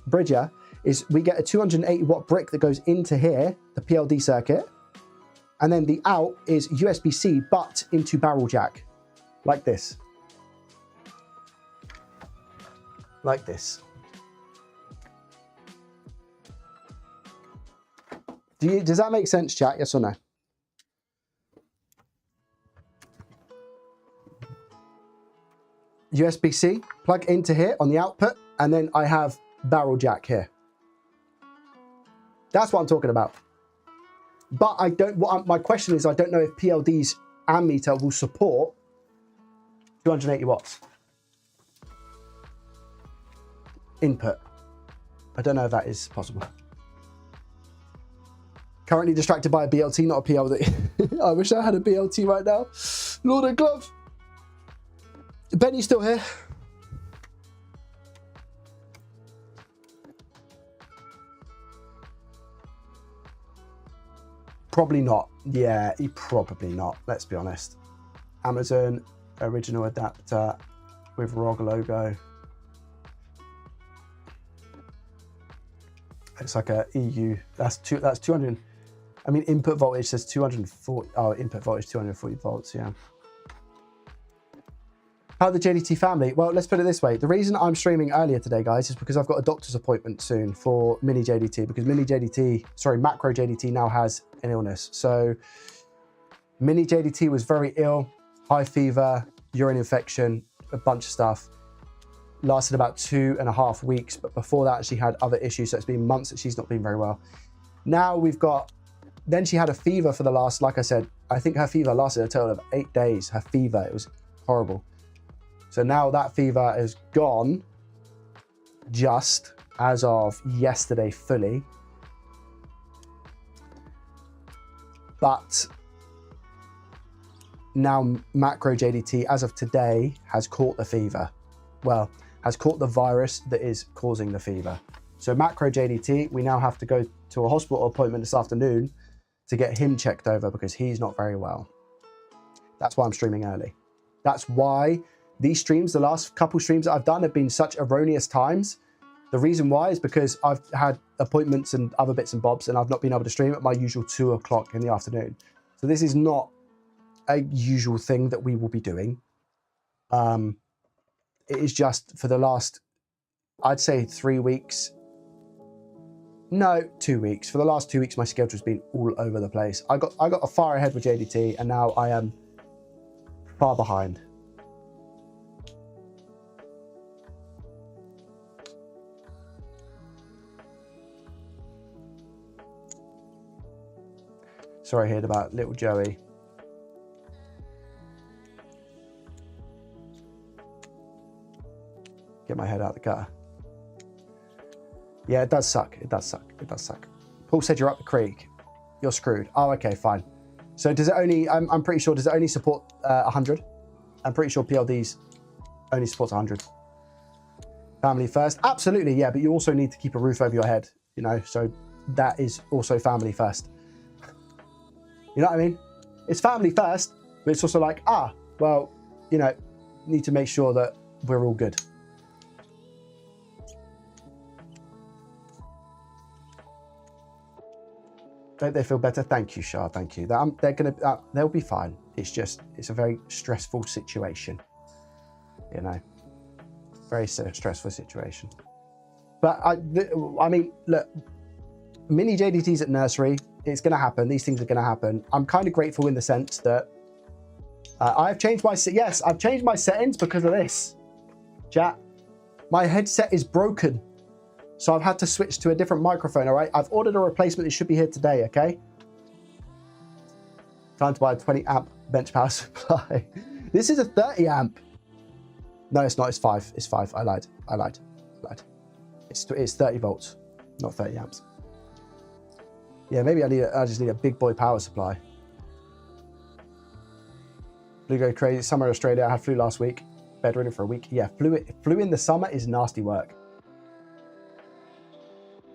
Bridger is we get a 280 watt brick that goes into here, the PLD circuit, and then the out is USB-C, but into barrel jack, like this. Like this. Does that make sense, chat? Yes or no? USB-C, plug into here on the output, and then I have barrel jack here. That's what I'm talking about. But I don't, my question is, I don't know if PLD's ammeter will support 280 watts input. I don't know if that is possible. Currently distracted by a BLT, not a PLD. I wish I had a BLT right now. Lord of Glove. Benny's still here. Probably not. Yeah, probably not. Let's be honest. Amazon original adapter with ROG logo. It's like a EU. That's 200. I mean, input voltage says 240. Oh, input voltage 240 volts. Yeah. How the JDT family? Well, let's put it this way. The reason I'm streaming earlier today, guys, is because I've got a doctor's appointment soon for mini JDT, because macro JDT now has an illness. So mini JDT was very ill, high fever, urine infection, a bunch of stuff. Lasted about 2.5 weeks, but before that she had other issues. So it's been months that she's not been very well. Now then she had a fever for the last, like I said, I think her fever lasted a total of 8 days. Her fever, it was horrible. So now that fever is gone just as of yesterday fully. But now macro JDT, as of today, has caught the fever. Well, has caught the virus that is causing the fever. So macro JDT, we now have to go to a hospital appointment this afternoon to get him checked over because he's not very well. That's why I'm streaming early. That's why these streams, the last couple streams that I've done, have been such erroneous times. The reason why is because I've had appointments and other bits and bobs, and I've not been able to stream at my usual 2 o'clock in the afternoon. So this is not a usual thing that we will be doing. It is just for the last, I'd say 3 weeks. No, 2 weeks. For the last 2 weeks, my schedule's been all over the place. I got far ahead with JDT, and now I am far behind. Sorry, I heard about little Joey. Get my head out of the gutter. Yeah, it does suck. It does suck. It does suck. Paul said you're up the creek. You're screwed. Oh, okay, fine. So does it only, I'm pretty sure, does it only support 100? I'm pretty sure PLDs only supports 100. Family first. Absolutely, yeah, but you also need to keep a roof over your head, you know, so that is also family first. You know what I mean? It's family first, but it's also like, well, you know, need to make sure that we're all good. Don't they feel better? Thank you, Shah. Thank you. They'll be fine. It's a very stressful situation. You know, very stressful situation. But I mean, look, mini JDTs at nursery. It's going to happen. These things are going to happen. I'm kind of grateful in the sense that I've changed my settings because of this. Chat, my headset is broken, so I've had to switch to a different microphone. All right, I've ordered a replacement. It should be here today. Okay. Time to buy a 20 amp bench power supply. This is a 30 amp. No, it's not. It's 5. It's 5. I lied. It's 30 volts, not 30 amps. Yeah, maybe I just need a big boy power supply. Flu go crazy. Summer in Australia. I had flu last week. Bedridden for a week. Yeah, flu in the summer is nasty work.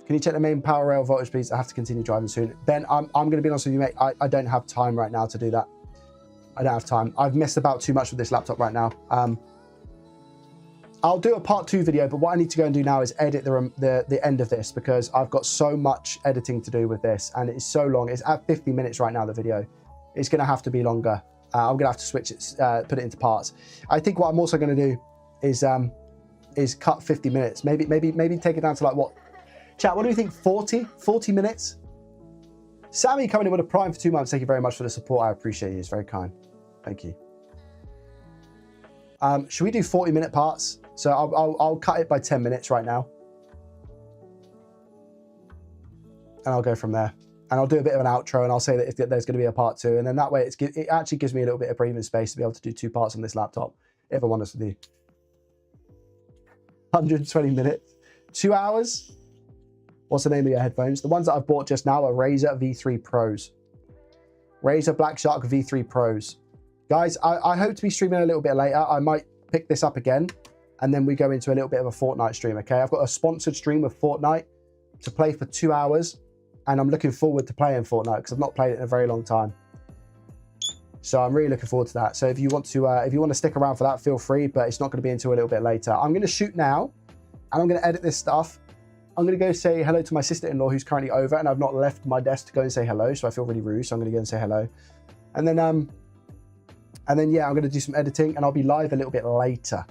Can you check the main power rail voltage, please? I have to continue driving soon. Ben, I'm going to be honest with you, mate. I don't have time right now to do that. I don't have time. I've messed about too much with this laptop right now. I'll do a part 2 video, but what I need to go and do now is edit the end of this because I've got so much editing to do with this and it's so long. It's at 50 minutes right now, the video. It's going to have to be longer. I'm going to have to switch it, put it into parts. I think what I'm also going to do is cut 50 minutes. Maybe take it down to like what? Chat, what do you think? 40 minutes? Sammy coming in with a prime for 2 months. Thank you very much for the support. I appreciate you. It's very kind. Thank you. Should we do 40-minute parts? So I'll cut it by 10 minutes right now. And I'll go from there. And I'll do a bit of an outro and I'll say that if there's going to be a part 2. And then that way it actually gives me a little bit of breathing space to be able to do 2 parts on this laptop, if I'm honest with you. 120 minutes. 2 hours? What's the name of your headphones? The ones that I've bought just now are Razer V3 Pros. Razer Black Shark V3 Pros. Guys, I hope to be streaming a little bit later. I might pick this up again and then we go into a little bit of a Fortnite stream, okay? I've got a sponsored stream of Fortnite to play for 2 hours and I'm looking forward to playing Fortnite because I've not played it in a very long time. So I'm really looking forward to that. So if you want to stick around for that, feel free, but it's not going to be until a little bit later. I'm going to shoot now, and I'm going to edit this stuff. I'm going to go say hello to my sister-in-law who's currently over, and I've not left my desk to go and say hello, so I feel really rude. So I'm going to go and say hello, and then yeah, I'm going to do some editing, and I'll be live a little bit later.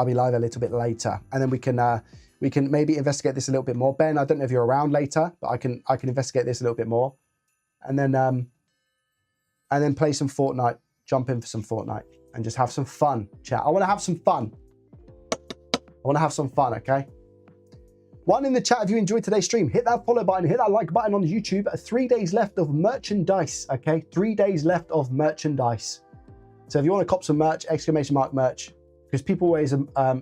And then we can maybe investigate this a little bit more. Ben, I don't know if you're around later, but I can investigate this a little bit more, and then play some Fortnite. Jump in for some Fortnite and just have some fun, chat. I want to have some fun. Okay? One in the chat, if you enjoyed today's stream, hit that follow button, hit that like button on YouTube. 3 days left of merchandise, okay? 3 days left of merchandise. So if you want to cop some merch, exclamation mark merch, because people always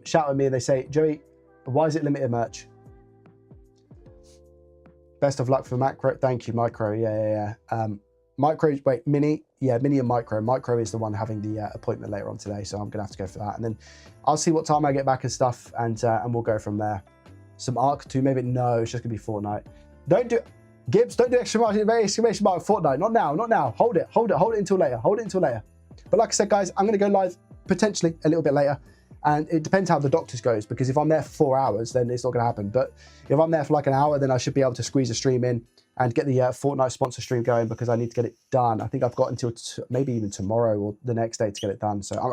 shout at me and they say, Joey, why is it limited merch? Best of luck for Macro. Thank you, Micro. Yeah. Micro, wait, Mini. Yeah, Mini and Micro. Micro is the one having the appointment later on today, so I'm going to have to go for that. And then I'll see what time I get back and stuff, and we'll go from there. Some Arc 2, maybe. No, it's just going to be Fortnite. Gibbs, don't do exclamation mark Fortnite. Not now. Hold it until later. But like I said, guys, I'm going to go live potentially a little bit later. And it depends how the doctors goes, because if I'm there for 4 hours, then it's not going to happen. But if I'm there for like an hour, then I should be able to squeeze a stream in and get the Fortnite sponsor stream going, because I need to get it done. I think I've got until maybe even tomorrow or the next day to get it done. So I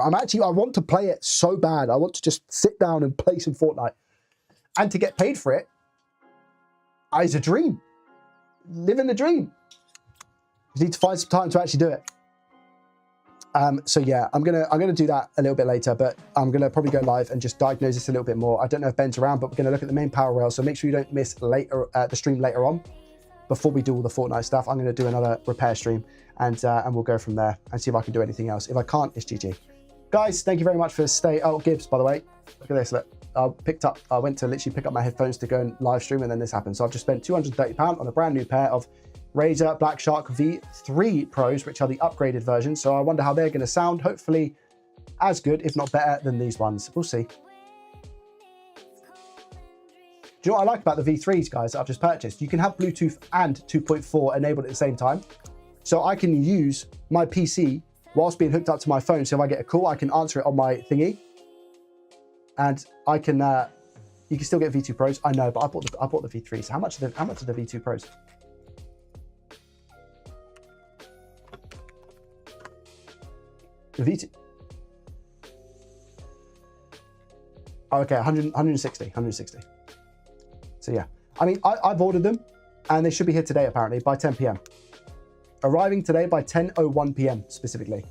want to play it so bad. I want to just sit down and play some Fortnite. And to get paid for it is a dream. Living the dream. You need to find some time to actually do it. So yeah, I'm gonna do that a little bit later, but I'm gonna probably go live and just diagnose this a little bit more. I don't know if Ben's around, but we're gonna look at the main power rail. So make sure you don't miss the stream later on. Before we do all the Fortnite stuff, I'm gonna do another repair stream, and we'll go from there and see if I can do anything else. If I can't, it's GG. Guys, thank you very much for staying. Oh, Gibbs, by the way, look at this. Look, I went to literally pick up my headphones to go and live stream, and then this happened. So I've just spent £230 on a brand new pair of Razer Black Shark V3 Pros, which are the upgraded version. So I wonder how they're going to sound. Hopefully as good, if not better, than these ones. We'll see. Do you know what I like about the V3s, guys, that I've just purchased? You can have Bluetooth and 2.4 enabled at the same time. So I can use my PC whilst being hooked up to my phone. So if I get a call, I can answer it on my thingy. And I can, you can still get V2 Pros. I know, but I bought the V3s. How much are the V2 Pros? The V2. Oh, okay, 160. So yeah, I mean, I've ordered them, and they should be here today apparently by 10 p.m. Arriving today by 10:01 p.m. specifically.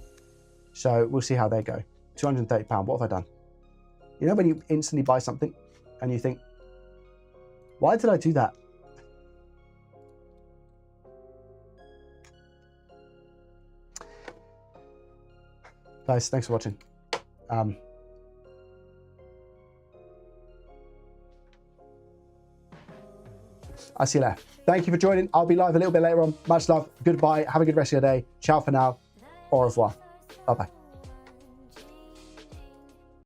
So we'll see how they go. £230. What have I done? You know when you instantly buy something and you think, why did I do that? Guys, thanks for watching. I'll see you there. Thank you for joining. I'll be live a little bit later on. Much love. Goodbye. Have a good rest of your day. Ciao for now. Au revoir. Bye-bye.